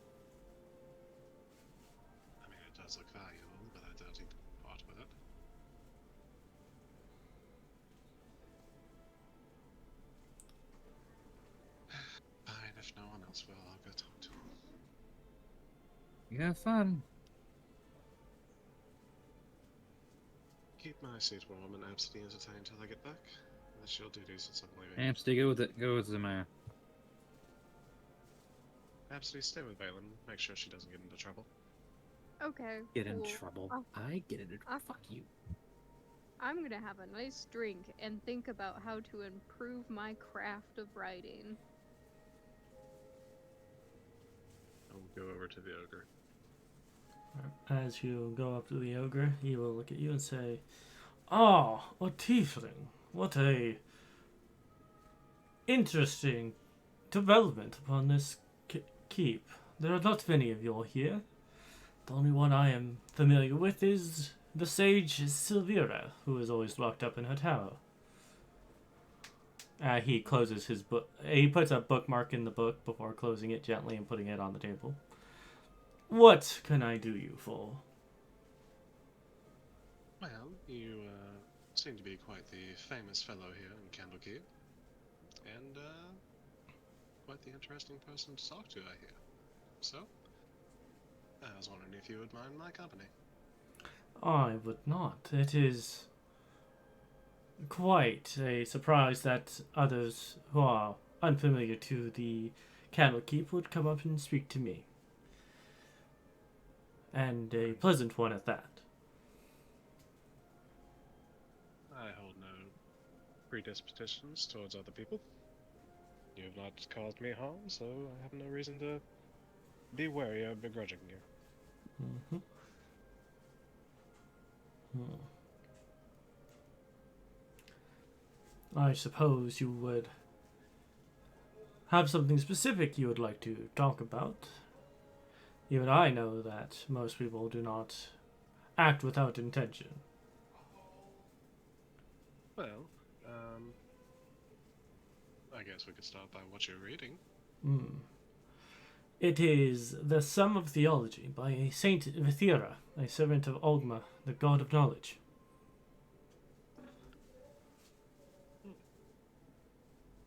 I mean, it does look valuable, but I doubt he'd part with it. Fine, if no one else will, I'll go talk to him. You have fun. Keep my seat warm and Abcde entertained until I get back. That's your duties since I'm leaving. Abcde, go with it. Go with Zemaia. Abcde, stay with Valen. Make sure she doesn't get into trouble. Okay. Get in cool. trouble. I'll- I get into trouble. I'll- Fuck you. I'm gonna have a nice drink and think about how to improve my craft of writing. I'll go over to the ogre. As you go up to the ogre, he will look at you and say, "Ah, a tiefling. What a interesting development upon this keep. There are not many of you here. The only one I am familiar with is the sage Silvira, who is always locked up in her tower." He closes his book. He puts a bookmark in the book before closing it gently and putting it on the table. "What can I do you for?" Well, you seem to be quite the famous fellow here in Candlekeep. And quite the interesting person to talk to, I hear. So, I was wondering if you would mind my company. I would not. It is quite a surprise that others who are unfamiliar to the Candlekeep would come up and speak to me. And a pleasant one at that. I hold no predispositions towards other people. You have not caused me harm, so I have no reason to be wary or begrudging you. Mm-hmm. I suppose you would have something specific you would like to talk about. Even I know that most people do not act without intention. Well, I guess we could start by what you're reading. It is The Sum of Theology by a Saint Vithira, a servant of Ogma, the god of knowledge.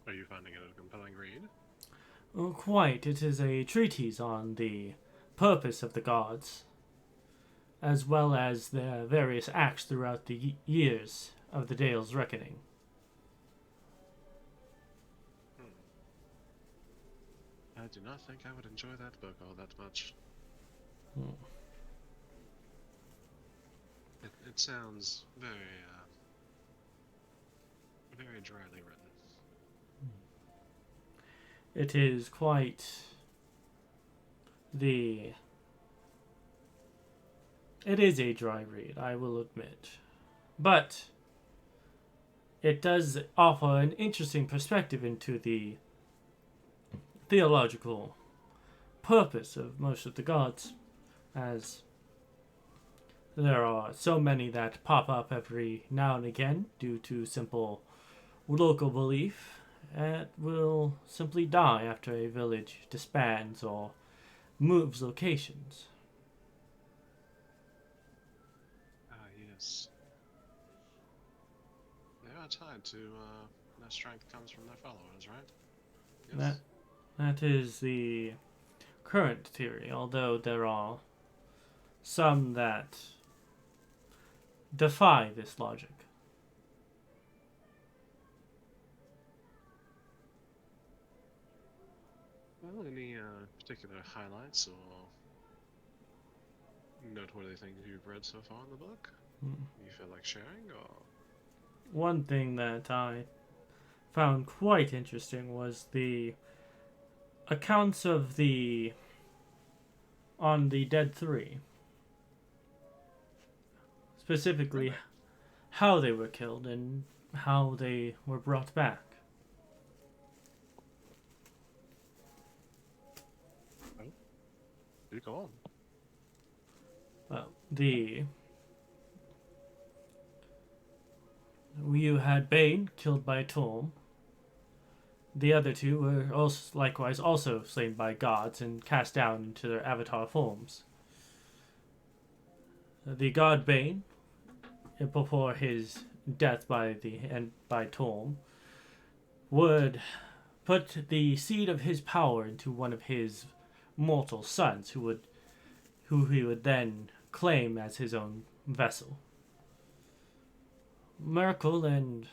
Are you finding it a compelling read? Oh, quite. It is a treatise on the purpose of the gods, as well as their various acts throughout the years of the Dale's reckoning. I do not think I would enjoy that book all that much. Hmm. It sounds very, very dryly written. It is quite the... It is a dry read, I will admit. But it does offer an interesting perspective into the theological purpose of most of the gods, as there are so many that pop up every now and again due to simple local belief and will simply die after a village disbands or moves locations. Ah, yes. They are tied to, their strength comes from their followers, right? Yes. That is the current theory, although there are some that defy this logic. Well, any particular highlights or noteworthy things you've read so far in the book? You feel like sharing, or? One thing that I found quite interesting was the accounts of on the Dead Three. Specifically, Really? how they were killed and how they were brought back. Do go on. Well, you had Bane killed by Torm. The other two were also likewise also slain by gods and cast down into their avatar forms. The god Bane, before his death by Torm, would put the seed of his power into one of his mortal sons, who he would then claim as his own vessel. Merkel and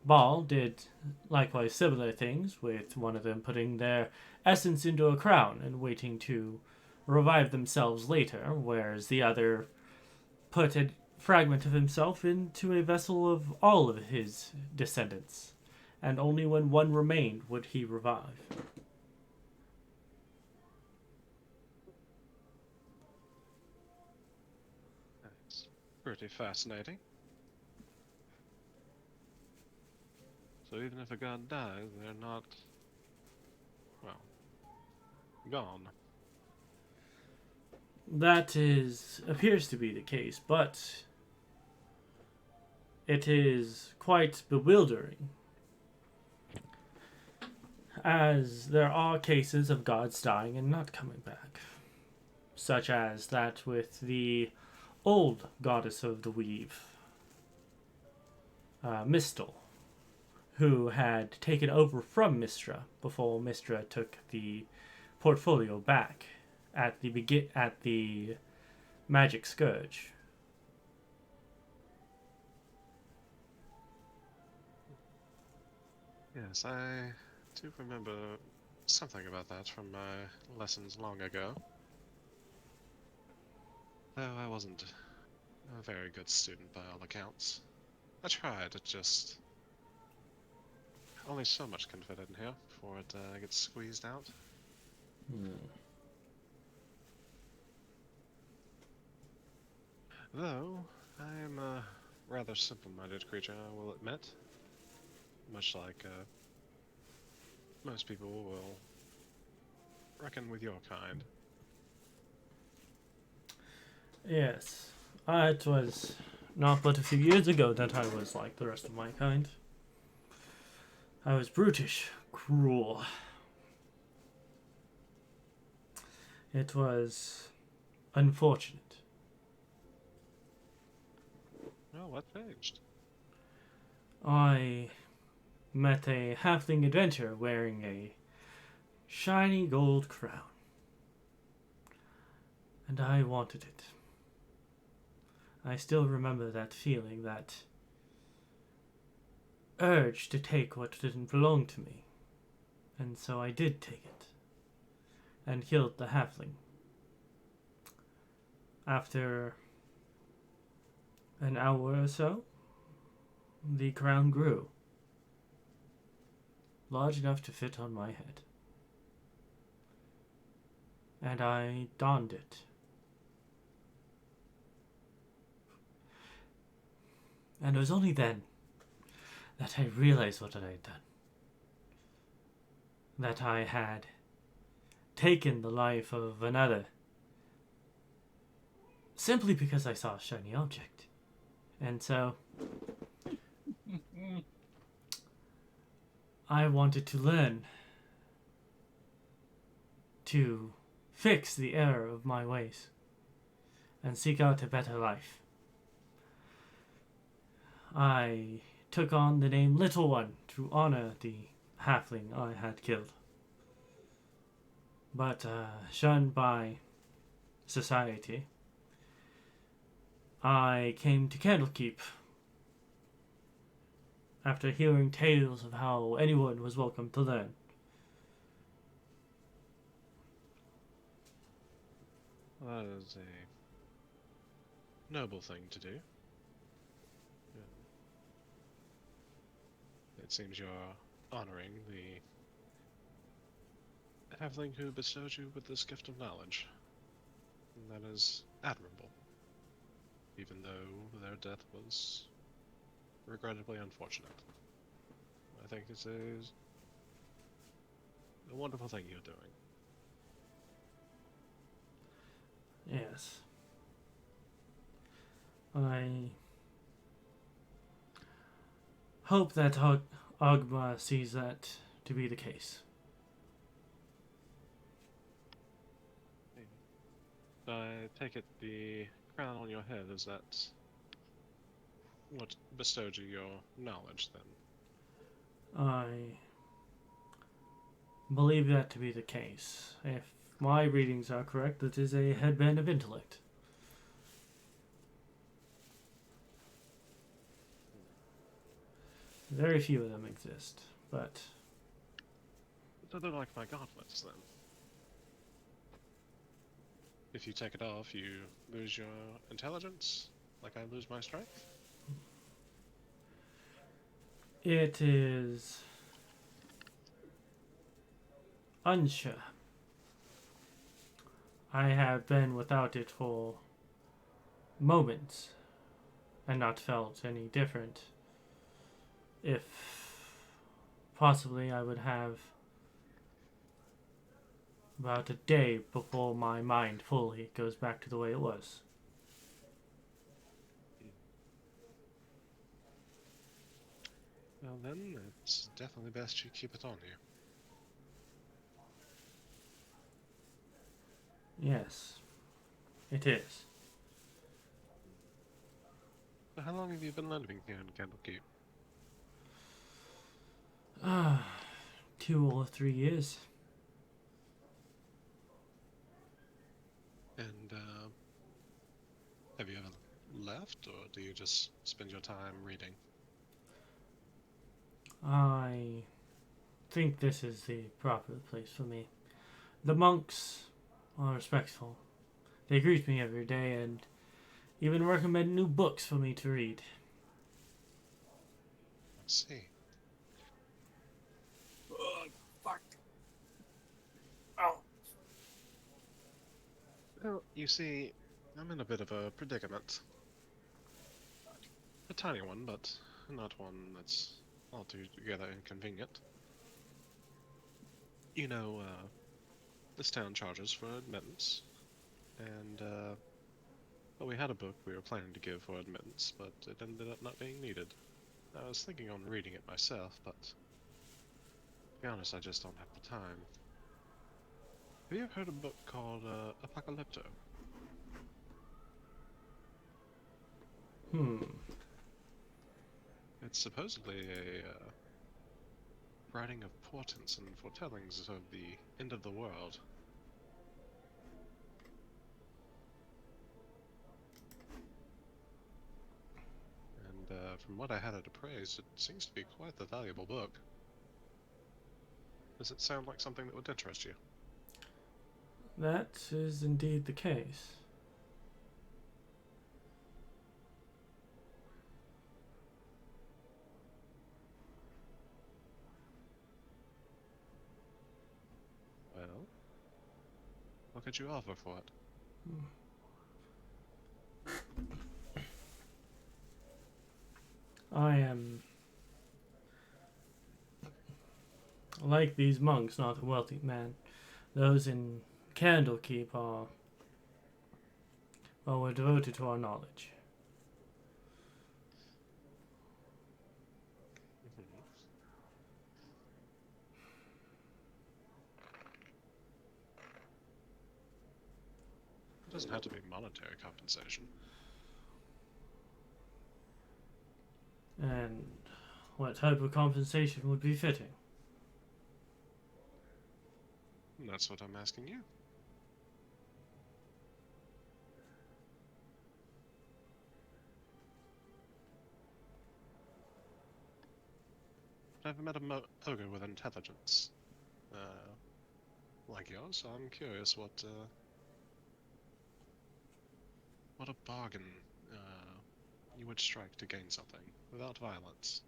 Ball did likewise similar things, with one of them putting their essence into a crown and waiting to revive themselves later, whereas the other put a fragment of himself into a vessel of all of his descendants, and only when one remained would he revive. That's pretty fascinating. So even if a god dies, they're not, well, gone. That appears to be the case, but it is quite bewildering, as there are cases of gods dying and not coming back, such as that with the old goddess of the weave, Mistal, who had taken over from Mistra before Mistra took the portfolio back at the Magic Scourge. Yes, I do remember something about that from my lessons long ago. Though I wasn't a very good student by all accounts. I tried, it just... Only so much can fit in here before it gets squeezed out. Though, I am a rather simple-minded creature, I will admit. Much like most people will reckon with your kind. Yes, it was not but a few years ago that I was like the rest of my kind. I was brutish, cruel. It was unfortunate. Well, what changed? I met a halfling adventurer wearing a shiny gold crown, and I wanted it. I still remember that feeling, that urge to take what didn't belong to me. And so I did take it and killed the halfling. After an hour or so, the crown grew, large enough to fit on my head. And I donned it. And it was only then that I realized what I had done. That I had taken the life of another simply because I saw a shiny object. And so I wanted to learn to fix the error of my ways and seek out a better life. I took on the name Little One to honor the halfling I had killed. But shunned by society, I came to Candlekeep after hearing tales of how anyone was welcome to learn. That is a noble thing to do. It seems you're honoring the halfling who bestowed you with this gift of knowledge. And that is admirable. Even though their death was regrettably unfortunate. I think it's a wonderful thing you're doing. Yes. I hope that Ogma sees that to be the case. I take it the crown on your head, is that what bestowed you your knowledge then? I believe that to be the case. If my readings are correct, it is a headband of intellect. Very few of them exist, but So they're like my gauntlets then. If you take it off, you lose your intelligence, like I lose my strength? it is unsure. I have been without it for moments and not felt any different. If possibly I would have about a day before my mind fully goes back to the way it was. Well then, it's definitely best you keep it on you. Yes, it is. So how long have you been living here in Candlekeep? 2 or 3 years. And have you ever left, or do you just spend your time reading? I think this is the proper place for me. The monks are respectful. They greet me every day and even recommend new books for me to read. I see. Ugh, fuck. Well, you see, I'm in a bit of a predicament. A tiny one, but not one that's altogether inconvenient. You know, this town charges for admittance, and well, we had a book we were planning to give for admittance, but it ended up not being needed. I was thinking on reading it myself, but to be honest, I just don't have the time. Have you ever heard of a book called Apocalypto? It's supposedly a writing of portents and foretellings of the end of the world. And from what I had it appraised, it seems to be quite the valuable book. Does it sound like something that would interest you? That is indeed the case. Well, what could you offer for it? I am, like these monks, not a wealthy man. Those in Candlekeep are, well, we're devoted to our knowledge. It doesn't have to be monetary compensation. And what type of compensation would be fitting? And that's what I'm asking you. I've never met a ogre with intelligence like yours, so I'm curious what a bargain you would strike to gain something without violence.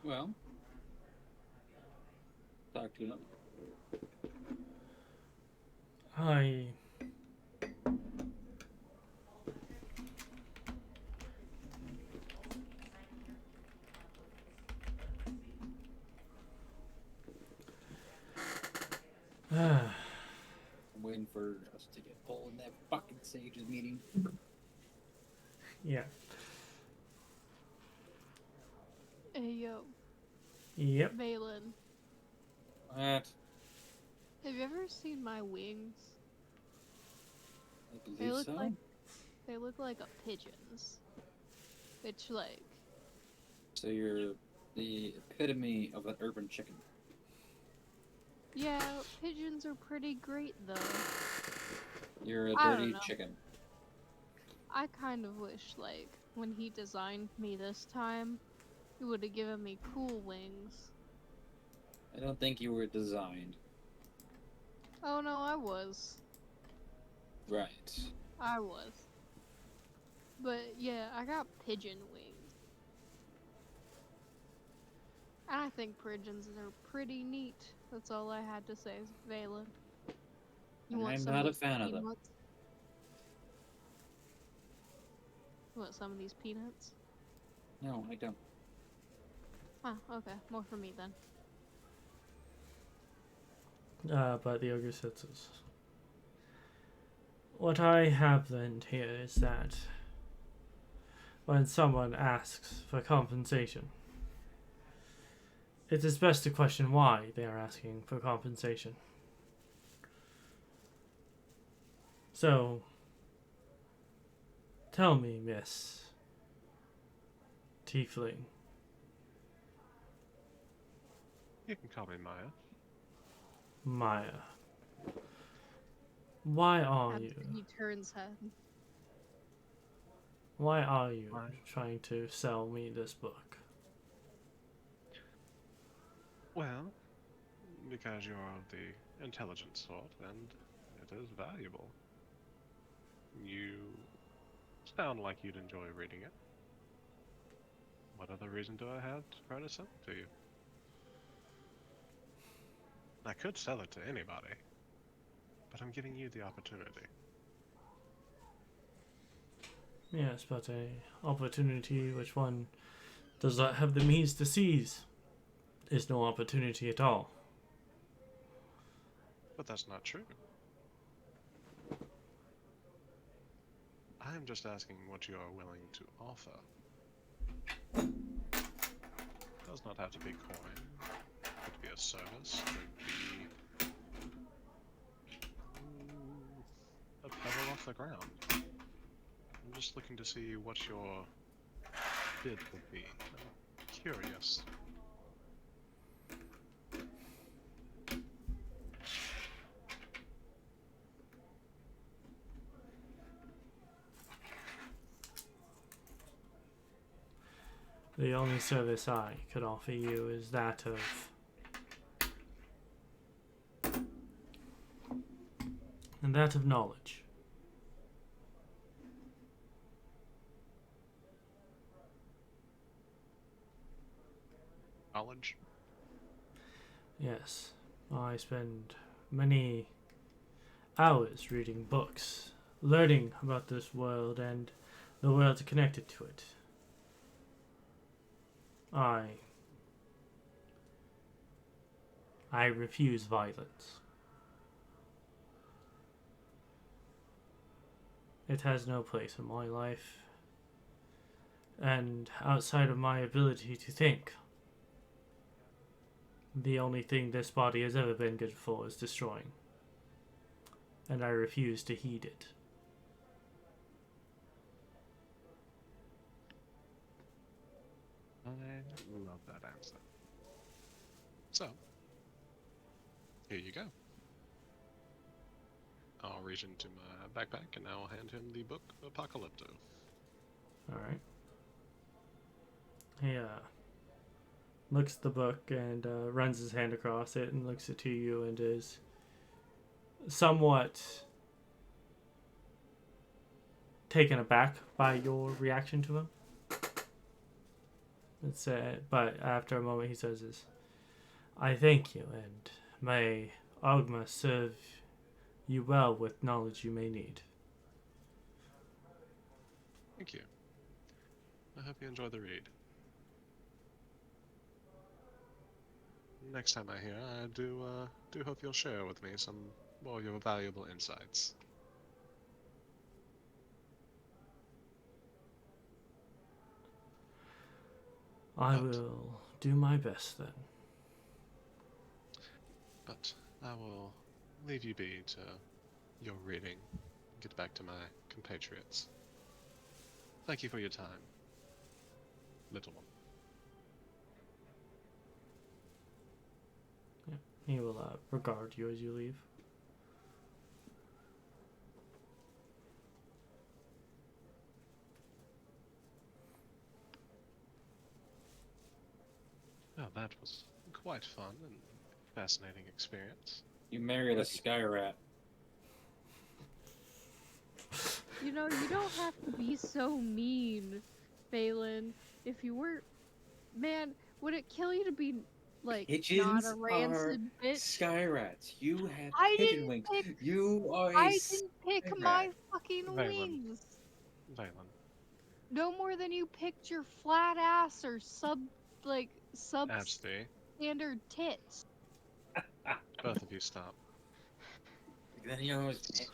Well, talk to them. I... I'm waiting for us to get pulled in that fucking sages meeting. yeah. Hey yo, Yep. Valen, What? have you ever seen my wings? I They believe look so. like they look like a pigeon's. Which like So you're the epitome of an urban chicken. yeah, pigeons are pretty great though. You're a I don't dirty know. chicken. I kind of wish like when he designed me this time, he would have given me cool wings. I don't think you were designed. Oh no, I was. Right. I was. But yeah, I got pigeon wings. And I think pigeons are pretty neat. That's all I had to say, Valen. You I'm some not a these fan of them. peanuts? You want some of these peanuts? No, I don't. Oh, okay. More for me then. But the ogre says this. What I have learned here is that when someone asks for compensation, it is best to question why they are asking for compensation. So, tell me, Miss Tiefling. You can call me Maya. Maya. Why are you? He turns head. Why are you Why? trying to sell me this book? Well, because you're of the intelligent sort, and it is valuable. You sound like you'd enjoy reading it. What other reason do I have to try to sell it to you? I could sell it to anybody, but I'm giving you the opportunity. Yes, but a opportunity which one does not have the means to seize is no opportunity at all. But that's not true. I'm just asking what you are willing to offer. It does not have to be coin. It could be a service. It could be a pebble off the ground. I'm just looking to see what your bid would be. I'm curious. The only service I could offer you is that of knowledge. Knowledge? Yes, I spend many hours reading books, learning about this world and the worlds connected to it. I refuse violence. It has no place in my life, and outside of my ability to think, the only thing this body has ever been good for is destroying, and I refuse to heed it. I love that answer. So, here you go. I'll reach into my backpack and I'll hand him the book Apocalypto. Alright. He looks at the book and runs his hand across it and looks it to you and is somewhat taken aback by your reaction to him. But after a moment he says is, I thank you, and may Ogma serve you well with knowledge you may need. Thank you. I hope you enjoy the read. Next time I hear, I do hope you'll share with me some more of your valuable insights. I will do my best then. But I will leave you be to your reading and get back to my compatriots. Thank you for your time, little one. Yeah, he will regard you as you leave. Well, that was quite fun and fascinating experience. You married a sky rat. You know, you don't have to be so mean, Phelan. If you were... Man, would it kill you to be, like, Pigeons not a rancid are bitch? sky rats. You have I pigeon didn't wings. pick- You are a I didn't pick sky my rat. fucking Valen. wings! Valen. No more than you picked your flat ass or substandard Abcde, tits. both of you stop. Then you always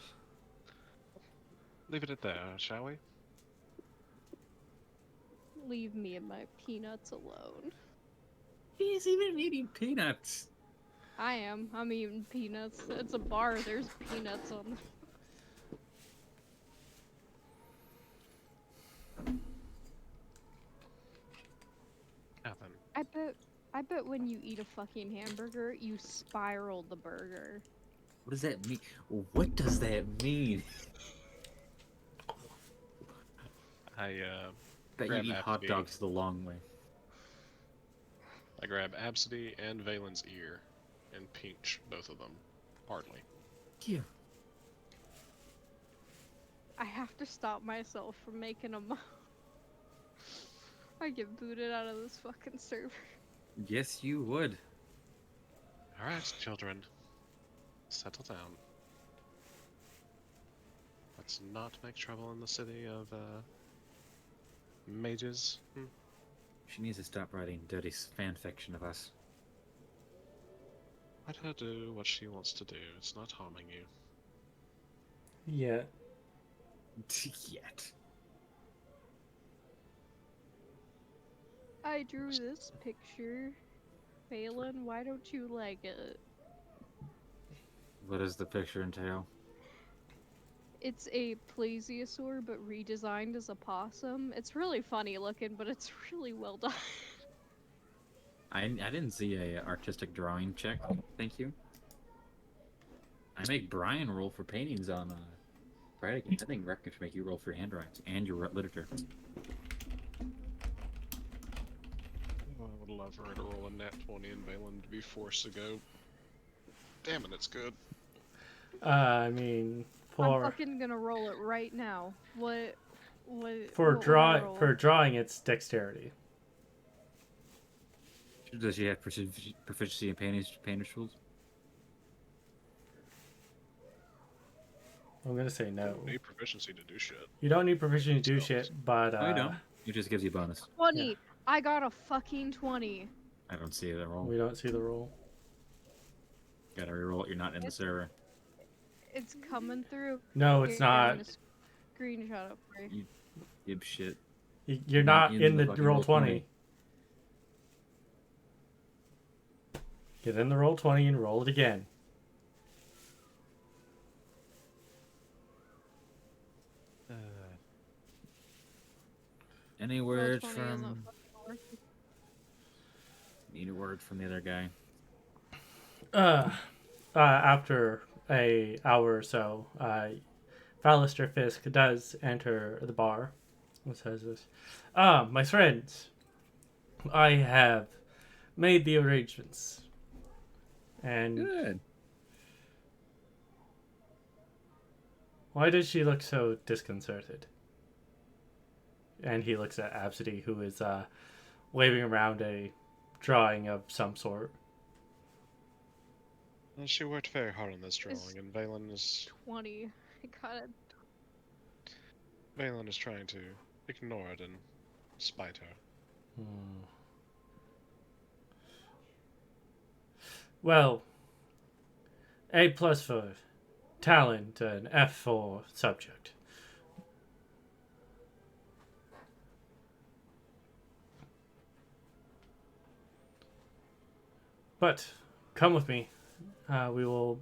Leave it at there, shall we? Leave me and my peanuts alone. He's even eating peanuts. I am. I'm eating peanuts. It's a bar. There's peanuts on. Nothing. I bet when you eat a fucking hamburger, you spiral the burger. What does that mean? What does that mean? I That you grab eat hot Abcde. dogs the long way. I grab Abcde and Valen's ear and pinch both of them hardly. Yeah. I have to stop myself from making a I get booted out of this fucking server. Yes, you would. Alright, children. Settle down. Let's not make trouble in the city of, mages. She needs to stop writing dirty fan fiction of us. Let her do what she wants to do. It's not harming you. Yeah. Yet. I drew this picture. Phelan, why don't you like it? What does the picture entail? It's a plesiosaur, but redesigned as a possum. It's really funny looking, but it's really well done. I didn't see a artistic drawing check. Thank you. I make Brian roll for paintings on Friday. I think Rec should make you roll for hand drawings and your literature. Oh, I would love for her to roll a nat 20 and Valen to be forced to go. Damn it, it's good. I mean, I'm for fucking gonna roll it right now. What for what would I roll? drawing, it's dexterity. Does she have proficiency in painter's tools? I'm gonna say no. You need proficiency to do shit. You don't need proficiency to do shit, but No, you don't. It just gives you a bonus. 20. Yeah. I got a fucking 20. I don't see the roll. we don't see the roll. Gotta reroll it. You're not in the server. It's coming through. No, it's Here, I'm not. gonna screenshot it for you. Dipshit. You're not in the fucking roll 20. Get in the roll 20 and roll it again. Any Roll words 20 isn't from? fucking working. Need a word from the other guy. After a hour or so, Ballister Fisk does enter the bar. What says this? My friends, I have made the arrangements. And Good. why does she look so disconcerted? And he looks at Abcde, who is waving around a drawing of some sort. Well, she worked very hard on this drawing, and Valen is 20. I got it. Valen is trying to ignore it and spite her. Well, A+ for talent and F for subject. But come with me. We will.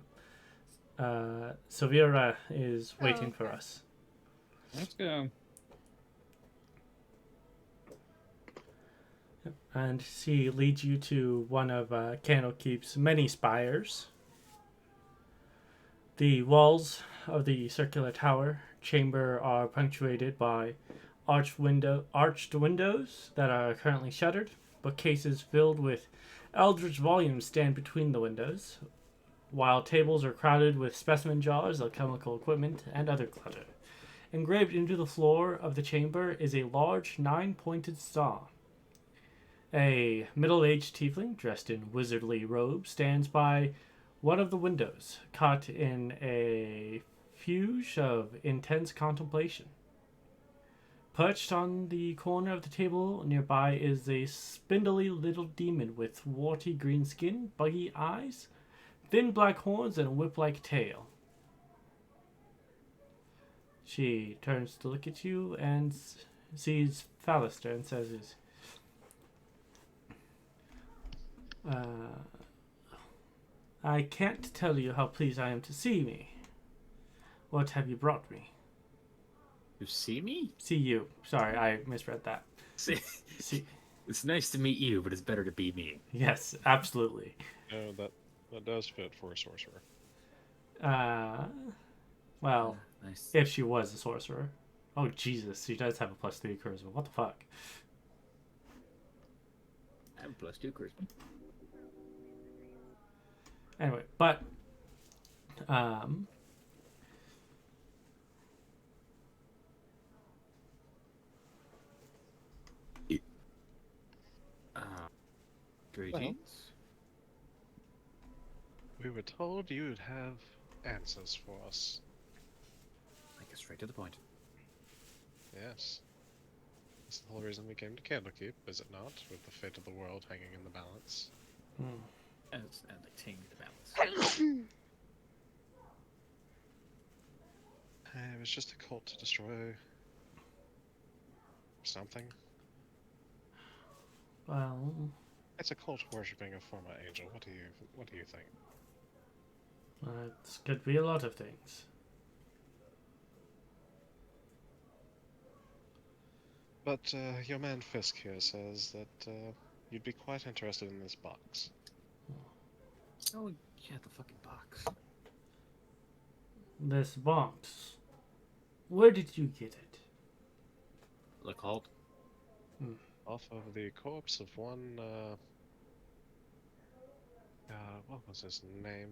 Severa is waiting for okay. us. Let's go. And she leads you to one of Candlekeep's many spires. The walls of the circular tower chamber are punctuated by arched windows that are currently shuttered. Bookcases filled with eldritch volumes stand between the windows, while tables are crowded with specimen jars, alchemical equipment, and other clutter. Engraved into the floor of the chamber is a large 9-pointed star. A middle-aged tiefling dressed in wizardly robes stands by one of the windows, caught in a fugue of intense contemplation. Perched on the corner of the table nearby is a spindly little demon with warty green skin, buggy eyes, thin black horns, and a whip-like tail. She turns to look at you and sees Ballister and says, I can't tell you how pleased I am to see me. What have you brought me? You see me? See you. Sorry, I misread that. See. See. It's nice to meet you, but it's better to be me. Yes, absolutely. No, that does fit for a sorcerer. Well, Nice. if she was a sorcerer. Oh, Jesus, she does have a +3 charisma. What the fuck? I have a +2 charisma. Anyway, but, Greetings. We were told you'd have answers for us. I get straight to the point. Yes. That's the whole reason we came to Candlekeep, is it not? With the fate of the world hanging in the balance. And like taking the balance. It was just a cult to destroy something. well, It's a cult worshipping a former angel. What do you think? it could be a lot of things. But your man Fisk here says that you'd be quite interested in this box. Oh, yeah, the fucking box. This box. Where did you get it? Look, halt. Off of the corpse of one, what was his name?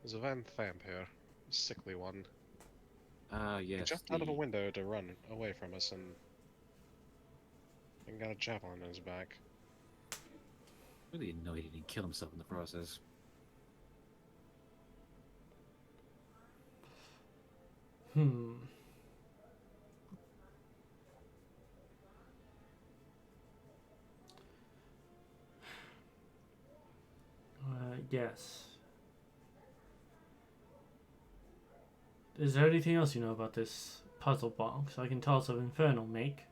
There's a Van Thamp here. A sickly one. He Yes. jumped out of a window to run away from us and got a javelin in his back. Really annoyed he didn't kill himself in the process. Yes. Is there anything else you know about this puzzle box? I can tell it's of infernal make.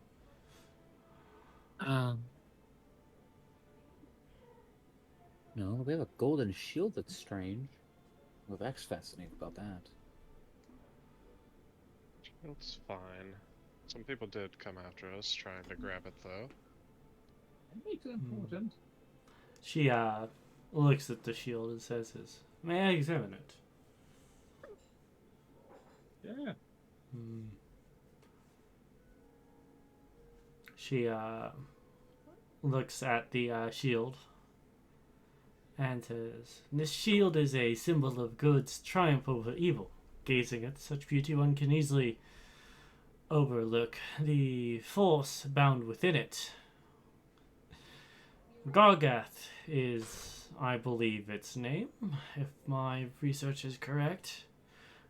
No, we have a golden shield that's strange. Well, that's fascinating about that. It's fine. Some people did come after us trying to grab it though. That makes it important. She looks at the shield and says, "May I examine it?" Yeah. She looks at the shield and says, "This shield is a symbol of good's triumph over evil. Gazing at such beauty, one can easily overlook the force bound within it. Gargath is, I believe, its name, if my research is correct,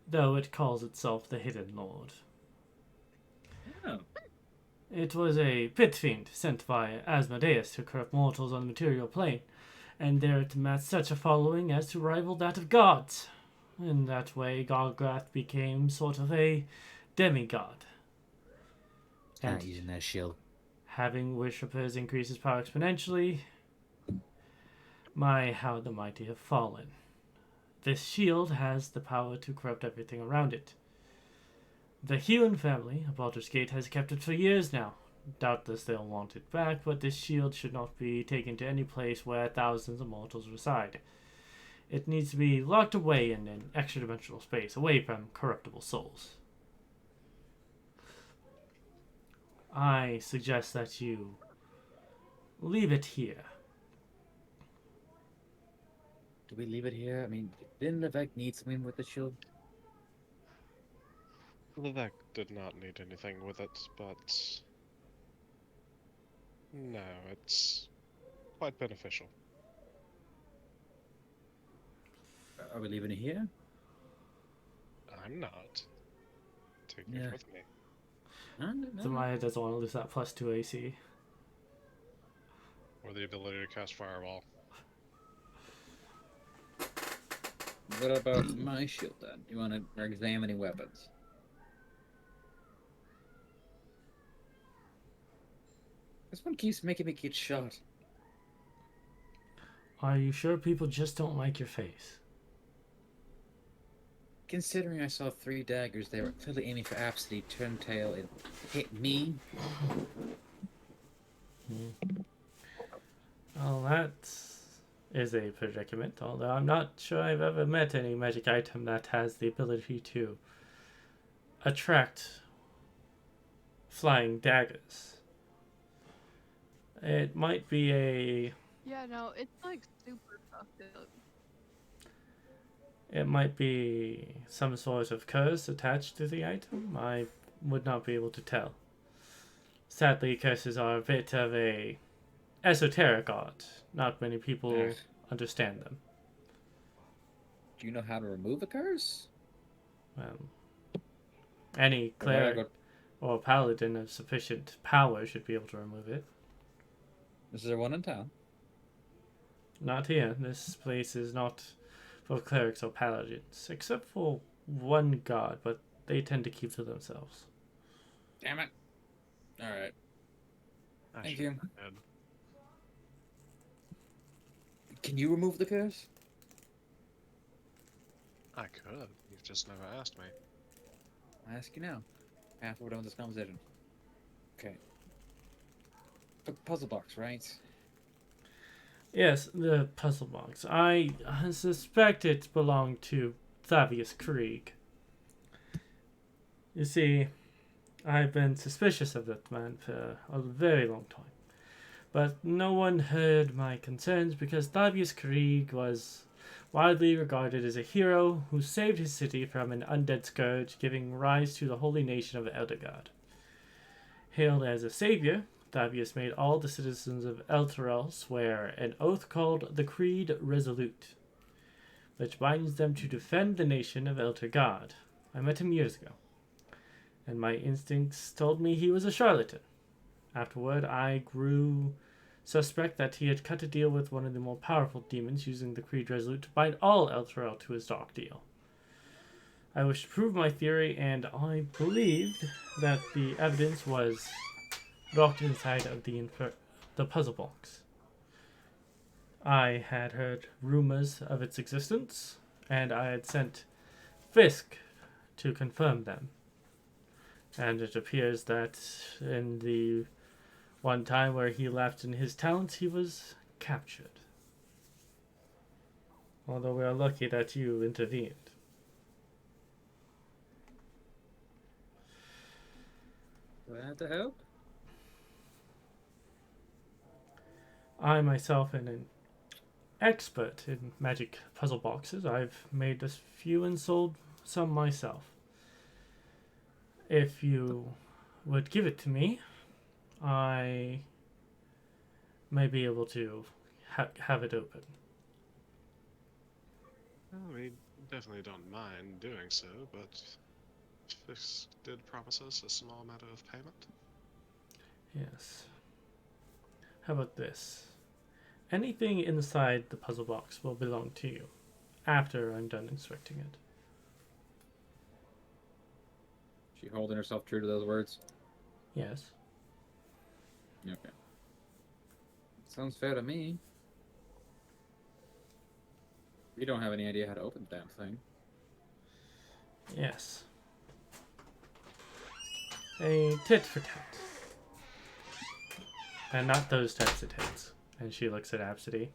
though it calls itself the Hidden Lord. Oh. It was a pit fiend sent by Asmodeus to corrupt mortals on the material plane, and there it amassed such a following as to rival that of gods. In that way, Gargath became sort of a demigod. And Using that shield. having worshippers increases power exponentially. My, how the mighty have fallen. This shield has the power to corrupt everything around it. The Hewan family of Baldur's Gate has kept it for years now. Doubtless they'll want it back, but this shield should not be taken to any place where thousands of mortals reside. It needs to be locked away in an extra-dimensional space, away from corruptible souls. I suggest that you leave it here." Do we leave it here? I mean, didn't Levesque need something with the shield? Levesque did not need anything with it, but no, it's quite beneficial. Are we leaving it here? I'm not. Take Yeah. it with me. No. Zemaia doesn't want to lose that +2 AC. Or the ability to cast Fireball. What about my shield then? You want to examine any weapons? This one keeps making me get shot. Are you sure people just don't like your face? Considering I saw 3 daggers, they were clearly aiming for Abcde, turned tail, and hit me. Well, that is a predicament, although I'm not sure I've ever met any magic item that has the ability to attract flying daggers. It might be a... Yeah, no, it's like super fucked up. It might be some sort of curse attached to the item. I would not be able to tell. Sadly, curses are a bit of a esoteric art. Not many people understand them. Do you know how to remove a curse? Any cleric or paladin of sufficient power should be able to remove it. Is there one in town? Not here. This place is not for clerics or paladins, except for one god, but they tend to keep to themselves. Damn it. Alright. I Thank should you. have had- Can you remove the curse? I could. You've just never asked me. I ask you now. Half we're done with this conversation. Okay. The puzzle box, right? Yes, the puzzle box. I suspect it belonged to Thavius Krieg. You see, I've been suspicious of that man for a very long time. But no one heard my concerns because Thavius Krieg was widely regarded as a hero who saved his city from an undead scourge, giving rise to the holy nation of Eldegard. Hailed as a savior, Thavius made all the citizens of Elturel swear an oath called the Creed Resolute, which binds them to defend the nation of Elturgard. I met him years ago, and my instincts told me he was a charlatan. Afterward, I grew suspect that he had cut a deal with one of the more powerful demons using the Creed Resolute to bind all Elturel to his dark deal. I wished to prove my theory, and I believed that the evidence was locked inside of the puzzle box. I had heard rumors of its existence, and I had sent Fisk to confirm them. And it appears that in the one time where he left in his talents, he was captured. Although we are lucky that you intervened. Glad to help. I myself am an expert in magic puzzle boxes. I've made a few and sold some myself. If you would give it to me, I may be able to have it open. Well, we definitely don't mind doing so, but Fix did promise us a small amount of payment. Yes. How about this? Anything inside the puzzle box will belong to you after I'm done inspecting it. She holding herself true to those words? Yes. Okay. Sounds fair to me. We don't have any idea how to open the damn thing. Yes. A tit for tat. And not those types of tits. And she looks at Abcde.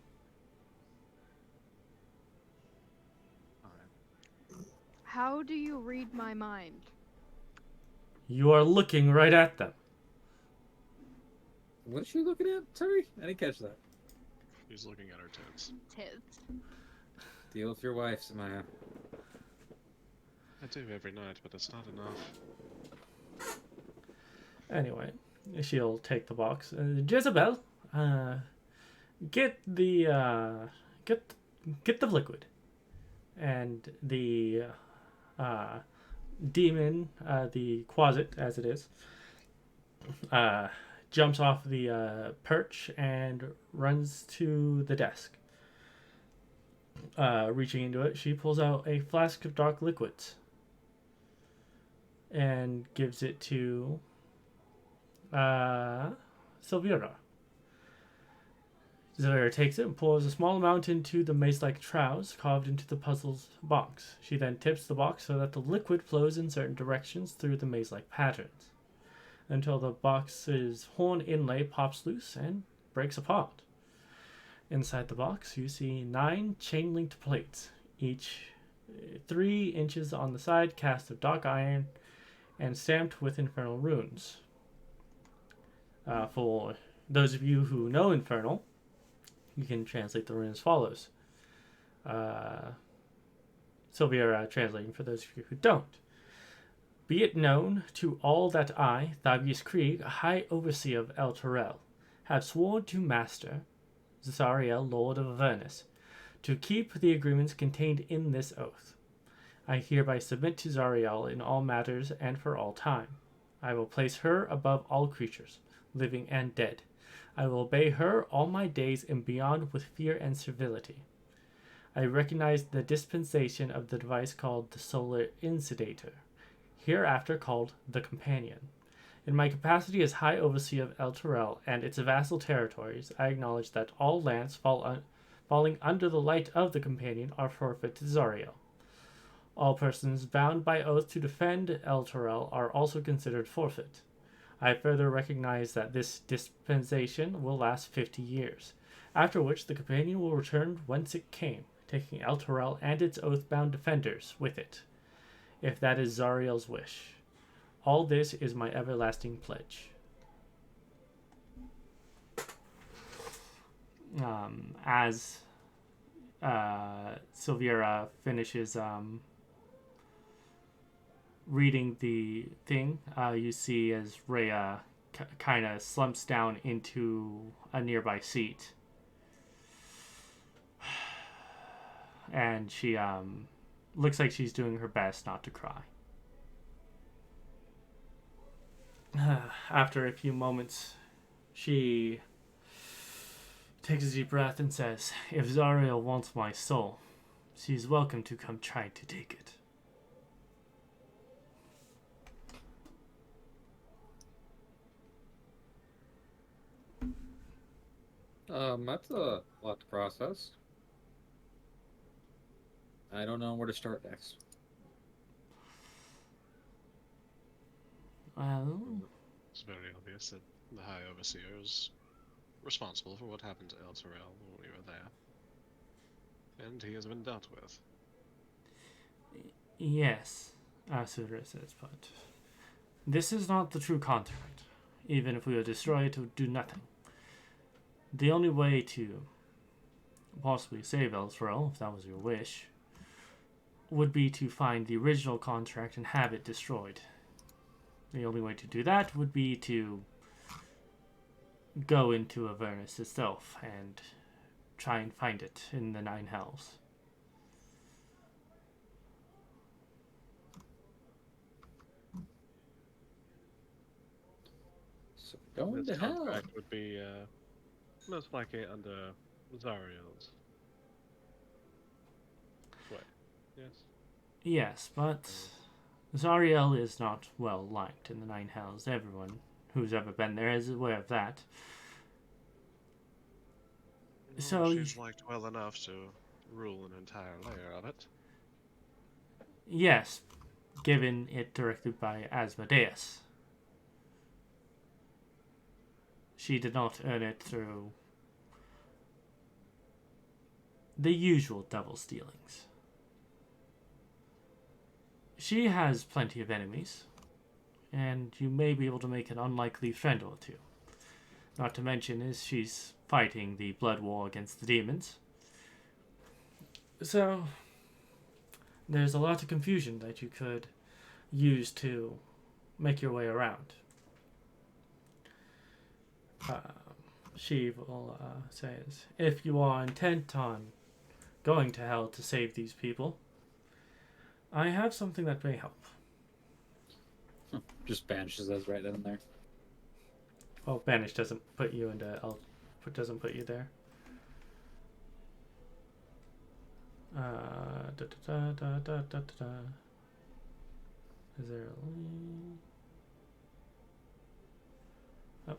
How do you read my mind? You are looking right at them. What is she looking at? Sorry, I didn't catch that. He's looking at her tits. Tits. Deal with your wife, Zemaia. I do every night, but it's not enough. Anyway, she'll take the box. Jezebel, get the liquid, and the demon, the closet as it is, jumps off the perch and runs to the desk. Reaching into it, she pulls out a flask of dark liquids and gives it to Silvira. Silvira takes it and pours a small amount into the maze-like troughs carved into the puzzle's box. She then tips the box so that the liquid flows in certain directions through the maze-like patterns, until the box's horn inlay pops loose and breaks apart. Inside the box, you see 9 chain-linked plates, each 3 inches on the side, cast of dark iron, and stamped with infernal runes. For those of you who know Infernal, you can translate the rune as follows. Sylvia translating for those of you who don't. Be it known to all that I, Thavius Krieg, High Overseer of Elturel, have sworn to Master Zariel, Lord of Avernus, to keep the agreements contained in this oath. I hereby submit to Zariel in all matters and for all time. I will place her above all creatures, living and dead. I will obey her all my days and beyond with fear and servility. I recognize the dispensation of the device called the Solar Insidator, hereafter called the Companion. In my capacity as High Overseer of Elturel and its vassal territories, I acknowledge that all lands falling under the light of the Companion are forfeit to Zariel. All persons bound by oath to defend Elturel are also considered forfeit. I further recognize that this dispensation will last 50 years, after which the companion will return whence it came, taking Elturel and its oath-bound defenders with it, if that is Zariel's wish. All this is my everlasting pledge. As Silvira finishes reading the thing, you see as Rhea kind of slumps down into a nearby seat. And she looks like she's doing her best not to cry. After a few moments, she takes a deep breath and says, "If Zariel wants my soul, she's welcome to come try to take it." That's a lot to process. I don't know where to start next. Well, It's very obvious that the High Overseer is responsible for what happened to Elturel when we were there. And he has been dealt with. yes, Asura says, but this is not the true contract. Even if we would destroy it, it would do nothing. The only way to possibly save Elturel, if that was your wish, would be to find the original contract and have it destroyed. The only way to do that would be to go into Avernus itself and try and find it in the Nine Hells. So going This to hell. contract would be most likely under Zariel's sway. Yes. Yes, but Zariel is not well liked in the Nine Hells. Everyone who's ever been there is aware of that. So Well, she's liked well enough to rule an entire layer of it. yes, given it directed by Asmodeus. She did not earn it through the usual double stealings. She has plenty of enemies, and you may be able to make an unlikely friend or two. Not to mention is she's fighting the blood war against the demons. So, there's a lot of confusion that you could use to make your way around. She will says, if you are intent on going to hell to save these people, I have something that may help. Just banishes us right then and there. Oh, banish doesn't put you into doesn't put you there. Is there a oh.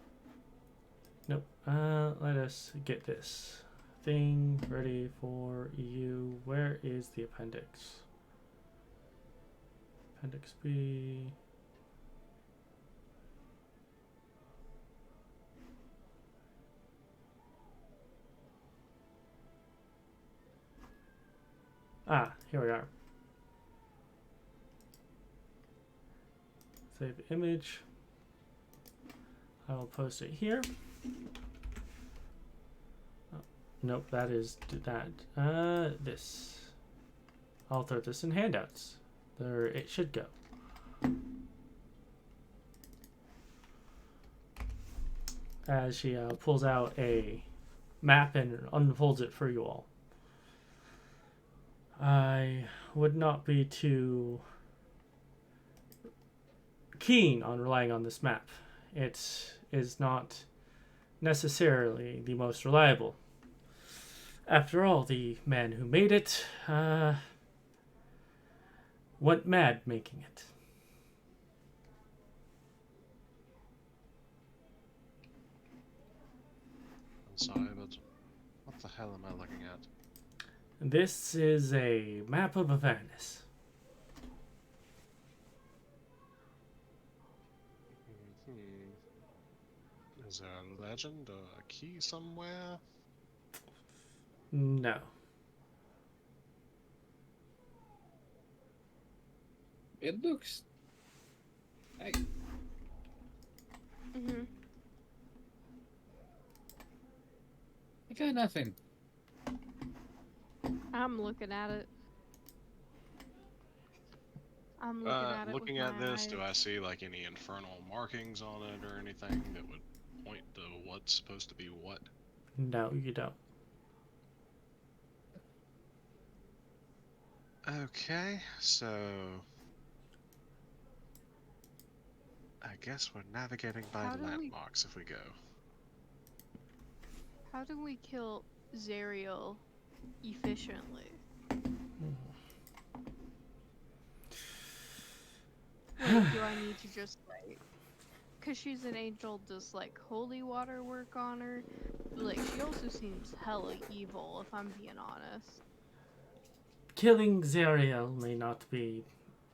Nope. Let us get this thing ready for you. Where is the appendix? Appendix B. Ah, here we are. Save image. I will post it here. Oh, nope, that is that. This. I'll throw this in handouts. There it should go. As she pulls out a map and unfolds it for you all. I would not be too keen on relying on this map. It is not necessarily the most reliable. After all, the man who made it went mad making it. I'm sorry, but what the hell am I looking at? This is a map of Avernus. Is there a legend or a key somewhere? No. It looks. Hey, Mhm. I got nothing. I'm looking at it. I'm looking at it Looking with at my this, eyes. do I see like any infernal markings on it or anything that would point to what's supposed to be what? No, you don't. Okay, so I guess we're navigating by How do we- landmarks if we go. How do we kill Zerial efficiently? Like, do I need to just like, cause she's an angel, does like holy water work on her? Like, she also seems hella evil, if I'm being honest. Killing Zeriel may not be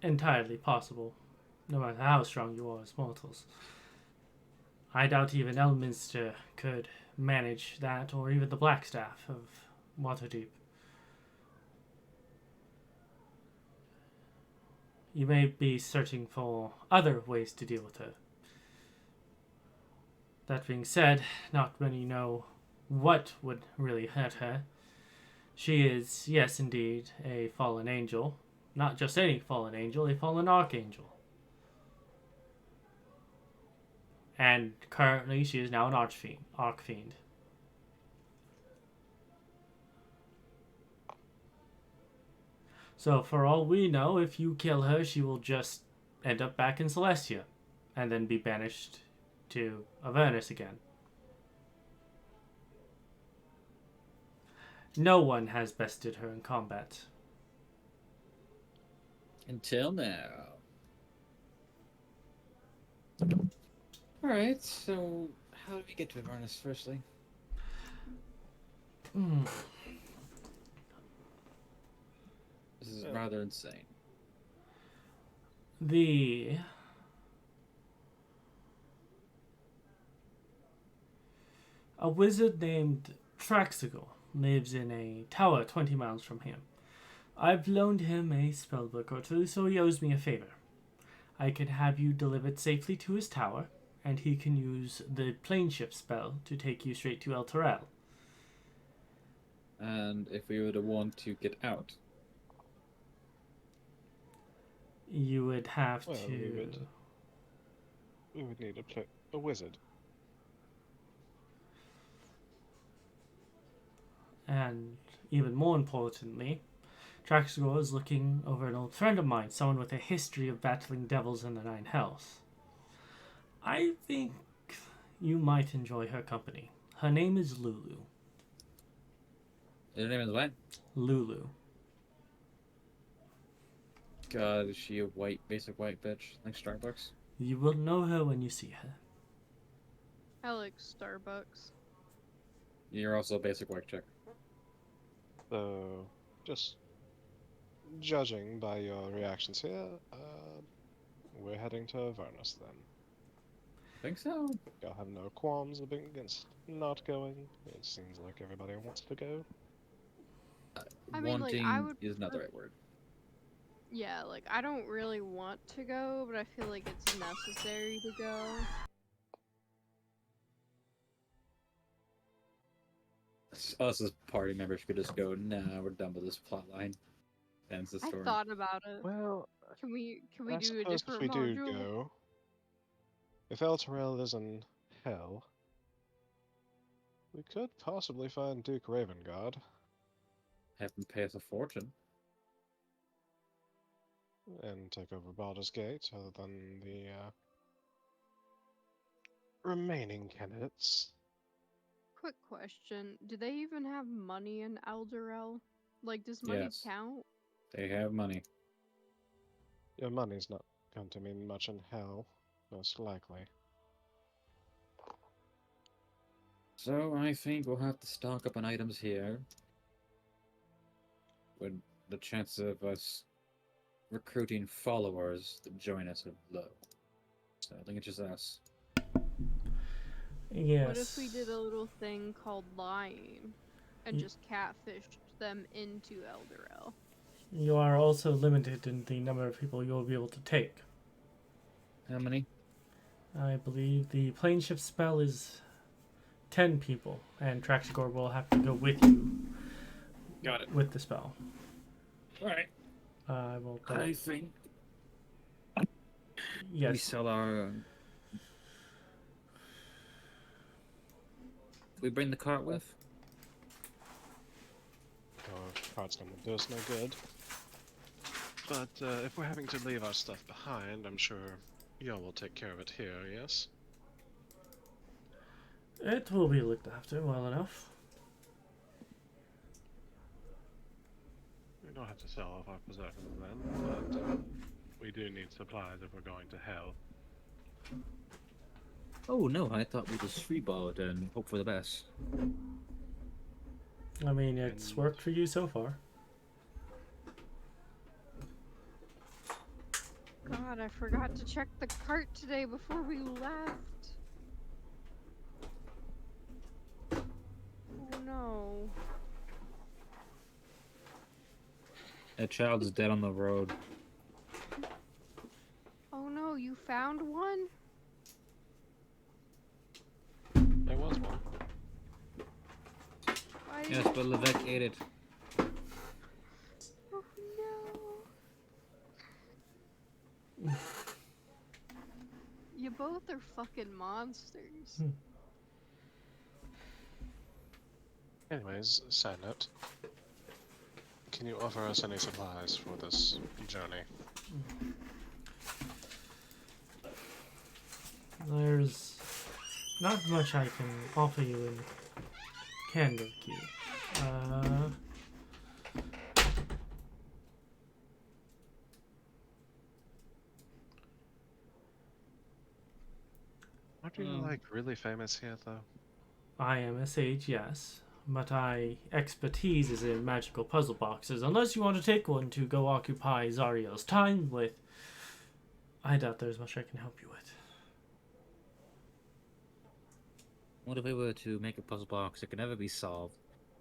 entirely possible, no matter how strong you are as mortals. I doubt even Elminster could manage that, or even the Blackstaff of Waterdeep. You may be searching for other ways to deal with her. That being said, not many know what would really hurt her. She is, yes indeed, a fallen angel. Not just any fallen angel, a fallen archangel. And currently she is now an archfiend. So for all we know, if you kill her, she will just end up back in Celestia, and then be banished to Avernus again. No one has bested her in combat. Until now. Alright, so how do we get to Avernus firstly? This is rather insane. A wizard named Traxigal lives in a tower 20 miles from here. I've loaned him a spellbook or two, so he owes me a favor. I can have you delivered safely to his tower, and he can use the plane shift spell to take you straight to Elturel. And if we were to want to get out, You would have Well, to... we would need a wizard. And even more importantly, Traxagor is looking over an old friend of mine, someone with a history of battling devils in the Nine Hells. I think you might enjoy her company. Her name is Lulu. her name is what? Lulu. God, is she a basic white bitch like Starbucks? You will know her when you see her. I like Starbucks. You're also a basic white chick. So, just judging by your reactions here, we're heading to Avernus then. Think so? Y'all have no qualms against not going. It seems like everybody wants to go. I mean, like, Wanting I would is not the right word. Yeah, like, I don't really want to go, but I feel like it's necessary to go. Us as party members could just go, nah, we're done with this plot line. Ends the I story. thought about it. Well, Can we I do a suppose if different we do module? go, if Elturel is in hell, we could possibly find Duke Ravengard. Have them pay us a fortune. And take over Baldur's Gate, other than the remaining candidates. Quick question. Do they even have money in Elturel? Like, does money Yes. count? They have money. Your money's not going to mean much in hell, most likely. So I think we'll have to stock up on items here. With the chance of us recruiting followers to join us are low. So I think it's just us. Yes. What if we did a little thing called lying and Ye- just catfished them into Elturel? You are also limited in the number of people you'll be able to take. How many? I believe the plane shift spell is 10 people, and Traxigor will have to go with you Got it. with the spell. Alright. I will. I think we Yes. sell our. We bring the cart with? Oh, cart's gonna do us no good. But if we're having to leave our stuff behind, I'm sure y'all will take care of it here, yes? It will be looked after well enough. We don't have to sell off our possessions then, but we do need supplies if we're going to hell. Oh no, I thought we just freeball it and hope for the best. I mean, it's worked for you so far. God, I forgot to check the cart today before we left. Oh no. That child's dead on the road. Oh no, you found one? There was one. Why Yes, but Levesque ate it. Oh no. You both are fucking monsters. Anyways, side note. Can you offer us any supplies for this journey? There's not much I can offer you in Candlekeep. Aren't you like really famous here though? I am a sage, yes, but my expertise is in magical puzzle boxes. Unless you want to take one to go occupy Zariel's time with, I doubt there's much I can help you with. What if we were to make a puzzle box that can never be solved,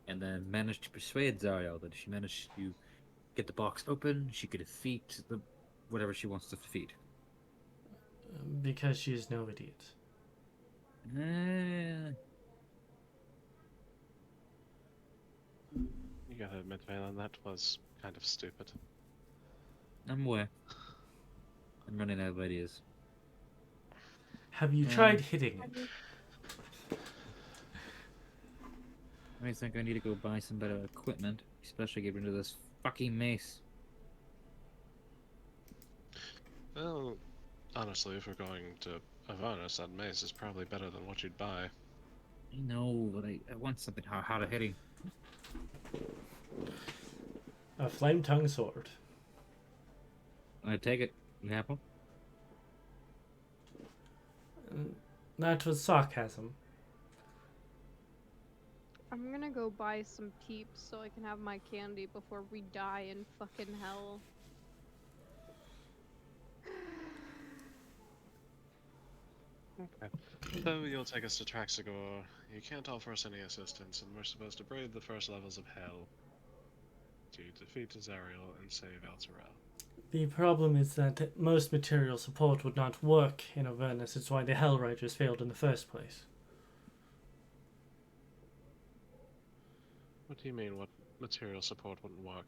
and then manage to persuade Zariel that if she managed to get the box open, she could defeat whatever she wants to defeat? Because she is no idiot. You gotta admit, Valen, that was kind of stupid. I'm aware. I'm running out of ideas. Have you tried hitting it? I think I need to go buy some better equipment, especially get rid of this fucking mace. Well, honestly, if we're going to Avernus, that mace is probably better than what you'd buy. I know, but I want something harder hitting. A flame tongue sword. I take it. You have one? That was sarcasm. I'm gonna go buy some peeps so I can have my candy before we die in fucking hell. Okay. So you'll take us to Traxigor. You can't offer us any assistance, and we're supposed to brave the first levels of hell to defeat Zariel and save Elturel. The problem is that most material support would not work in Avernus. It's why the Hellriders failed in the first place. What do you mean, what material support wouldn't work?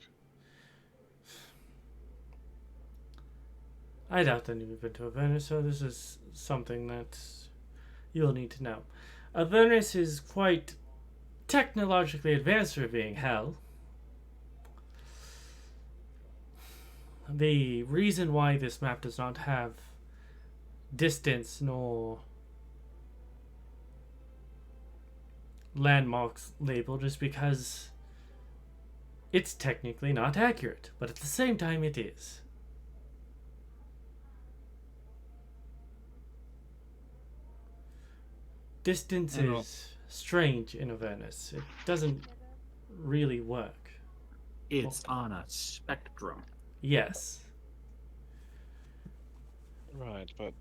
I doubt that you've been to Avernus, so this is something that you'll need to know. Avernus is quite technologically advanced for being hell. The reason why this map does not have distance nor landmarks labeled is because it's technically not accurate, but at the same time it is. Distance is strange in Avernus. It doesn't really work. It's on a spectrum. Yes. Right, but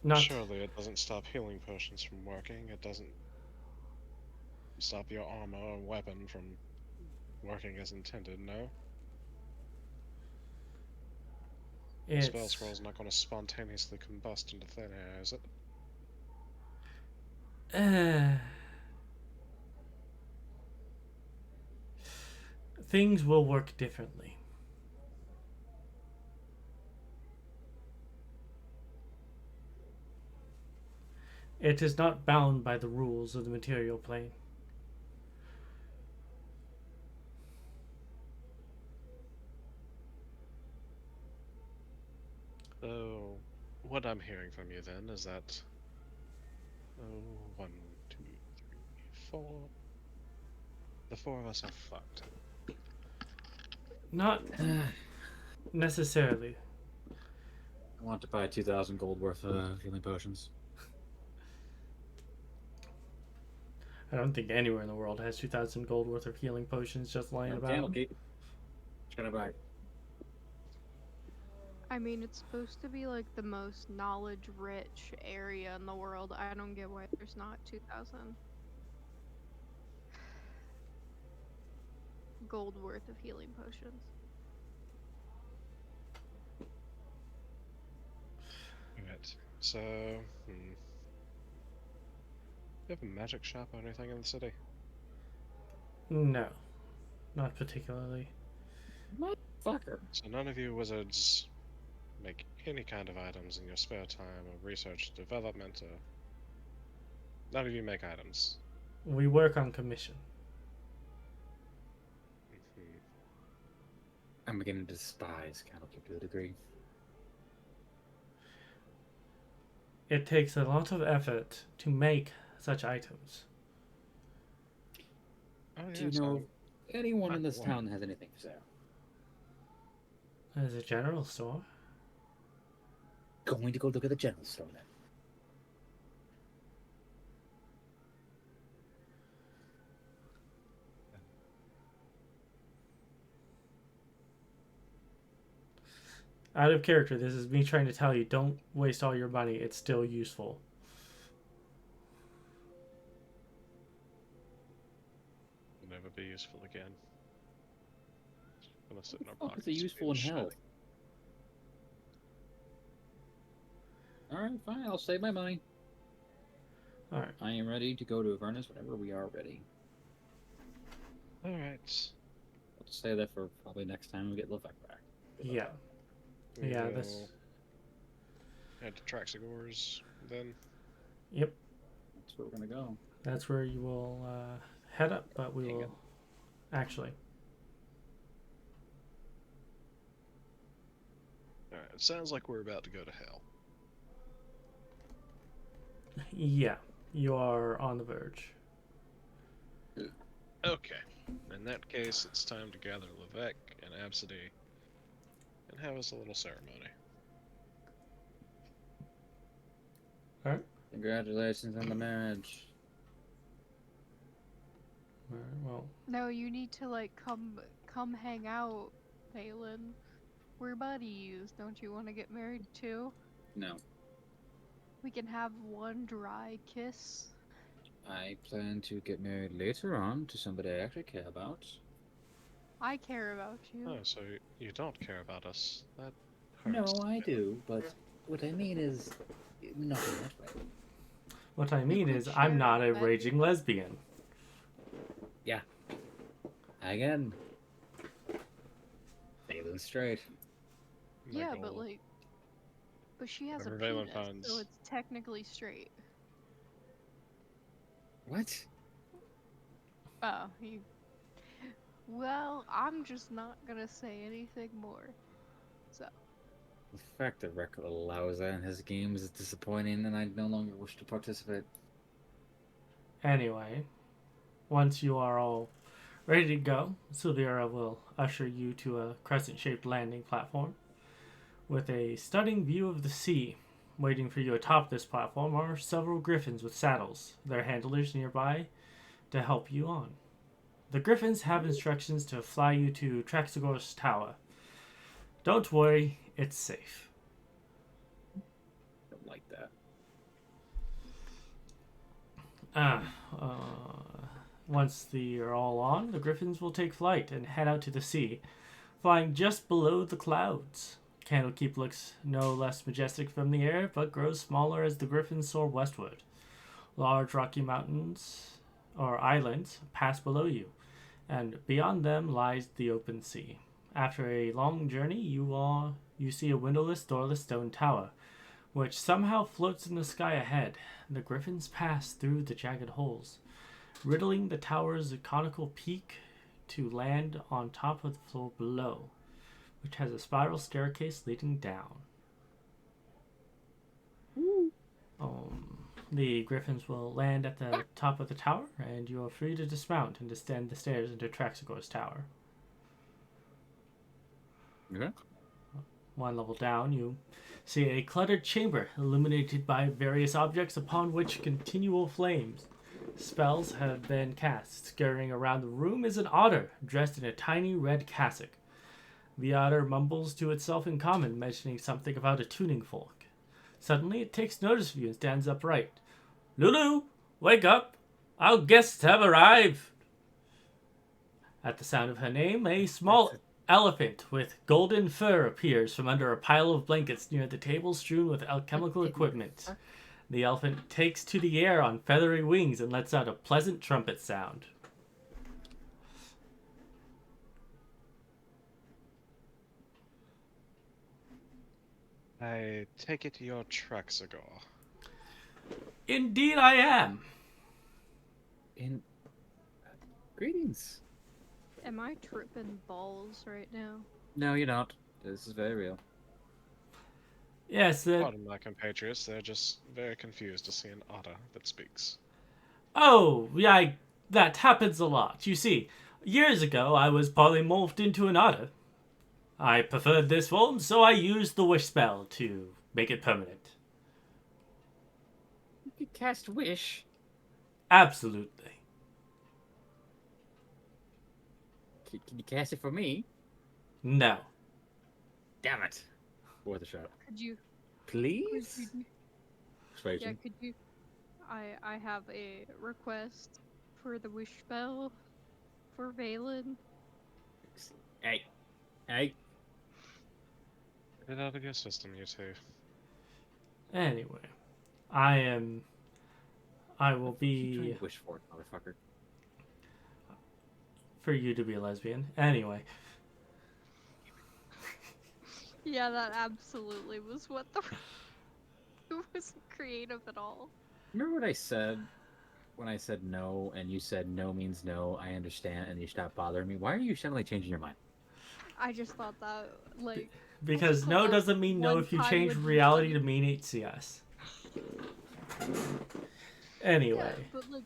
Not Surely it doesn't stop healing potions from working. It doesn't stop your armor or weapon from working as intended, no? The spell it's scroll's not going to spontaneously combust into thin air, is it? things will work differently. It is not bound by the rules of the material plane. So, what I'm hearing from you then is that... Oh, 1, 2, 3, 4... The 4 of us are fucked. Not necessarily. I want to buy 2,000 gold worth of healing potions. I don't think anywhere in the world has 2,000 gold worth of healing potions just lying about. Candlekeep. Just gonna buy. I mean, it's supposed to be like the most knowledge-rich area in the world. I don't get why there's not 2,000 gold worth of healing potions. Alright, so... Do you have a magic shop or anything in the city? No, not particularly. Motherfucker. So none of you wizards make any kind of items in your spare time, or research, development, or... None of you make items. We work on commission. I'm beginning to despise Candlekeep to a degree. It takes a lot of effort to make such items. Oh, yeah, Do you so- know if anyone in this What? town that has anything for sale? There's a general store. Going to go look at the general store then. Out of character, this is me trying to tell you, don't waste all your money. It's still useful. Will never be useful again. Gonna sit in our Oh, pockets. it's a useful in being hell. shitty. Alright, fine, I'll save my money. Alright. I am ready to go to Avernus whenever we are ready. Alright. I'll say that for probably next time we get Levesque back. Yeah. We Yeah, will this... head to Traxigor's then. Yep. That's where we're gonna go. That's where you will head up, but we Hang will... on. Actually. Alright, it sounds like we're about to go to hell. Yeah. You are on the verge. Okay. In that case, it's time to gather Levesque and Abcde and have us a little ceremony. Alright. Congratulations on the marriage. Alright, well... No, you need to like come hang out, Phelan. We're buddies. Don't you want to get married too? No. We can have one dry kiss. I plan to get married later on to somebody I actually care about. I care about you. Oh, so you don't care about us. That No, hurts. I do, but what I mean is not in that way. What I mean could is, I'm share not a that. raging lesbian. Again. Phelan's straight. Yeah, Like but all- like, but she has a Prevalent penis, puns. so it's technically straight. What? Oh, you. Well, I'm just not gonna say anything more. So, The fact that Record allows that in his games is disappointing, and I no longer wish to participate. Anyway, once you are all ready to go, Sylvia will usher you to a crescent-shaped landing platform with a stunning view of the sea. Waiting for you atop this platform are several griffins with saddles, their handlers nearby to help you on. The griffins have instructions to fly you to Traxigor's tower. Don't worry, it's safe. Don't like that. Ah, once you're all on, the griffins will take flight and head out to the sea, flying just below the clouds. Candlekeep looks no less majestic from the air, but grows smaller as the griffins soar westward. Large rocky mountains, or islands, pass below you, and beyond them lies the open sea. After a long journey, you see a windowless, doorless stone tower, which somehow floats in the sky ahead. The griffins pass through the jagged holes, riddling the tower's conical peak to land on top of the floor below, which has a spiral staircase leading down. The griffins will land at the top of the tower, and you are free to dismount and descend the stairs into Traxagor's tower. Okay. One level down, you see a cluttered chamber illuminated by various objects upon which continual flames. Spells have been cast. Scurrying around the room is an otter dressed in a tiny red cassock. The otter mumbles to itself in common, mentioning something about a tuning fork. Suddenly, it takes notice of you and stands upright. "Lulu, wake up! Our guests have arrived!" At the sound of her name, a small elephant with golden fur appears from under a pile of blankets near the table strewn with alchemical equipment. The elephant takes to the air on feathery wings and lets out a pleasant trumpet sound. I take it you're Traxagor. Indeed I am. Greetings. Am I tripping balls right now? No, you're not. This is very real. Yes, Pardon my compatriots, they're just very confused to see an otter that speaks. Oh, yeah, that happens a lot. You see, years ago I was polymorphed into an otter. I preferred this form, so I used the wish spell to make it permanent. You could cast Wish. Absolutely. Can you cast it for me? No. Damn it. Worth a shot. Could you? Please? Could you Persuasion. yeah, could you? I have a request for the wish spell for Valen. Hey. Get out of your system, you two. Anyway, I will You be trying to wish for it, motherfucker. for you to be a lesbian. Anyway, Yeah, that absolutely was what the. It wasn't creative at all. Remember what I said when I said no, and you said no means no, I understand, and you stopped bothering me? Why are you suddenly changing your mind? I just thought that, like. because no doesn't mean no if you One-time change would be reality funny. to mean HCS. Anyway, Yeah, but like.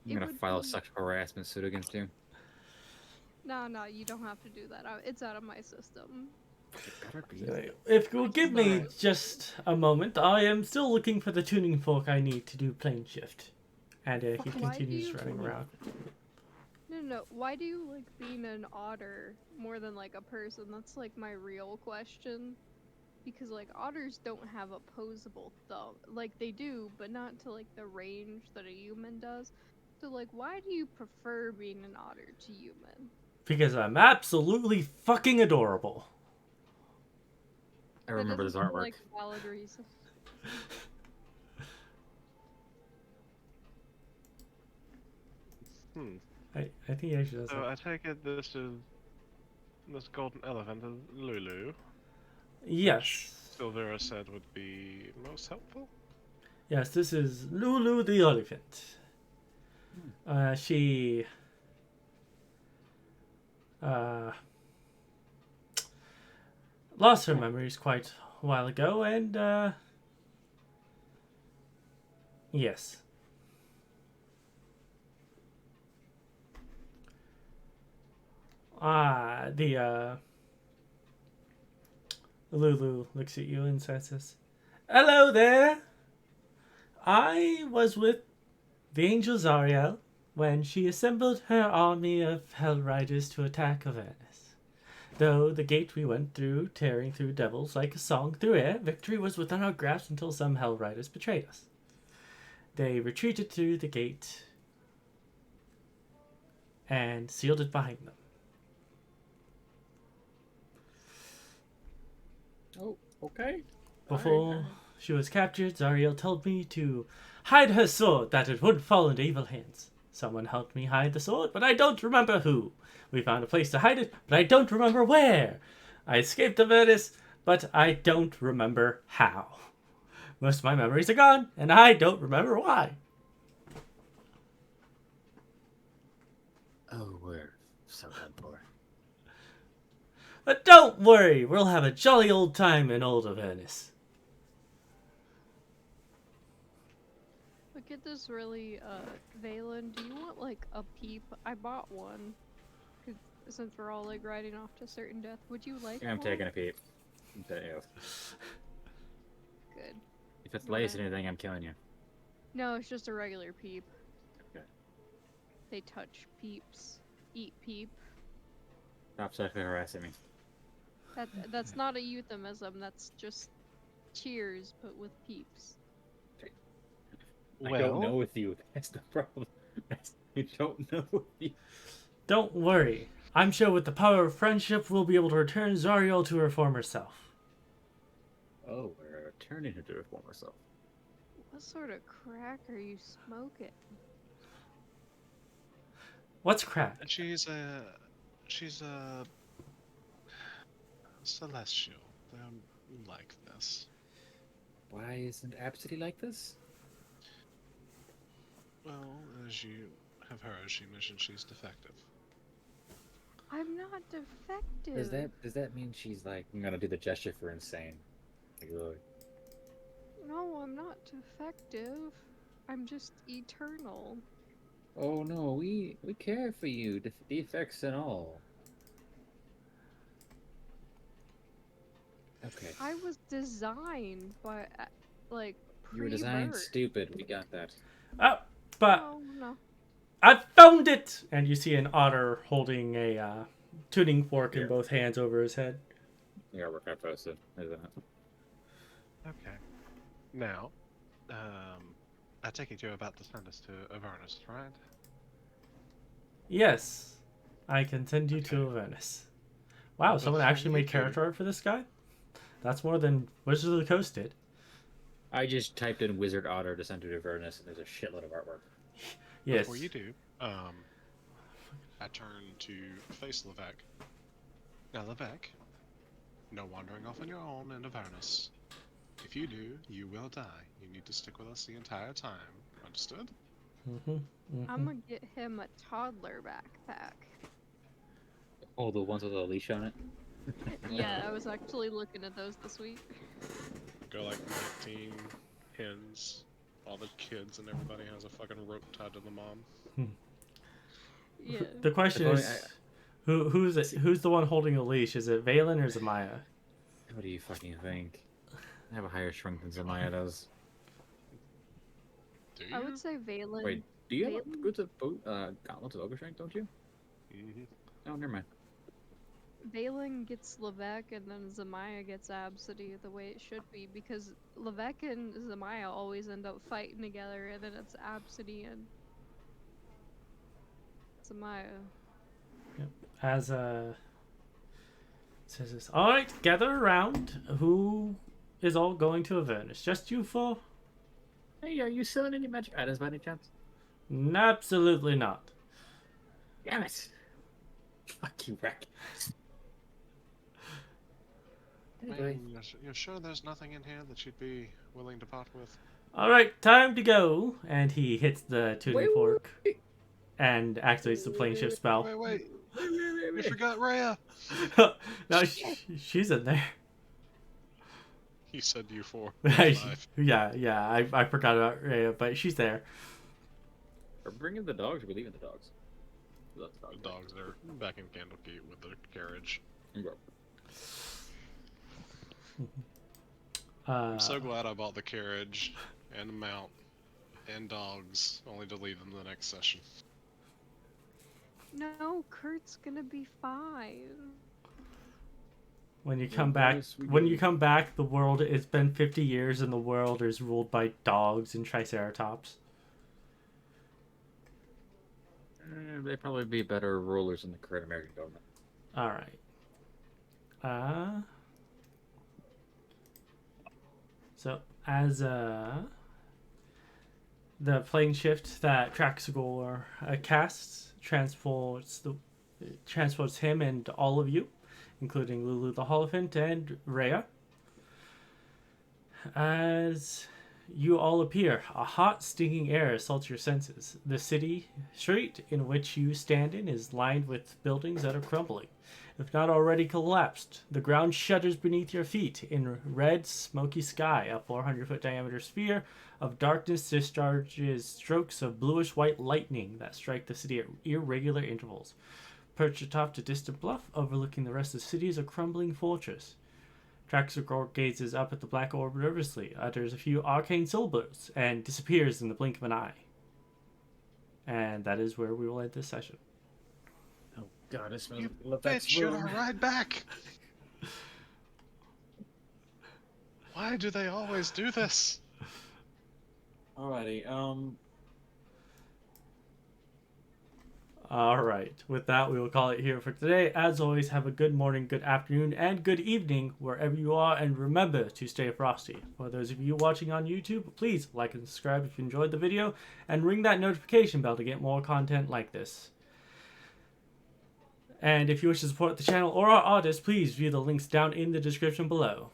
I'm it gonna would file a be- sexual harassment suit against you. No, you don't have to do that. It's out of my system. It better be. if you'll give me just a moment, I am still looking for the tuning fork I need to do plane shift. And he Why do continues you- running around. No. Why do you like being an otter more than like a person? That's like my real question. Because like otters don't have opposable thumb. Like they do, but not to like the range that a human does. So like, why do you prefer being an otter to human? Because I'm absolutely fucking adorable. I remember this That doesn't artwork. seem like a valid reason. I think he actually does So that. I take it this golden elephant is Lulu. Yes. Silvera said would be most helpful. Yes, this is Lulu the elephant. She lost her memories quite a while ago, and yes. The Lulu looks at you and says, "Hello there. I was with the angel Zariel when she assembled her army of hell riders to attack Avernus. Though the gate we went through, tearing through devils like a song through air, victory was within our grasp until some hell riders betrayed us. They retreated through the gate and sealed it behind them. Oh, okay. Before she was captured, Zariel told me to hide her sword, that it would fall into evil hands. Someone helped me hide the sword, but I don't remember who. We found a place to hide it, but I don't remember where. I escaped to Venice, but I don't remember how. Most of my memories are gone, and I don't remember why. Oh, we're so done for. But don't worry, we'll have a jolly old time in old Venice. Look at this really, Valen, do you want, like, a peep? I bought one. 'Cause since we're all, like, riding off to certain death. Would you like I'm one? taking a peep. If Good. it's lace or anything, I'm killing you. No, it's just a regular peep. Okay. They touch peeps. Eat peep. Stop sexually harassing me. That's not a euphemism, that's just cheers, but with peeps. I don't know with you. That's the problem. I don't know with you. Don't worry. I'm sure with the power of friendship, we'll be able to return Zariel to her former self. Oh, we're turning her to her former self. What sort of crack are you smoking? What's crack? She's a celestial. They're like this. Why isn't Abcde like this? Well, as you have heard, she mentioned she's defective. I'm not defective. Does that mean she's like, I'm gonna do the gesture for insane? Like, really? No, I'm not defective. I'm just eternal. Oh no, we care for you, defects and all. Okay. I was designed by, like, You were designed pre-birth. stupid, we got that. Oh, but Oh, no. I found it! And you see an otter holding a tuning fork in both hands over his head. Yeah, we're kind of posted, isn't it? Okay. Now, I take it you're about to send us to Avernus, right? Yes, I can send you to Okay. Avernus. Wow, someone Before actually you made do- character art for this guy? That's more than Wizards of the Coast did. I just typed in Wizard Otter to send to Avernus, and there's a shitload of artwork. Yes. Before you do, I turn to face Levesque. Now, Levesque, no wandering off on your own in Avernus. If you do, you will die. You need to stick with us the entire time. Understood? I'm gonna get him a toddler backpack. Oh, the ones with a leash on it? Yeah, I was actually looking at those this week. Go like 19 hens. All the kids and everybody has a fucking rope tied to the mom. Yeah. The question That's is, who's the one holding the leash? Is it Valen or Zemaia? What do you fucking think? I have a higher shrunk than Zemaia does. Do you? I would say Valen. Wait, do you have Valen? boots of gauntlets of ogre strength, don't you? Mhm. Oh, never mind. Valen gets Levesque and then Zemaia gets Abcde the way it should be, because Levesque and Zemaia always end up fighting together, and then it's Abcde and Zemaia. As says this. All right, gather around. Who is all going to Avernus? Just you four? Hey, are you selling any magic items by any chance? Absolutely not. Damn it! Fuck you, Wreck. Anyway, Man, you're sure there's nothing in here that you'd be willing to part with? All right, time to go. And he hits the tuning Wait, fork and activates the plane shift spell. Wait. You forgot Rhea! No, she's in there. He said you for yeah, I forgot about Rhea, but she's there. We're bringing the dogs, or we're leaving the dogs? The dogs are back in Candlekeep with the carriage. I'm so glad I bought the carriage and the mount and dogs, only to leave them the next session. No, Kurt's gonna be fine. When you come back, the world, it's been 50 years and the world is ruled by dogs and triceratops. They'd probably be better rulers in the current American government. All right. So as the plane shift that Traxagor casts transports him and all of you, including Lulu the Holophant and Rhea. As you all appear, a hot, stinging air assaults your senses. The city street in which you stand in is lined with buildings that are crumbling, if not already collapsed. The ground shudders beneath your feet. In red, smoky sky, a 400-foot diameter sphere of darkness discharges strokes of bluish-white lightning that strike the city at irregular intervals. Perched atop a distant bluff overlooking the rest of the city is a crumbling fortress. Traxagor gazes up at the black orb nervously, utters a few arcane syllables, and disappears in the blink of an eye. And that is where we will end this session. Oh god, I smell You Levesque's bitch, should I room. ride back? Why do they always do this? Alrighty, All right. With that, we will call it here for today. As always, have a good morning, good afternoon, and good evening wherever you are, and remember to stay frosty. For those of you watching on YouTube, please like and subscribe if you enjoyed the video, and ring that notification bell to get more content like this. And if you wish to support the channel or our artists, please view the links down in the description below.